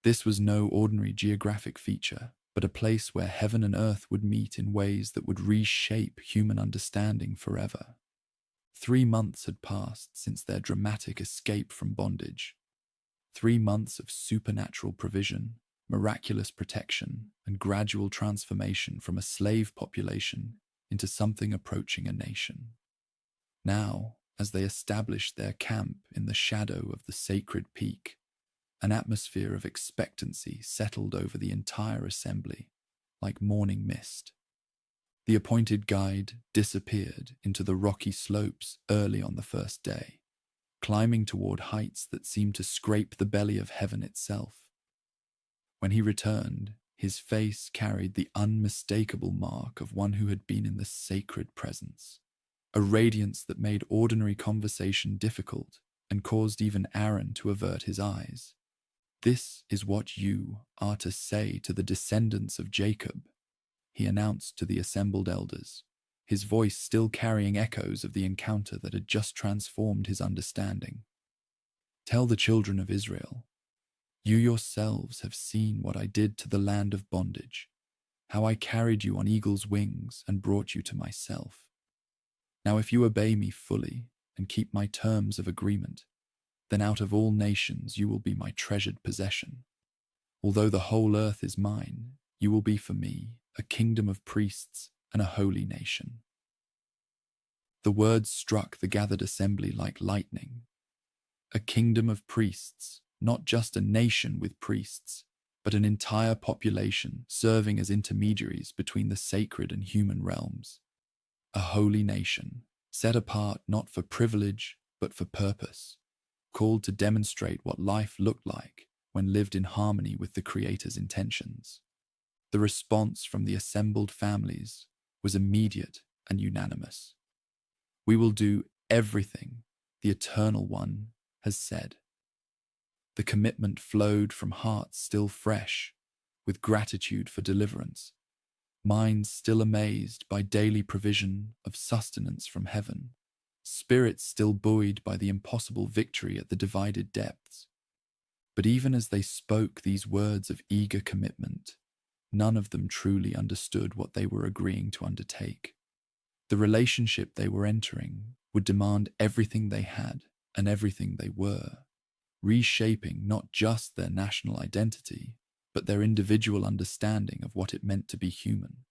This was no ordinary geographic feature, but a place where heaven and earth would meet in ways that would reshape human understanding forever. 3 months had passed since their dramatic escape from bondage. 3 months of supernatural provision, miraculous protection, and gradual transformation from a slave population into something approaching a nation. Now, as they established their camp in the shadow of the sacred peak, an atmosphere of expectancy settled over the entire assembly, like morning mist. The appointed guide disappeared into the rocky slopes early on the first day, climbing toward heights that seemed to scrape the belly of heaven itself. When he returned, his face carried the unmistakable mark of one who had been in the sacred presence, a radiance that made ordinary conversation difficult and caused even Aaron to avert his eyes. "This is what you are to say to the descendants of Jacob," he announced to the assembled elders. his voice still carrying echoes of the encounter that had just transformed his understanding. "Tell the children of Israel, you yourselves have seen what I did to the land of bondage, how I carried you on eagle's wings and brought you to myself. Now if you obey me fully and keep my terms of agreement, then out of all nations you will be my treasured possession. Although the whole earth is mine, you will be for me a kingdom of priests and a holy nation." The words struck the gathered assembly like lightning. A kingdom of priests, not just a nation with priests, but an entire population serving as intermediaries between the sacred and human realms. A holy nation, set apart not for privilege, but for purpose, called to demonstrate what life looked like when lived in harmony with the Creator's intentions. The response from the assembled families was immediate and unanimous. "We will do everything the Eternal One has said." The commitment flowed from hearts still fresh, with gratitude for deliverance, minds still amazed by daily provision of sustenance from heaven, spirits still buoyed by the impossible victory at the divided depths. But even as they spoke these words of eager commitment, none of them truly understood what they were agreeing to undertake. The relationship they were entering would demand everything they had and everything they were, reshaping not just their national identity, but their individual understanding of what it meant to be human.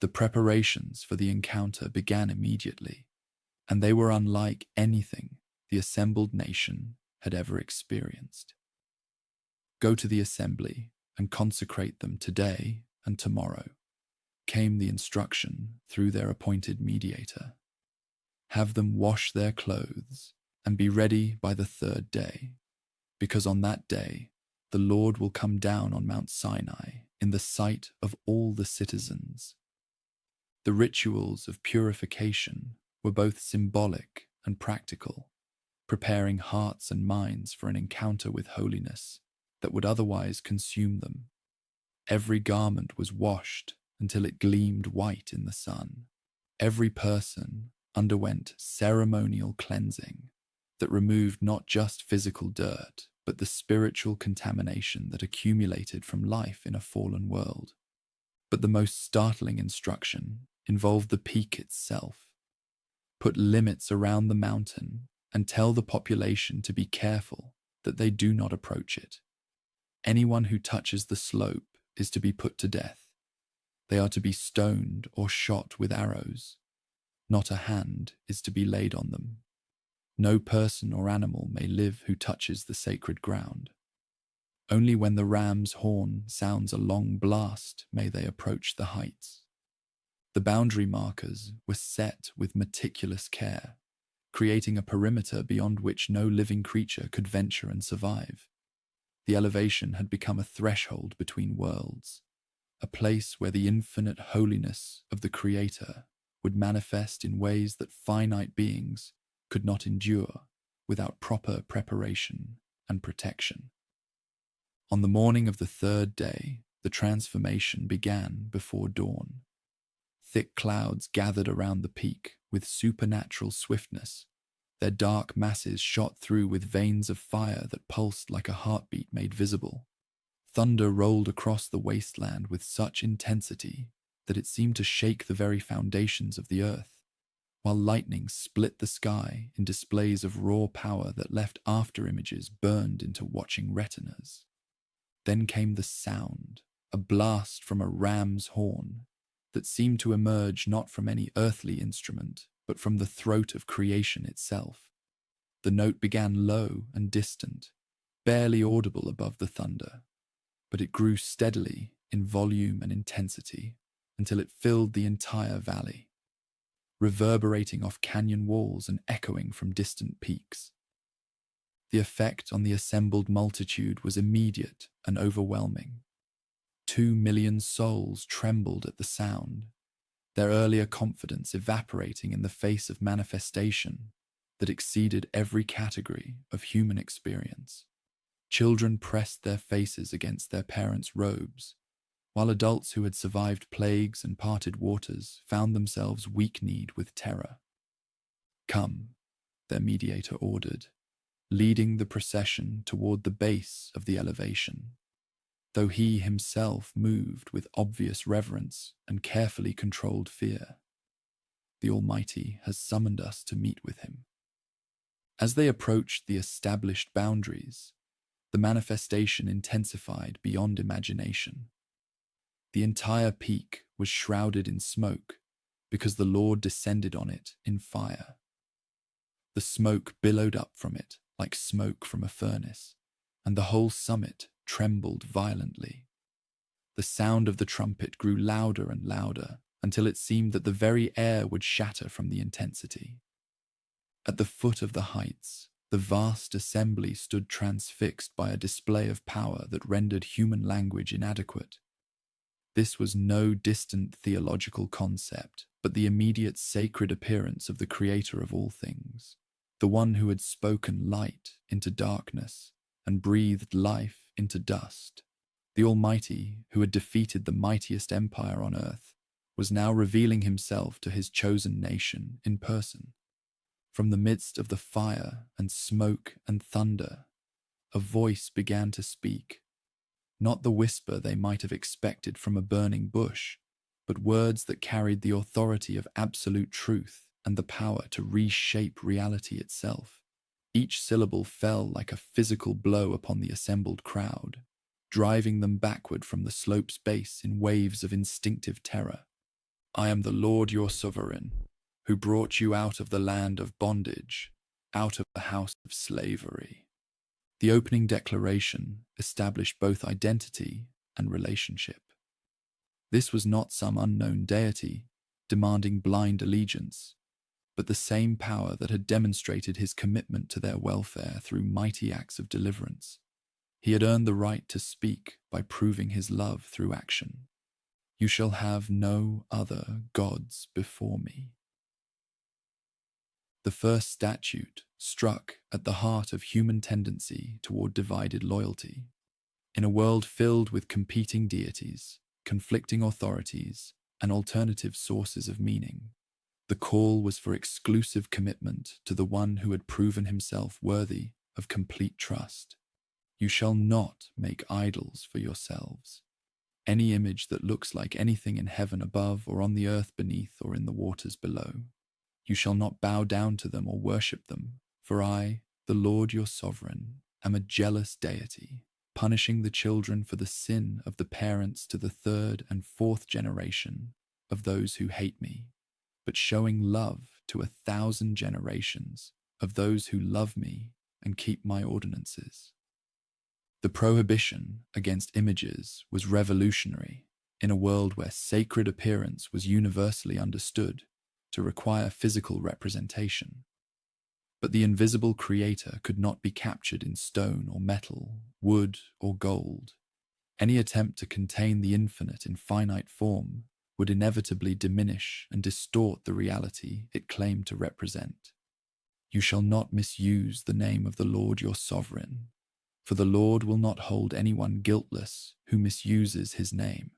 The preparations for the encounter began immediately, and they were unlike anything the assembled nation had ever experienced. "Go to the assembly and consecrate them today and tomorrow," came the instruction through their appointed mediator. "Have them wash their clothes and be ready by the third day, because on that day the Lord will come down on Mount Sinai in the sight of all the citizens." The rituals of purification were both symbolic and practical, preparing hearts and minds for an encounter with holiness that would otherwise consume them. Every garment was washed until it gleamed white in the sun. Every person underwent ceremonial cleansing that removed not just physical dirt, but the spiritual contamination that accumulated from life in a fallen world. But the most startling instruction involved the peak itself. Put limits around the mountain and tell the population to be careful that they do not approach it. Anyone who touches the slope is to be put to death. They are to be stoned or shot with arrows. Not a hand is to be laid on them. No person or animal may live who touches the sacred ground. Only when the ram's horn sounds a long blast may they approach the heights. The boundary markers were set with meticulous care, creating a perimeter beyond which no living creature could venture and survive. The elevation had become a threshold between worlds, a place where the infinite holiness of the Creator would manifest in ways that finite beings could not endure without proper preparation and protection. On the morning of the third day, the transformation began before dawn. Thick clouds gathered around the peak with supernatural swiftness. Their dark masses shot through with veins of fire that pulsed like a heartbeat made visible. Thunder rolled across the wasteland with such intensity that it seemed to shake the very foundations of the earth, while lightning split the sky in displays of raw power that left after-images burned into watching retinas. Then came the sound, a blast from a ram's horn that seemed to emerge not from any earthly instrument, but from the throat of creation itself. The note began low and distant, barely audible above the thunder, but it grew steadily in volume and intensity until it filled the entire valley, reverberating off canyon walls and echoing from distant peaks. The effect on the assembled multitude was immediate and overwhelming. 2 million souls trembled at the sound, their earlier confidence evaporating in the face of manifestation that exceeded every category of human experience. Children pressed their faces against their parents' robes, while adults who had survived plagues and parted waters found themselves weak-kneed with terror. "Come," their mediator ordered, leading the procession toward the base of the elevation, though he himself moved with obvious reverence and carefully controlled fear. "The Almighty has summoned us to meet with him." As they approached the established boundaries, the manifestation intensified beyond imagination. The entire peak was shrouded in smoke because the Lord descended on it in fire. The smoke billowed up from it like smoke from a furnace, and the whole summit trembled violently. The sound of the trumpet grew louder and louder until it seemed that the very air would shatter from the intensity. At the foot of the heights, the vast assembly stood transfixed by a display of power that rendered human language inadequate. This was no distant theological concept, but the immediate sacred appearance of the Creator of all things, the one who had spoken light into darkness and breathed life into dust. The Almighty, who had defeated the mightiest empire on earth, was now revealing himself to his chosen nation in person. From the midst of the fire and smoke and thunder, a voice began to speak, not the whisper they might have expected from a burning bush, but words that carried the authority of absolute truth and the power to reshape reality itself. Each syllable fell like a physical blow upon the assembled crowd, driving them backward from the slope's base in waves of instinctive terror. "I am the Lord your sovereign, who brought you out of the land of bondage, out of the house of slavery." The opening declaration established both identity and relationship. This was not some unknown deity demanding blind allegiance, but the same power that had demonstrated his commitment to their welfare through mighty acts of deliverance. He had earned the right to speak by proving his love through action. "You shall have no other gods before me." The first statute struck at the heart of human tendency toward divided loyalty. In a world filled with competing deities, conflicting authorities, and alternative sources of meaning, the call was for exclusive commitment to the one who had proven himself worthy of complete trust. "You shall not make idols for yourselves. Any image that looks like anything in heaven above or on the earth beneath or in the waters below. You shall not bow down to them or worship them, for I, the Lord your sovereign, am a jealous deity, punishing the children for the sin of the parents to the third and fourth generation of those who hate me, but showing love to 1,000 generations of those who love me and keep my ordinances." The prohibition against images was revolutionary in a world where sacred appearance was universally understood to require physical representation. But the invisible Creator could not be captured in stone or metal, wood or gold. Any attempt to contain the infinite in finite form would inevitably diminish and distort the reality it claimed to represent. "You shall not misuse the name of the Lord your sovereign, for the Lord will not hold anyone guiltless who misuses his name."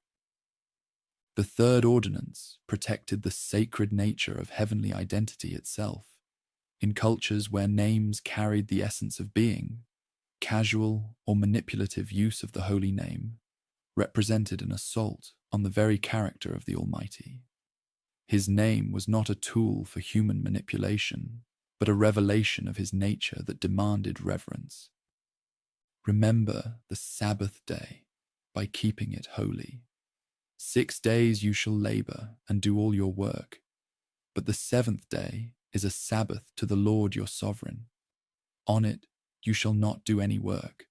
The third ordinance protected the sacred nature of heavenly identity itself. In cultures where names carried the essence of being, casual or manipulative use of the holy name represented an assault on the very character of the Almighty. His name was not a tool for human manipulation, but a revelation of his nature that demanded reverence. "Remember the Sabbath day by keeping it holy. 6 days you shall labor and do all your work, but the 7th day is a Sabbath to the Lord your sovereign. On it you shall not do any work,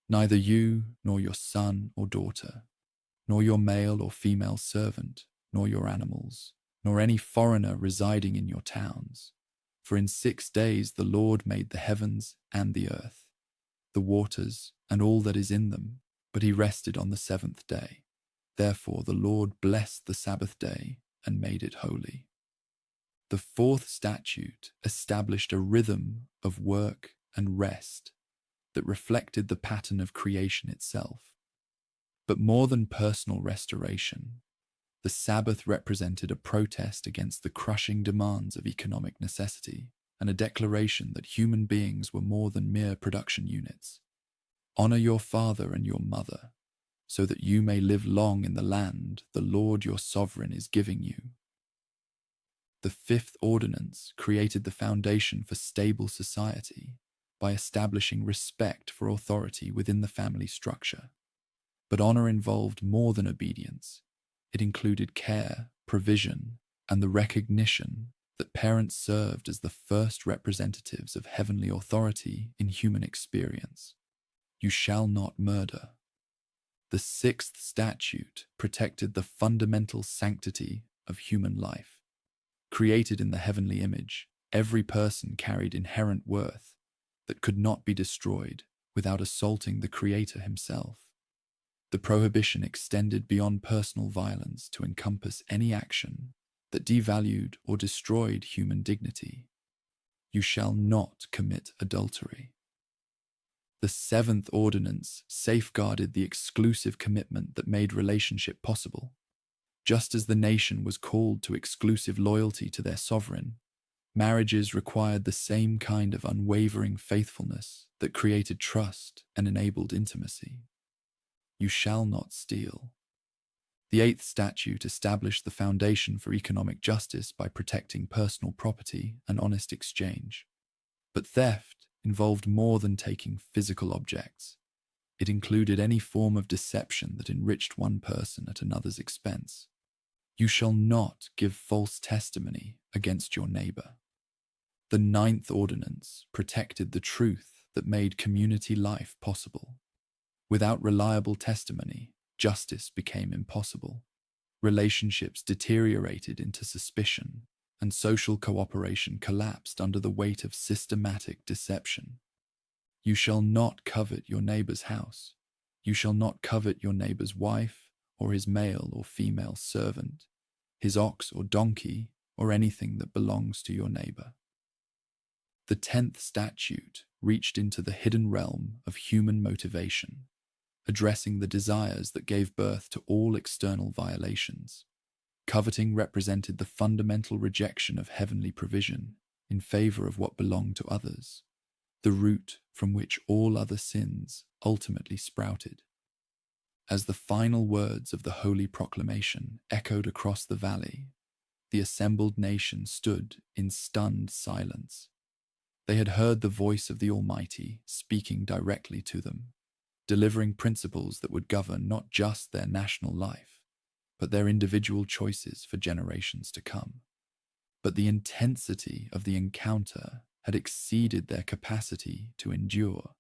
neither you nor your son or daughter, nor your male or female servant, nor your animals, nor any foreigner residing in your towns. For in 6 days the Lord made the heavens and the earth, the waters and all that is in them, but he rested on the 7th day. Therefore the Lord blessed the Sabbath day and made it holy." The fourth statute established a rhythm of work and rest that reflected the pattern of creation itself. But more than personal restoration, the Sabbath represented a protest against the crushing demands of economic necessity and a declaration that human beings were more than mere production units. Honor your father and your mother, so that you may live long in the land the Lord your sovereign is giving you. The fifth ordinance created the foundation for stable society by establishing respect for authority within the family structure. But honor involved more than obedience. It included care, provision, and the recognition that parents served as the first representatives of heavenly authority in human experience. You shall not murder. The sixth statute protected the fundamental sanctity of human life. Created in the heavenly image, every person carried inherent worth that could not be destroyed without assaulting the Creator himself. The prohibition extended beyond personal violence to encompass any action that devalued or destroyed human dignity. You shall not commit adultery. The seventh ordinance safeguarded the exclusive commitment that made relationship possible. Just as the nation was called to exclusive loyalty to their sovereign, marriages required the same kind of unwavering faithfulness that created trust and enabled intimacy. You shall not steal. The eighth statute established the foundation for economic justice by protecting personal property and honest exchange. But theft involved more than taking physical objects. It included any form of deception that enriched one person at another's expense. You shall not give false testimony against your neighbor. The ninth ordinance protected the truth that made community life possible. Without reliable testimony, justice became impossible. Relationships deteriorated into suspicion, and social cooperation collapsed under the weight of systematic deception. You shall not covet your neighbor's house. You shall not covet your neighbor's wife, or his male or female servant, his ox or donkey, or anything that belongs to your neighbor. The 10th statute reached into the hidden realm of human motivation, addressing the desires that gave birth to all external violations. Coveting represented the fundamental rejection of heavenly provision in favor of what belonged to others, the root from which all other sins ultimately sprouted. As the final words of the holy proclamation echoed across the valley, the assembled nation stood in stunned silence. They had heard the voice of the Almighty speaking directly to them, delivering principles that would govern not just their national life, but their individual choices for generations to come. But the intensity of the encounter had exceeded their capacity to endure.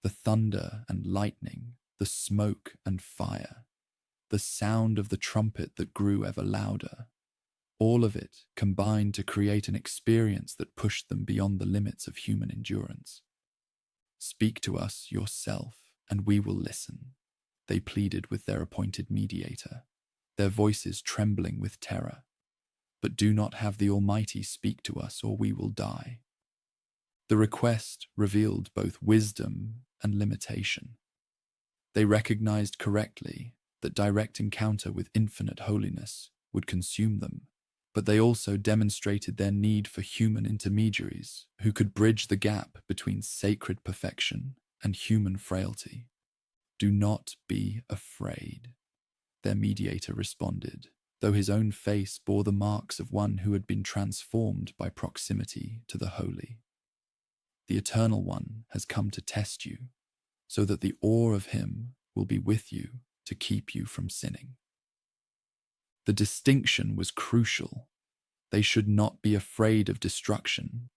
The thunder and lightning, the smoke and fire, the sound of the trumpet that grew ever louder, all of it combined to create an experience that pushed them beyond the limits of human endurance. Speak to us yourself, and we will listen, they pleaded with their appointed mediator, their voices trembling with terror. But do not have the Almighty speak to us, or we will die. The request revealed both wisdom and limitation. They recognized correctly that direct encounter with infinite holiness would consume them, but they also demonstrated their need for human intermediaries who could bridge the gap between sacred perfection and human frailty. Do not be afraid, their mediator responded, though his own face bore the marks of one who had been transformed by proximity to the holy. The Eternal One has come to test you, so that the awe of him will be with you to keep you from sinning. The distinction was crucial. They should not be afraid of destruction,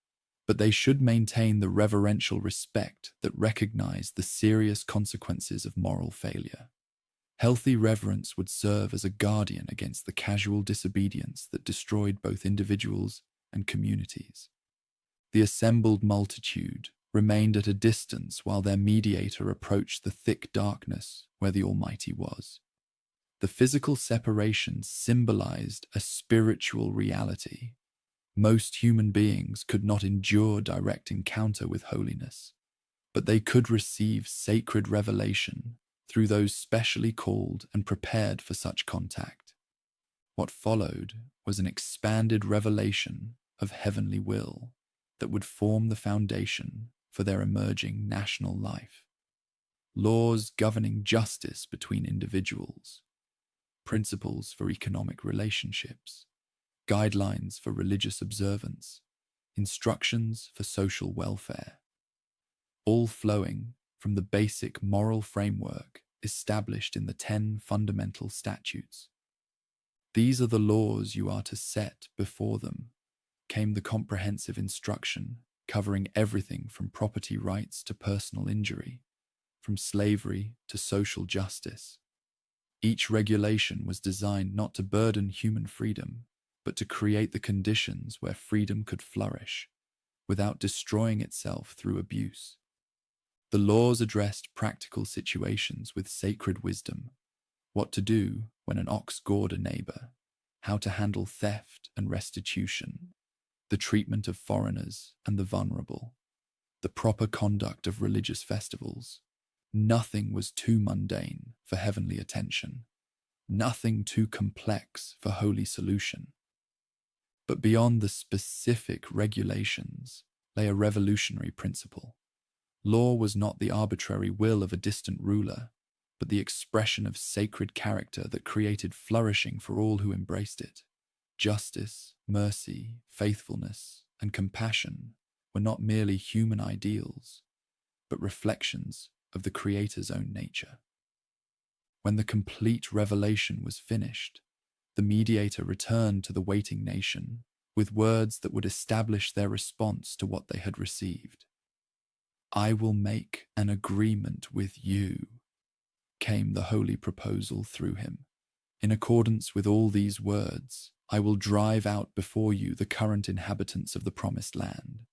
but they should maintain the reverential respect that recognized the serious consequences of moral failure. Healthy reverence would serve as a guardian against the casual disobedience that destroyed both individuals and communities. The assembled multitude remained at a distance while their mediator approached the thick darkness where the Almighty was. The physical separation symbolized a spiritual reality. Most human beings could not endure direct encounter with holiness, but they could receive sacred revelation through those specially called and prepared for such contact. What followed was an expanded revelation of heavenly will that would form the foundation for their emerging national life. Laws governing justice between individuals, principles for economic relationships, guidelines for religious observance, instructions for social welfare, all flowing from the basic moral framework established in the 10 fundamental statutes. These are the laws you are to set before them, came the comprehensive instruction covering everything from property rights to personal injury, from slavery to social justice. Each regulation was designed not to burden human freedom, but to create the conditions where freedom could flourish, without destroying itself through abuse. The laws addressed practical situations with sacred wisdom: what to do when an ox gored a neighbor, how to handle theft and restitution, the treatment of foreigners and the vulnerable, the proper conduct of religious festivals. Nothing was too mundane for heavenly attention, nothing too complex for holy solution. But beyond the specific regulations lay a revolutionary principle. Law was not the arbitrary will of a distant ruler, but the expression of sacred character that created flourishing for all who embraced it. Justice, mercy, faithfulness, and compassion were not merely human ideals, but reflections of the Creator's own nature. When the complete revelation was finished, the mediator returned to the waiting nation with words that would establish their response to what they had received. "I will make an agreement with you," came the holy proposal through him. "In accordance with all these words, I will drive out before you the current inhabitants of the promised land.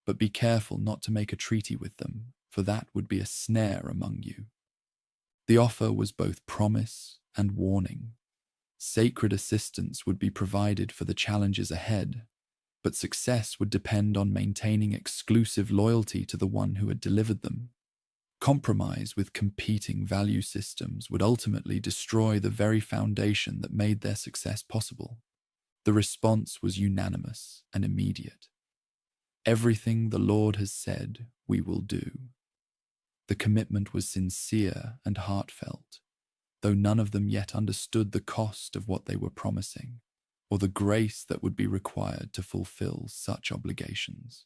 But be careful not to make a treaty with them, for that would be a snare among you." The offer was both promise and warning. Sacred assistance would be provided for the challenges ahead, but success would depend on maintaining exclusive loyalty to the one who had delivered them. Compromise with competing value systems would ultimately destroy the very foundation that made their success possible. The response was unanimous and immediate. "Everything the Lord has said, we will do." The commitment was sincere and heartfelt, though none of them yet understood the cost of what they were promising, or the grace that would be required to fulfill such obligations.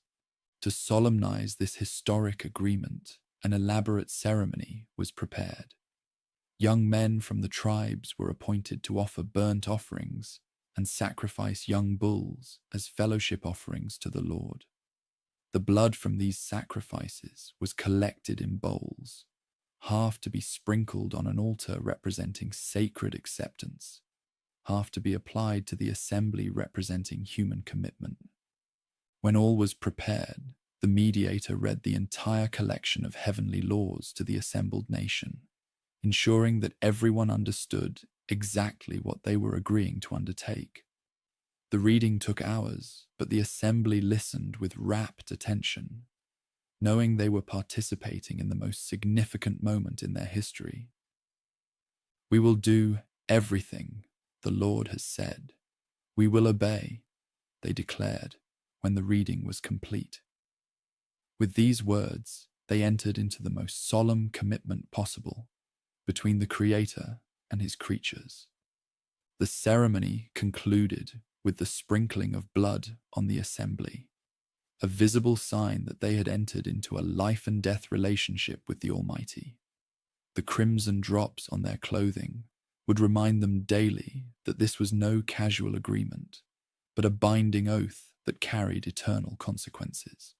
To solemnize this historic agreement, an elaborate ceremony was prepared. Young men from the tribes were appointed to offer burnt offerings and sacrifice young bulls as fellowship offerings to the Lord. The blood from these sacrifices was collected in bowls, half to be sprinkled on an altar representing sacred acceptance, half to be applied to the assembly representing human commitment. When all was prepared, the mediator read the entire collection of heavenly laws to the assembled nation, ensuring that everyone understood exactly what they were agreeing to undertake. The reading took hours, but the assembly listened with rapt attention, knowing they were participating in the most significant moment in their history. "We will do everything the Lord has said. We will obey," they declared when the reading was complete. With these words, they entered into the most solemn commitment possible between the Creator and his creatures. The ceremony concluded with the sprinkling of blood on the assembly, a visible sign that they had entered into a life and death relationship with the Almighty. The crimson drops on their clothing would remind them daily that this was no casual agreement, but a binding oath that carried eternal consequences.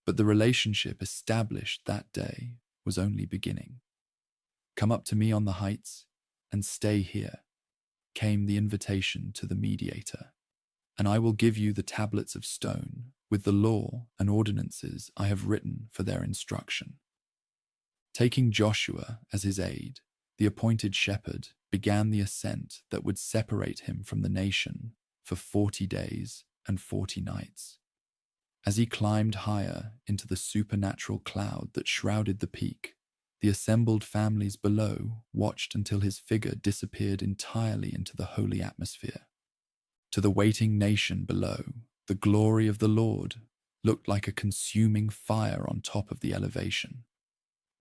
But the relationship established that day was only beginning. "Come up to me on the heights and stay here," came the invitation to the mediator, "and I will give you the tablets of stone with the law and ordinances I have written for their instruction." Taking Joshua as his aide, the appointed shepherd began the ascent that would separate him from the nation for 40 days and 40 nights. As he climbed higher into the supernatural cloud that shrouded the peak, The assembled families below watched until his figure disappeared entirely into the holy atmosphere. To the waiting nation below, the glory of the Lord looked like a consuming fire on top of the elevation.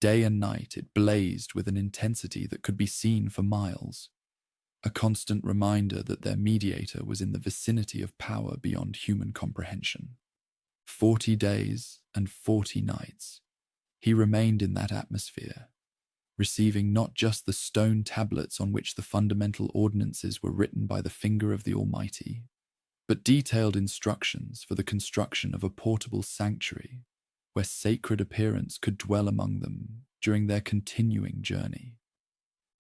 Day and night it blazed with an intensity that could be seen for miles, a constant reminder that their mediator was in the vicinity of power beyond human comprehension. 40 days and 40 nights, he remained in that atmosphere, receiving not just the stone tablets on which the fundamental ordinances were written by the finger of the Almighty, but detailed instructions for the construction of a portable sanctuary where sacred appearance could dwell among them during their continuing journey.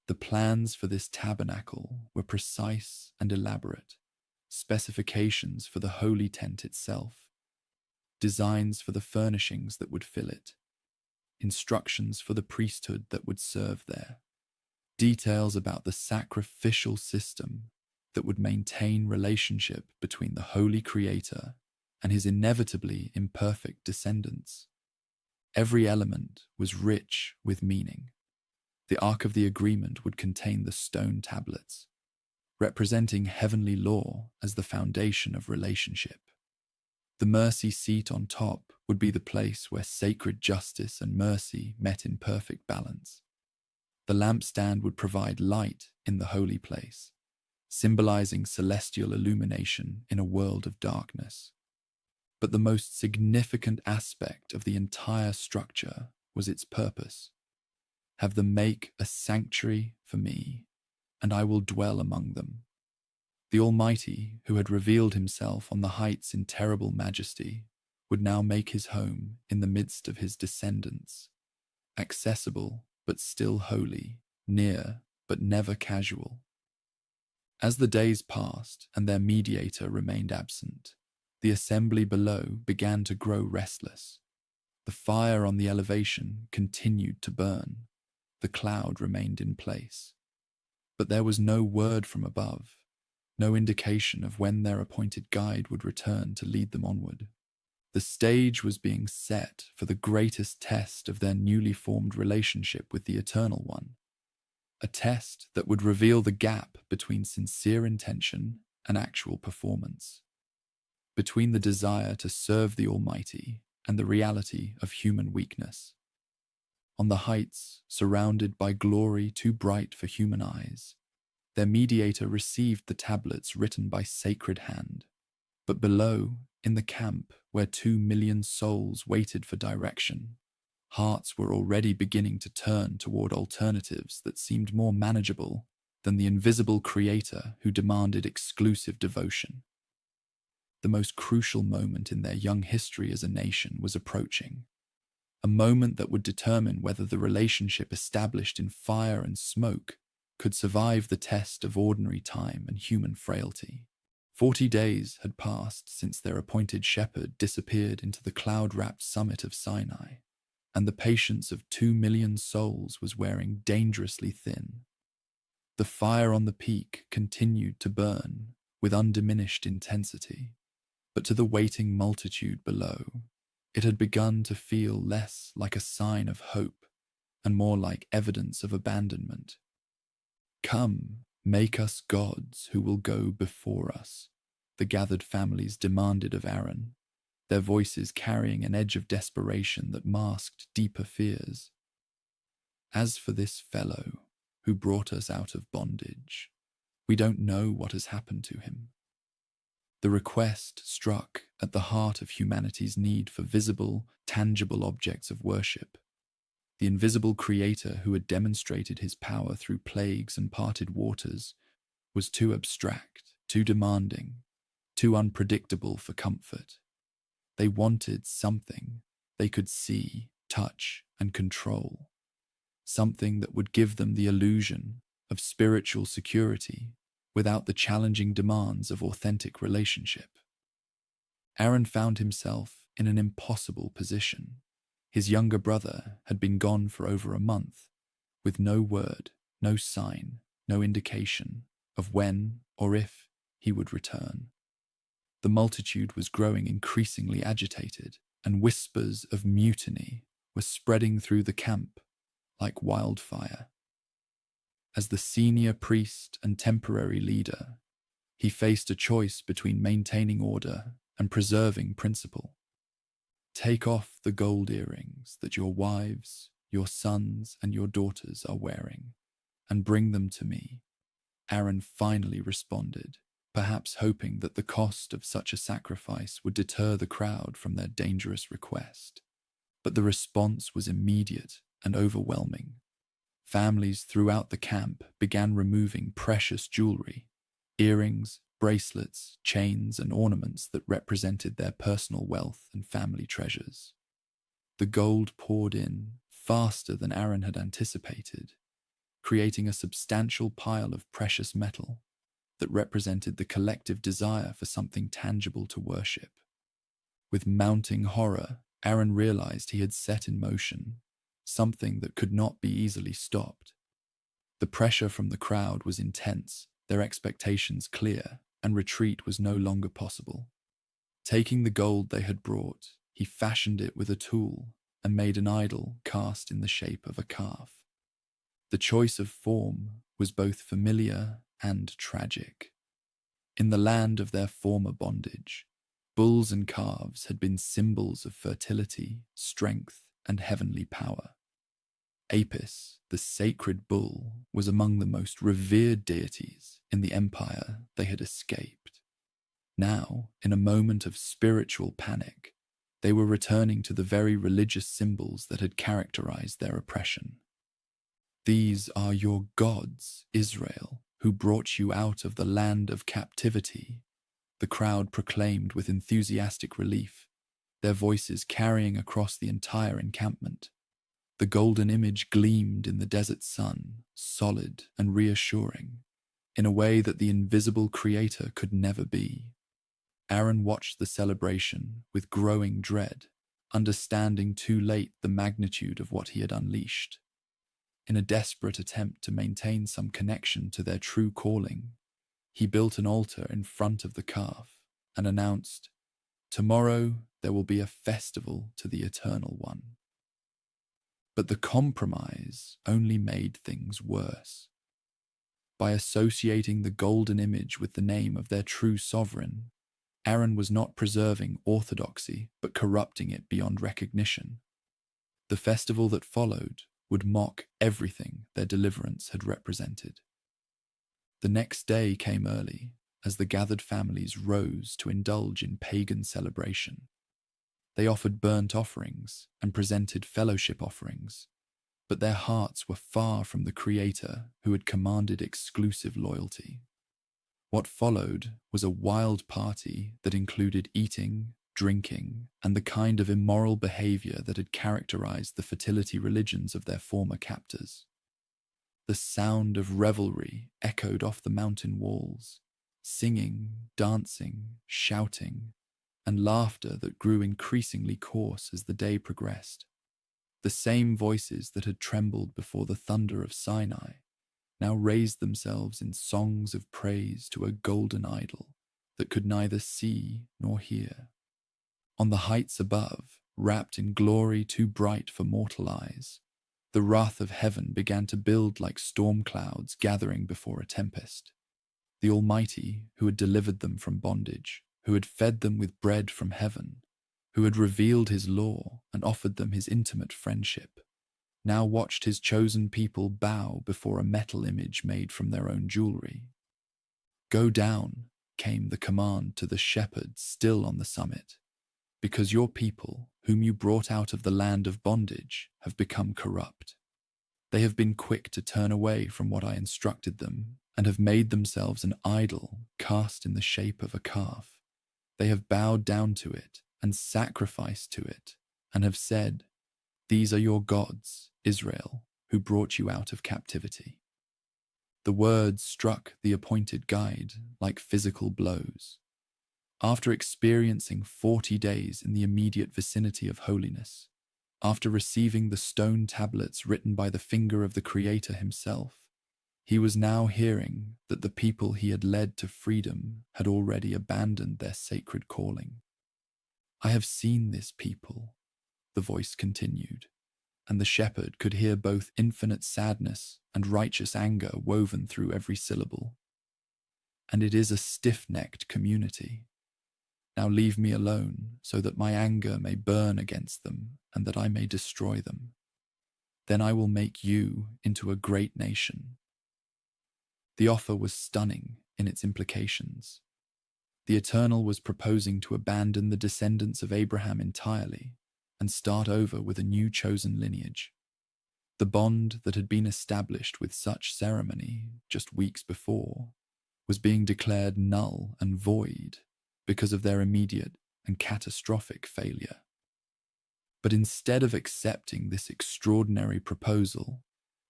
The plans for this tabernacle were precise and elaborate, specifications for the holy tent itself, designs for the furnishings that would fill it, instructions for the priesthood that would serve there, details about the sacrificial system that would maintain relationship between the Holy Creator and his inevitably imperfect descendants. Every element was rich with meaning. The Ark of the Agreement would contain the stone tablets, representing heavenly law as the foundation of relationship. The mercy seat on top would be the place where sacred justice and mercy met in perfect balance. The lampstand would provide light in the holy place, symbolizing celestial illumination in a world of darkness. But the most significant aspect of the entire structure was its purpose. Have them make a sanctuary for me, and I will dwell among them. The Almighty, who had revealed himself on the heights in terrible majesty, would now make his home in the midst of his descendants, accessible but still holy, near but never casual. As the days passed and their mediator remained absent, the assembly below began to grow restless. The fire on the elevation continued to burn. The cloud remained in place. But there was no word from above, no indication of when their appointed guide would return to lead them onward. The stage was being set for the greatest test of their newly formed relationship with the Eternal One, a test that would reveal the gap between sincere intention and actual performance, between the desire to serve the Almighty and the reality of human weakness. On the heights, surrounded by glory too bright for human eyes, their mediator received the tablets written by sacred hand. But below, in the camp where 2 million souls waited for direction, hearts were already beginning to turn toward alternatives that seemed more manageable than the invisible Creator who demanded exclusive devotion. The most crucial moment in their young history as a nation was approaching, a moment that would determine whether the relationship established in fire and smoke could survive the test of ordinary time and human frailty. 40 days had passed since their appointed shepherd disappeared into the cloud-wrapped summit of Sinai, and the patience of 2 million souls was wearing dangerously thin. The fire on the peak continued to burn with undiminished intensity, but to the waiting multitude below, it had begun to feel less like a sign of hope and more like evidence of abandonment. "Come, make us gods who will go before us," the gathered families demanded of Aaron, their voices carrying an edge of desperation that masked deeper fears. "As for this fellow who brought us out of bondage, we don't know what has happened to him." The request struck at the heart of humanity's need for visible, tangible objects of worship. The invisible Creator who had demonstrated his power through plagues and parted waters was too abstract, too demanding, too unpredictable for comfort. They wanted something they could see, touch, and control, something that would give them the illusion of spiritual security without the challenging demands of authentic relationship. Aaron found himself in an impossible position. His younger brother had been gone for over a month, with no word, no sign, no indication of when or if he would return. The multitude was growing increasingly agitated, and whispers of mutiny were spreading through the camp like wildfire. As the senior priest and temporary leader, he faced a choice between maintaining order and preserving principle. Take off the gold earrings that your wives, your sons, and your daughters are wearing, and bring them to me. Aaron finally responded, perhaps hoping that the cost of such a sacrifice would deter the crowd from their dangerous request. But the response was immediate and overwhelming. Families throughout the camp began removing precious jewelry, earrings, bracelets, chains, and ornaments that represented their personal wealth and family treasures. The gold poured in faster than Aaron had anticipated, creating a substantial pile of precious metal that represented the collective desire for something tangible to worship. With mounting horror, Aaron realized he had set in motion something that could not be easily stopped. The pressure from the crowd was intense, their expectations clear, and retreat was no longer possible. Taking the gold they had brought, he fashioned it with a tool and made an idol cast in the shape of a calf. The choice of form was both familiar and tragic. In the land of their former bondage, bulls and calves had been symbols of fertility, strength, and heavenly power. Apis, the sacred bull, was among the most revered deities in the empire they had escaped. Now, in a moment of spiritual panic, they were returning to the very religious symbols that had characterized their oppression. These are your gods, Israel, who brought you out of the land of captivity, the crowd proclaimed with enthusiastic relief, their voices carrying across the entire encampment. The golden image gleamed in the desert sun, solid and reassuring, in a way that the invisible creator could never be. Aaron watched the celebration with growing dread, understanding too late the magnitude of what he had unleashed. In a desperate attempt to maintain some connection to their true calling, he built an altar in front of the calf and announced, "Tomorrow there will be a festival to the Eternal One." But the compromise only made things worse. By associating the golden image with the name of their true sovereign, Aaron was not preserving orthodoxy but corrupting it beyond recognition. The festival that followed would mock everything their deliverance had represented. The next day came early, as the gathered families rose to indulge in pagan celebration. They offered burnt offerings and presented fellowship offerings, but their hearts were far from the Creator who had commanded exclusive loyalty. What followed was a wild party that included eating, drinking, and the kind of immoral behavior that had characterized the fertility religions of their former captors. The sound of revelry echoed off the mountain walls, singing, dancing, shouting, and laughter that grew increasingly coarse as the day progressed. The same voices that had trembled before the thunder of Sinai now raised themselves in songs of praise to a golden idol that could neither see nor hear. On the heights above, wrapped in glory too bright for mortal eyes, the wrath of heaven began to build like storm clouds gathering before a tempest. The Almighty, who had delivered them from bondage, who had fed them with bread from heaven, who had revealed his law and offered them his intimate friendship, now watched his chosen people bow before a metal image made from their own jewelry. "Go down," came the command to the shepherds still on the summit, "because your people, whom you brought out of the land of bondage, have become corrupt. They have been quick to turn away from what I instructed them and have made themselves an idol cast in the shape of a calf. They have bowed down to it and sacrificed to it and have said, 'These are your gods, Israel, who brought you out of captivity.'" The words struck the appointed guide like physical blows. After experiencing 40 days in the immediate vicinity of holiness, after receiving the stone tablets written by the finger of the Creator himself, he was now hearing that the people he had led to freedom had already abandoned their sacred calling. "I have seen this people," the voice continued. and the shepherd could hear both infinite sadness and righteous anger woven through every syllable. And it is a stiff-necked community. Now leave me alone, so that my anger may burn against them, and that I may destroy them. Then I will make you into a great nation. The offer was stunning in its implications. The Eternal was proposing to abandon the descendants of Abraham entirely and start over with a new chosen lineage. The bond that had been established with such ceremony just weeks before was being declared null and void because of their immediate and catastrophic failure. But instead of accepting this extraordinary proposal,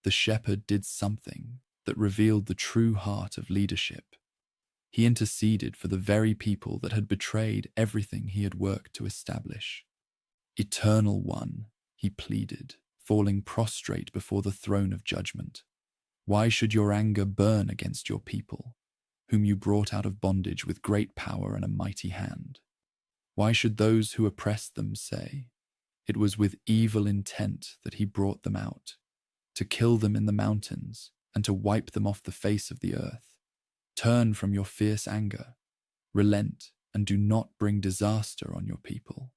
the shepherd did something that revealed the true heart of leadership. He interceded for the very people that had betrayed everything he had worked to establish. Eternal One, he pleaded, falling prostrate before the throne of judgment. Why should your anger burn against your people, whom you brought out of bondage with great power and a mighty hand? Why should those who oppressed them say, it was with evil intent that he brought them out, to kill them in the mountains and to wipe them off the face of the earth? Turn from your fierce anger, relent, and do not bring disaster on your people.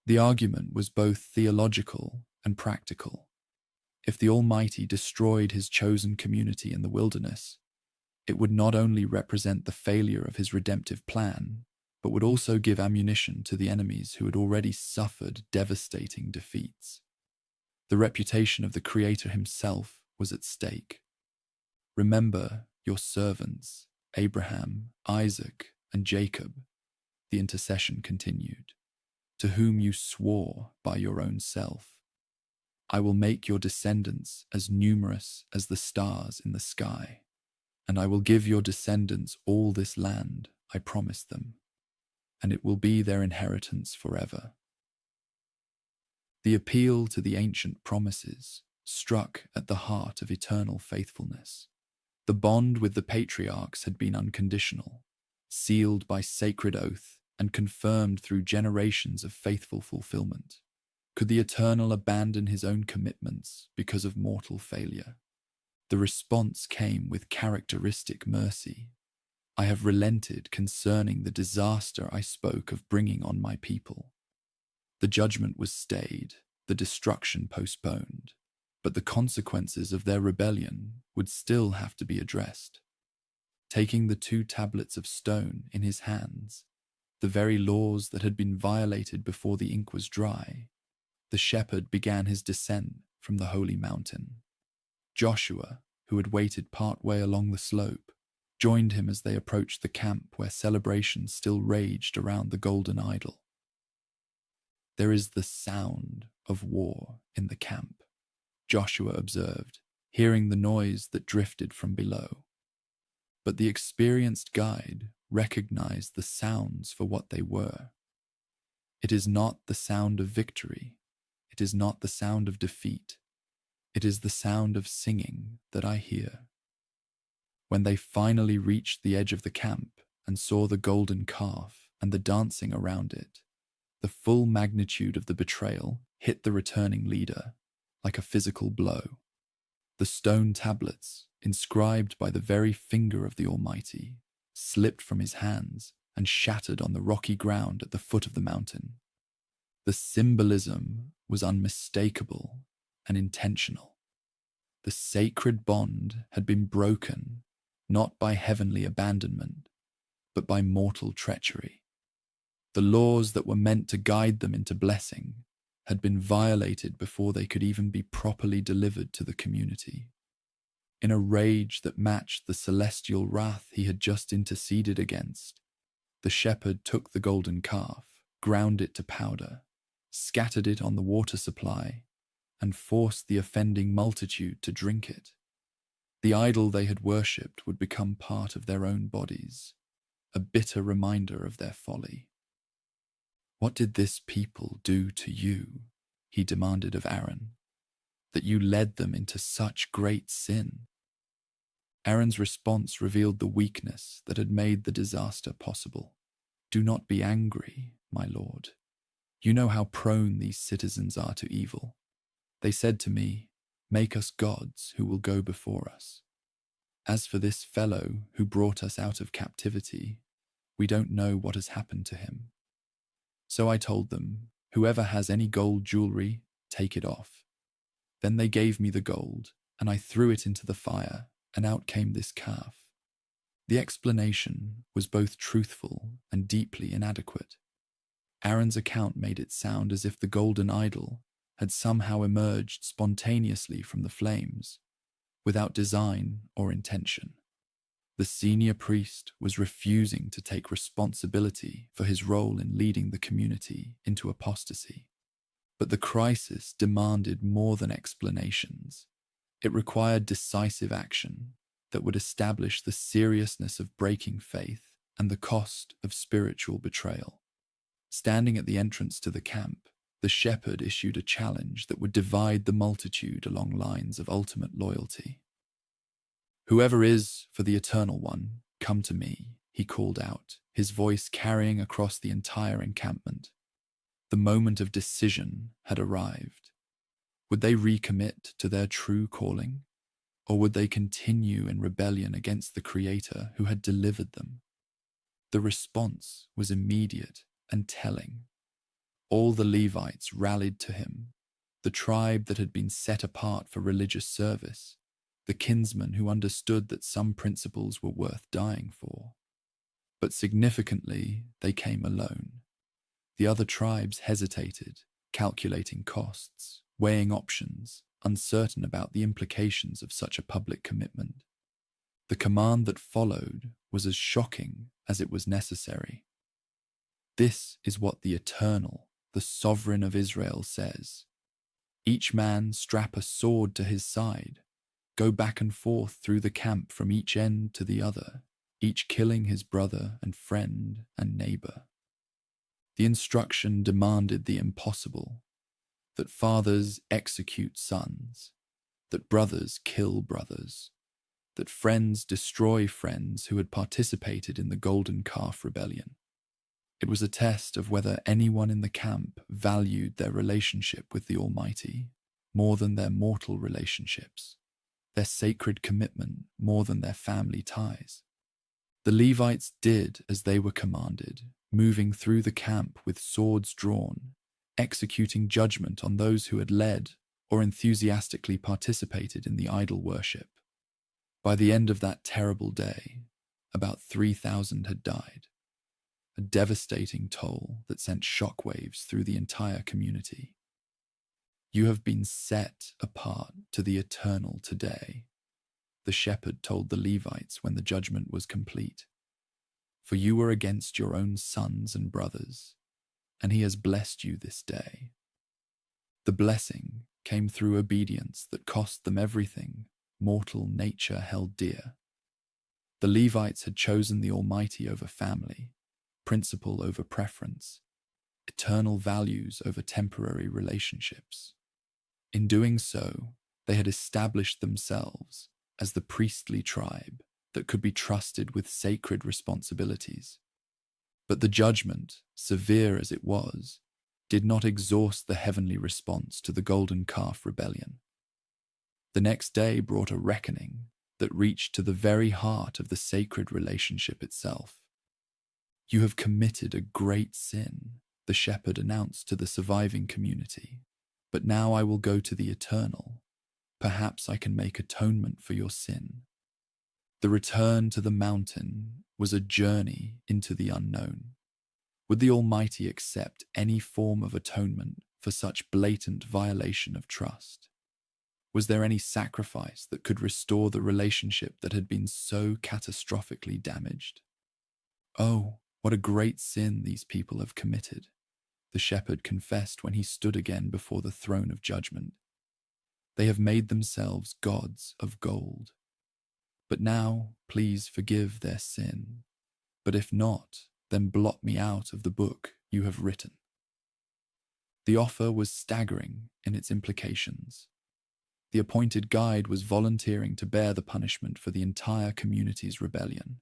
The argument was both theological and practical. If the Almighty destroyed his chosen community in the wilderness, it would not only represent the failure of his redemptive plan, but would also give ammunition to the enemies who had already suffered devastating defeats. The reputation of the Creator himself was at stake. Remember your servants, Abraham, Isaac, and Jacob, the intercession continued, to whom you swore by your own self. I will make your descendants as numerous as the stars in the sky, and I will give your descendants all this land I promised them, and it will be their inheritance forever. The appeal to the ancient promises struck at the heart of eternal faithfulness. The bond with the patriarchs had been unconditional, sealed by sacred oath and confirmed through generations of faithful fulfillment. Could the Eternal abandon his own commitments because of mortal failure? The response came with characteristic mercy. I have relented concerning the disaster I spoke of bringing on my people. The judgment was stayed, the destruction postponed, but the consequences of their rebellion would still have to be addressed. Taking the 2 tablets of stone in his hands, the very laws that had been violated before the ink was dry, the shepherd began his descent from the holy mountain. Joshua, who had waited partway along the slope, joined him as they approached the camp where celebrations still raged around the golden idol. There is the sound of war in the camp, Joshua observed, hearing the noise that drifted from below. But the experienced guide recognized the sounds for what they were. It is not the sound of victory. It is not the sound of defeat. It is the sound of singing that I hear. When they finally reached the edge of the camp and saw the golden calf and the dancing around it, the full magnitude of the betrayal hit the returning leader like a physical blow. The stone tablets, inscribed by the very finger of the Almighty, slipped from his hands and shattered on the rocky ground at the foot of the mountain. The symbolism was unmistakable and intentional. The sacred bond had been broken, not by heavenly abandonment, but by mortal treachery. The laws that were meant to guide them into blessing had been violated before they could even be properly delivered to the community. In a rage that matched the celestial wrath he had just interceded against, the shepherd took the golden calf, ground it to powder, scattered it on the water supply, and forced the offending multitude to drink it. The idol they had worshipped would become part of their own bodies, a bitter reminder of their folly. What did this people do to you, he demanded of Aaron, that you led them into such great sin? Aaron's response revealed the weakness that had made the disaster possible. Do not be angry, my lord. You know how prone these citizens are to evil. They said to me, "Make us gods who will go before us. As for this fellow who brought us out of captivity, we don't know what has happened to him." So I told them, "Whoever has any gold jewelry, take it off." Then they gave me the gold, and I threw it into the fire, and out came this calf. The explanation was both truthful and deeply inadequate. Aaron's account made it sound as if the golden idol had somehow emerged spontaneously from the flames, without design or intention. The senior priest was refusing to take responsibility for his role in leading the community into apostasy. But the crisis demanded more than explanations. It required decisive action that would establish the seriousness of breaking faith and the cost of spiritual betrayal. Standing at the entrance to the camp, the shepherd issued a challenge that would divide the multitude along lines of ultimate loyalty. "Whoever is for the Eternal One, come to me," he called out, his voice carrying across the entire encampment. The moment of decision had arrived. Would they recommit to their true calling, or would they continue in rebellion against the Creator who had delivered them? The response was immediate and telling. All the Levites rallied to him, the tribe that had been set apart for religious service, the kinsmen who understood that some principles were worth dying for. But significantly, they came alone. The other tribes hesitated, calculating costs, weighing options, uncertain about the implications of such a public commitment. The command that followed was as shocking as it was necessary. "This is what the Eternal, the Sovereign of Israel, says. Each man strap a sword to his side. Go back and forth through the camp from each end to the other, each killing his brother and friend and neighbor." The instruction demanded the impossible, that fathers execute sons, that brothers kill brothers, that friends destroy friends who had participated in the Golden Calf Rebellion. It was a test of whether anyone in the camp valued their relationship with the Almighty more than their mortal relationships, their sacred commitment more than their family ties. The Levites did as they were commanded, moving through the camp with swords drawn, executing judgment on those who had led or enthusiastically participated in the idol worship. By the end of that terrible day, about 3,000 had died, a devastating toll that sent shockwaves through the entire community. "You have been set apart to the Eternal today," the shepherd told the Levites when the judgment was complete. "For you were against your own sons and brothers, and he has blessed you this day." The blessing came through obedience that cost them everything mortal nature held dear. The Levites had chosen the Almighty over family, principle over preference, eternal values over temporary relationships. In doing so, they had established themselves as the priestly tribe that could be trusted with sacred responsibilities. But the judgment, severe as it was, did not exhaust the heavenly response to the Golden Calf Rebellion. The next day brought a reckoning that reached to the very heart of the sacred relationship itself. "You have committed a great sin," the shepherd announced to the surviving community. "But now I will go to the Eternal. Perhaps I can make atonement for your sin." The return to the mountain was a journey into the unknown. Would the Almighty accept any form of atonement for such blatant violation of trust? Was there any sacrifice that could restore the relationship that had been so catastrophically damaged? "Oh, what a great sin these people have committed," the shepherd confessed when he stood again before the throne of judgment. "They have made themselves gods of gold. But now, please forgive their sin. But if not, then blot me out of the book you have written." The offer was staggering in its implications. The appointed guide was volunteering to bear the punishment for the entire community's rebellion,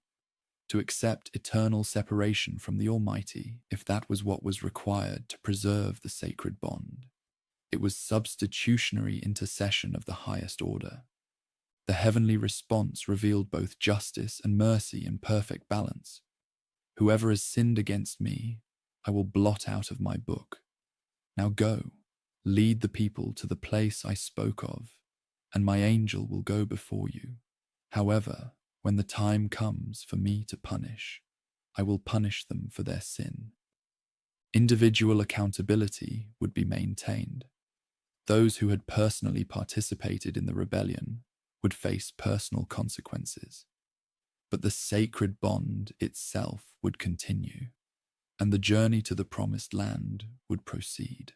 to accept eternal separation from the Almighty if that was what was required to preserve the sacred bond. It was substitutionary intercession of the highest order. The heavenly response revealed both justice and mercy in perfect balance. Whoever has sinned against me, I will blot out of my book. Now go, lead the people to the place I spoke of, and my angel will go before you. However, when the time comes for me to punish, I will punish them for their sin. Individual accountability would be maintained. Those who had personally participated in the rebellion would face personal consequences. But the sacred bond itself would continue, and the journey to the promised land would proceed.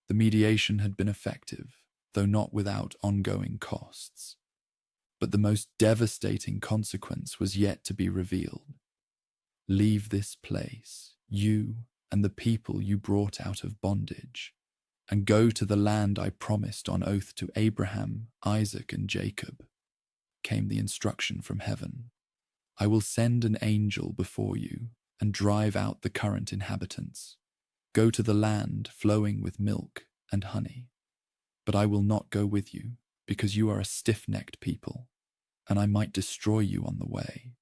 The mediation had been effective, though not without ongoing costs. But the most devastating consequence was yet to be revealed. Leave this place, you and the people you brought out of bondage, and go to the land I promised on oath to Abraham, Isaac, and Jacob, came the instruction from heaven. I will send an angel before you and drive out the current inhabitants. Go to the land flowing with milk and honey. But I will not go with you, because you are a stiff-necked people, and I might destroy you on the way.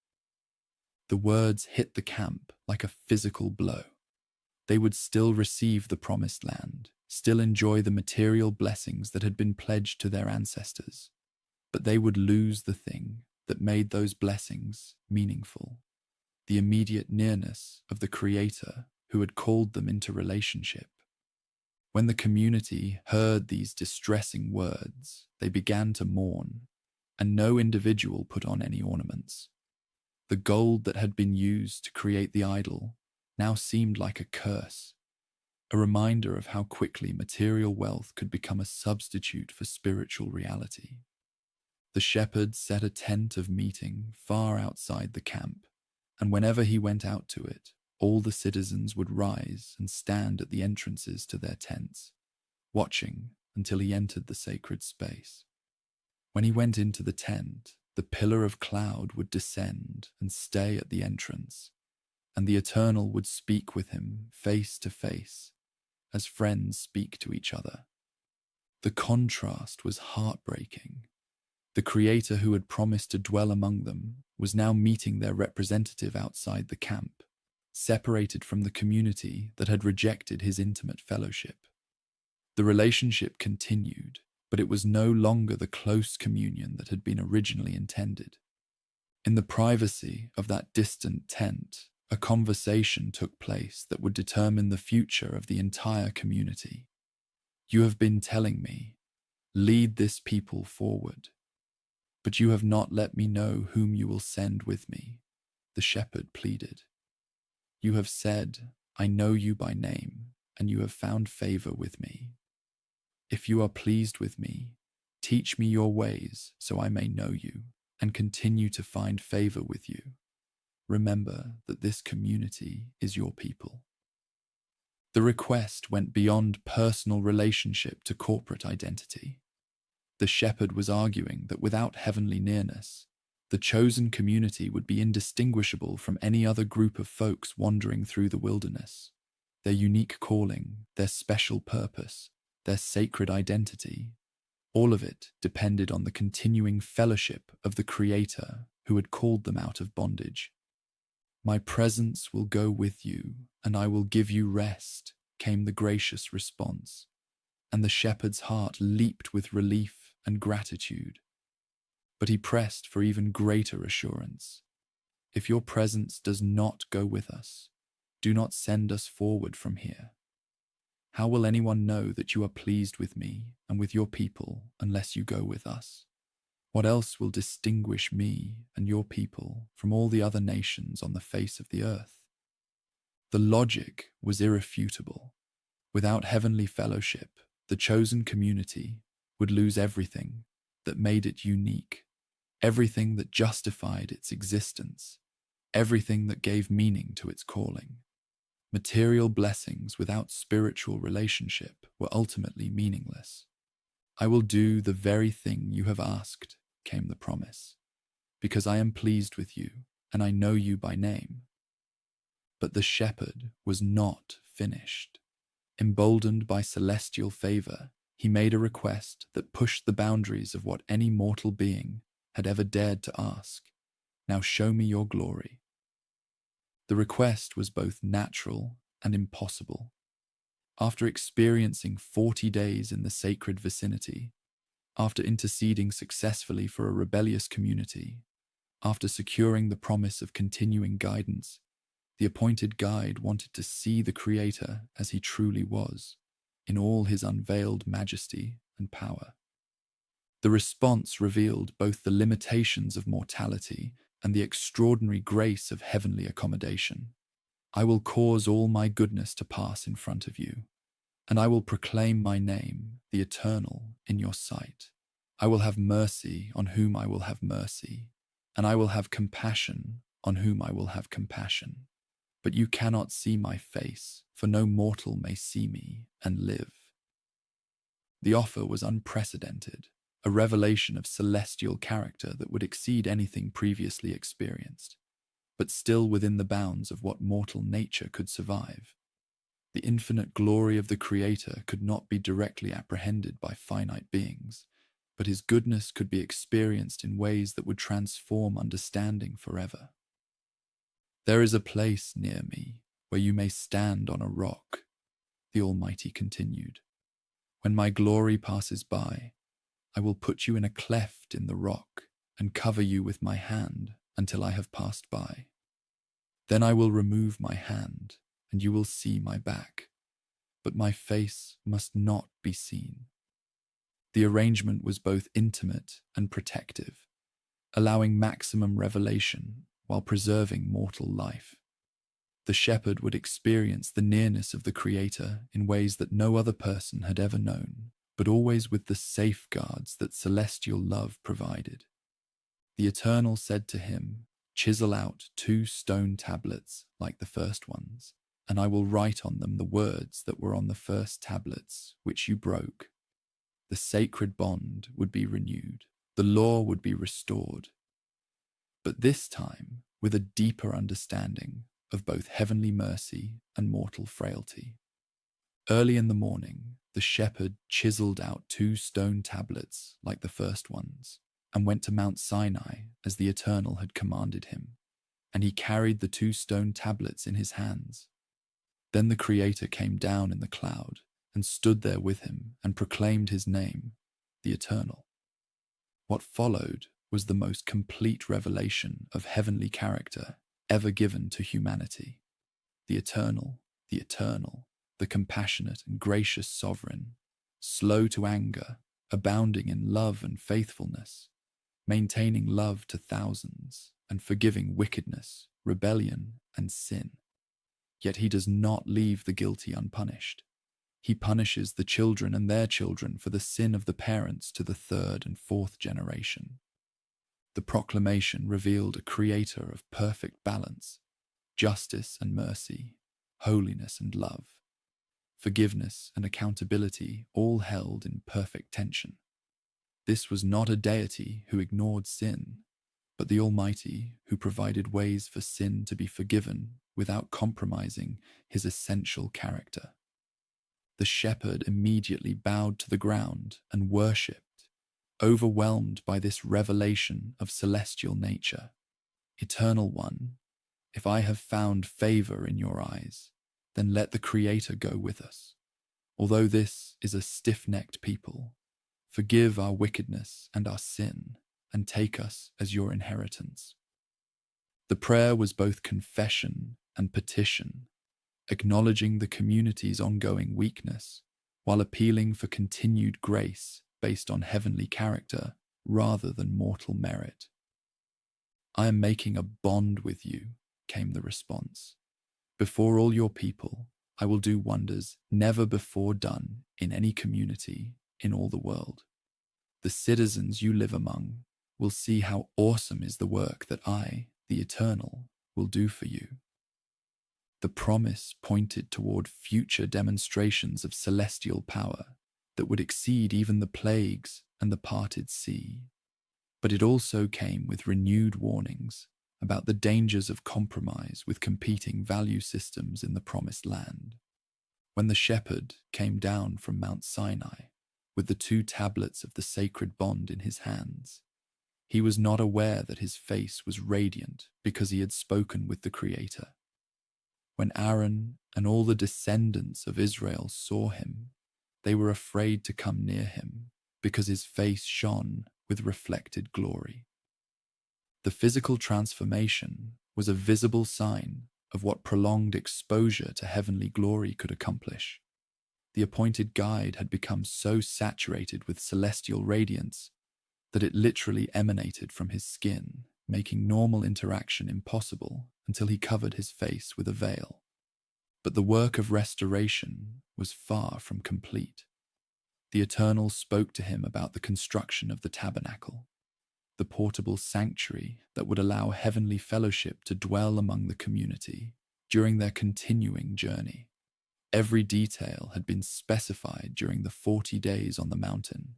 The words hit the camp like a physical blow. They would still receive the promised land, still enjoy the material blessings that had been pledged to their ancestors, but they would lose the thing that made those blessings meaningful, the immediate nearness of the Creator who had called them into relationship. When the community heard these distressing words, they began to mourn, and no individual put on any ornaments. The gold that had been used to create the idol now seemed like a curse, a reminder of how quickly material wealth could become a substitute for spiritual reality. The shepherd set a tent of meeting far outside the camp, and whenever he went out to it, all the citizens would rise and stand at the entrances to their tents, watching until he entered the sacred space. When he went into the tent, the pillar of cloud would descend and stay at the entrance, and the Eternal would speak with him face to face, as friends speak to each other. The contrast was heartbreaking. The Creator who had promised to dwell among them was now meeting their representative outside the camp, separated from the community that had rejected his intimate fellowship. The relationship continued, but it was no longer the close communion that had been originally intended. In the privacy of that distant tent, a conversation took place that would determine the future of the entire community. You have been telling me, lead this people forward, but you have not let me know whom you will send with me, the shepherd pleaded. You have said, I know you by name, and you have found favor with me. If you are pleased with me, teach me your ways so I may know you and continue to find favor with you. Remember that this community is your people. The request went beyond personal relationship to corporate identity. The shepherd was arguing that without heavenly nearness, the chosen community would be indistinguishable from any other group of folks wandering through the wilderness. Their unique calling, their special purpose, their sacred identity, all of it depended on the continuing fellowship of the Creator who had called them out of bondage. My presence will go with you, and I will give you rest, came the gracious response, and the shepherd's heart leaped with relief and gratitude. But he pressed for even greater assurance. If your presence does not go with us, do not send us forward from here. How will anyone know that you are pleased with me and with your people unless you go with us? What else will distinguish me and your people from all the other nations on the face of the earth? The logic was irrefutable. Without heavenly fellowship, the chosen community would lose everything that made it unique, everything that justified its existence, everything that gave meaning to its calling. Material blessings without spiritual relationship were ultimately meaningless. I will do the very thing you have asked, came the promise, because I am pleased with you and I know you by name. But the shepherd was not finished. Emboldened by celestial favor, he made a request that pushed the boundaries of what any mortal being had ever dared to ask. Now show me your glory. The request was both natural and impossible. After experiencing 40 days in the sacred vicinity, after interceding successfully for a rebellious community, after securing the promise of continuing guidance, the appointed guide wanted to see the Creator as he truly was, in all his unveiled majesty and power. The response revealed both the limitations of mortality and the extraordinary grace of heavenly accommodation. I will cause all my goodness to pass in front of you, and I will proclaim my name, the Eternal, in your sight. I will have mercy on whom I will have mercy, and I will have compassion on whom I will have compassion. But you cannot see my face, for no mortal may see me and live. The offer was unprecedented, a revelation of celestial character that would exceed anything previously experienced, but still within the bounds of what mortal nature could survive. The infinite glory of the Creator could not be directly apprehended by finite beings, but his goodness could be experienced in ways that would transform understanding forever. There is a place near me where you may stand on a rock, the Almighty continued. When my glory passes by, I will put you in a cleft in the rock and cover you with my hand until I have passed by. Then I will remove my hand, and you will see my back, but my face must not be seen. The arrangement was both intimate and protective, allowing maximum revelation while preserving mortal life. The shepherd would experience the nearness of the Creator in ways that no other person had ever known, but always with the safeguards that celestial love provided. The Eternal said to him, "Chisel out 2 stone tablets like the first ones, and I will write on them the words that were on the first tablets, which you broke." The sacred bond would be renewed. The law would be restored. But this time with a deeper understanding of both heavenly mercy and mortal frailty. Early in the morning, the shepherd chiseled out 2 stone tablets like the first ones, and went to Mount Sinai as the Eternal had commanded him, and he carried the 2 stone tablets in his hands. Then the Creator came down in the cloud and stood there with him and proclaimed his name, the Eternal. What followed was the most complete revelation of heavenly character ever given to humanity. The Eternal, the compassionate and gracious Sovereign, slow to anger, abounding in love and faithfulness, maintaining love to thousands, and forgiving wickedness, rebellion, and sin. Yet he does not leave the guilty unpunished. He punishes the children and their children for the sin of the parents to the 3rd and 4th generation. The proclamation revealed a Creator of perfect balance, justice and mercy, holiness and love, forgiveness and accountability, all held in perfect tension. This was not a deity who ignored sin, but the Almighty who provided ways for sin to be forgiven without compromising his essential character. The shepherd immediately bowed to the ground and worshipped, overwhelmed by this revelation of celestial nature. Eternal One, if I have found favor in your eyes, then let the Creator go with us. Although this is a stiff-necked people, forgive our wickedness and our sin, and take us as your inheritance. The prayer was both confession and petition, acknowledging the community's ongoing weakness, while appealing for continued grace based on heavenly character rather than mortal merit. "I am making a bond with you," came the response. "Before all your people, I will do wonders never before done in any community in all the world. The citizens you live among will see how awesome is the work that I, the Eternal, will do for you." The promise pointed toward future demonstrations of celestial power that would exceed even the plagues and the parted sea. But it also came with renewed warnings about the dangers of compromise with competing value systems in the promised land. When the shepherd came down from Mount Sinai with the 2 tablets of the sacred bond in his hands, he was not aware that his face was radiant because he had spoken with the Creator. When Aaron and all the descendants of Israel saw him, they were afraid to come near him because his face shone with reflected glory. The physical transformation was a visible sign of what prolonged exposure to heavenly glory could accomplish. The appointed guide had become so saturated with celestial radiance that it literally emanated from his skin, making normal interaction impossible until he covered his face with a veil. But the work of restoration was far from complete. The Eternal spoke to him about the construction of the tabernacle, the portable sanctuary that would allow heavenly fellowship to dwell among the community during their continuing journey. Every detail had been specified during the 40 days on the mountain.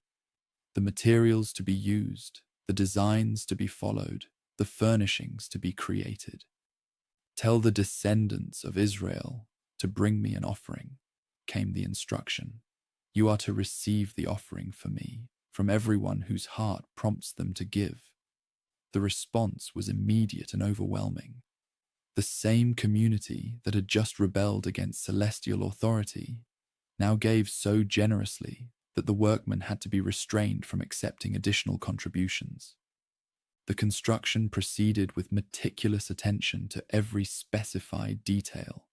The materials to be used, the designs to be followed, the furnishings to be created. "Tell the descendants of Israel to bring me an offering," came the instruction. "You are to receive the offering for me from everyone whose heart prompts them to give." The response was immediate and overwhelming. The same community that had just rebelled against celestial authority now gave so generously that the workmen had to be restrained from accepting additional contributions. The construction proceeded with meticulous attention to every specified detail.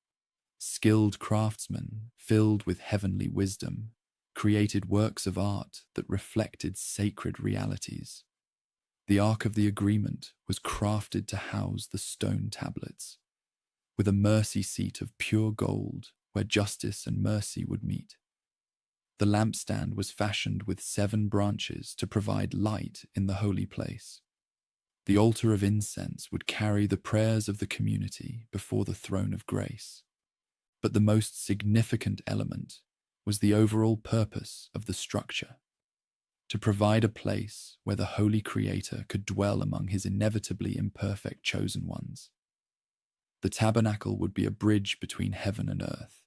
Skilled craftsmen, filled with heavenly wisdom, created works of art that reflected sacred realities. The Ark of the Agreement was crafted to house the stone tablets, with a mercy seat of pure gold where justice and mercy would meet. The lampstand was fashioned with 7 branches to provide light in the holy place. The altar of incense would carry the prayers of the community before the throne of grace. But the most significant element was the overall purpose of the structure: to provide a place where the Holy Creator could dwell among his inevitably imperfect chosen ones. The tabernacle would be a bridge between heaven and earth,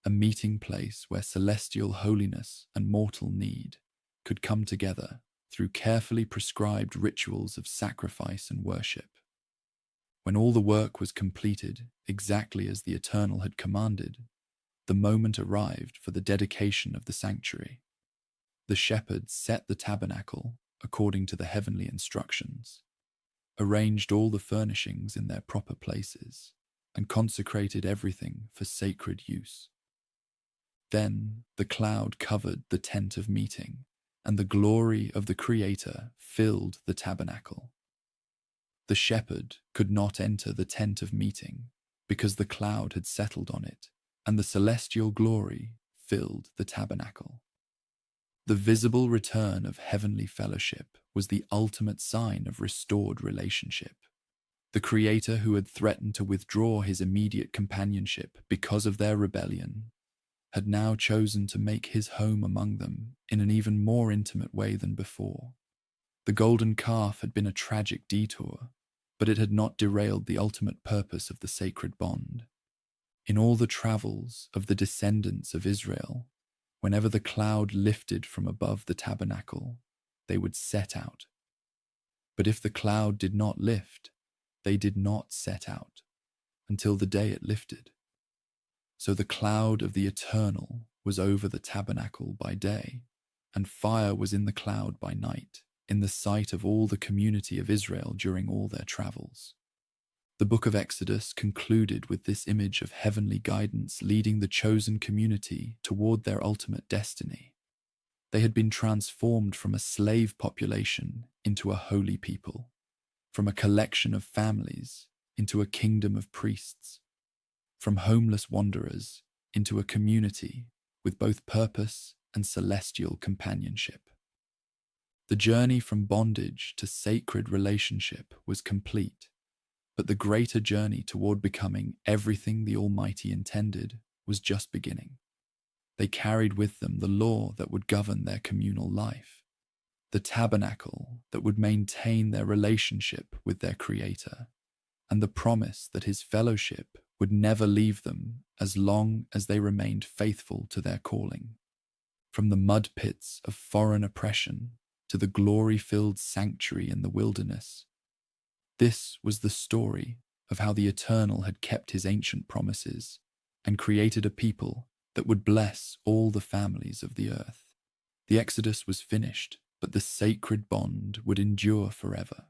a meeting place where celestial holiness and mortal need could come together through carefully prescribed rituals of sacrifice and worship. When all the work was completed exactly as the Eternal had commanded, the moment arrived for the dedication of the sanctuary. The shepherd set the tabernacle according to the heavenly instructions, arranged all the furnishings in their proper places, and consecrated everything for sacred use. Then the cloud covered the tent of meeting, and the glory of the Creator filled the tabernacle. The shepherd could not enter the tent of meeting because the cloud had settled on it, and the celestial glory filled the tabernacle. The visible return of heavenly fellowship was the ultimate sign of restored relationship. The Creator, who had threatened to withdraw his immediate companionship because of their rebellion, had now chosen to make his home among them in an even more intimate way than before. The golden calf had been a tragic detour, but it had not derailed the ultimate purpose of the sacred bond. In all the travels of the descendants of Israel, whenever the cloud lifted from above the tabernacle, they would set out. But if the cloud did not lift, they did not set out until the day it lifted. So the cloud of the Eternal was over the tabernacle by day, and fire was in the cloud by night, in the sight of all the community of Israel during all their travels. The book of Exodus concluded with this image of heavenly guidance leading the chosen community toward their ultimate destiny. They had been transformed from a slave population into a holy people, from a collection of families into a kingdom of priests, from homeless wanderers into a community with both purpose and celestial companionship. The journey from bondage to sacred relationship was complete, but the greater journey toward becoming everything the Almighty intended was just beginning. They carried with them the law that would govern their communal life, the tabernacle that would maintain their relationship with their Creator, and the promise that his fellowship would never leave them as long as they remained faithful to their calling. From the mud pits of foreign oppression to the glory-filled sanctuary in the wilderness, this was the story of how the Eternal had kept his ancient promises and created a people that would bless all the families of the earth. The Exodus was finished, but the sacred bond would endure forever.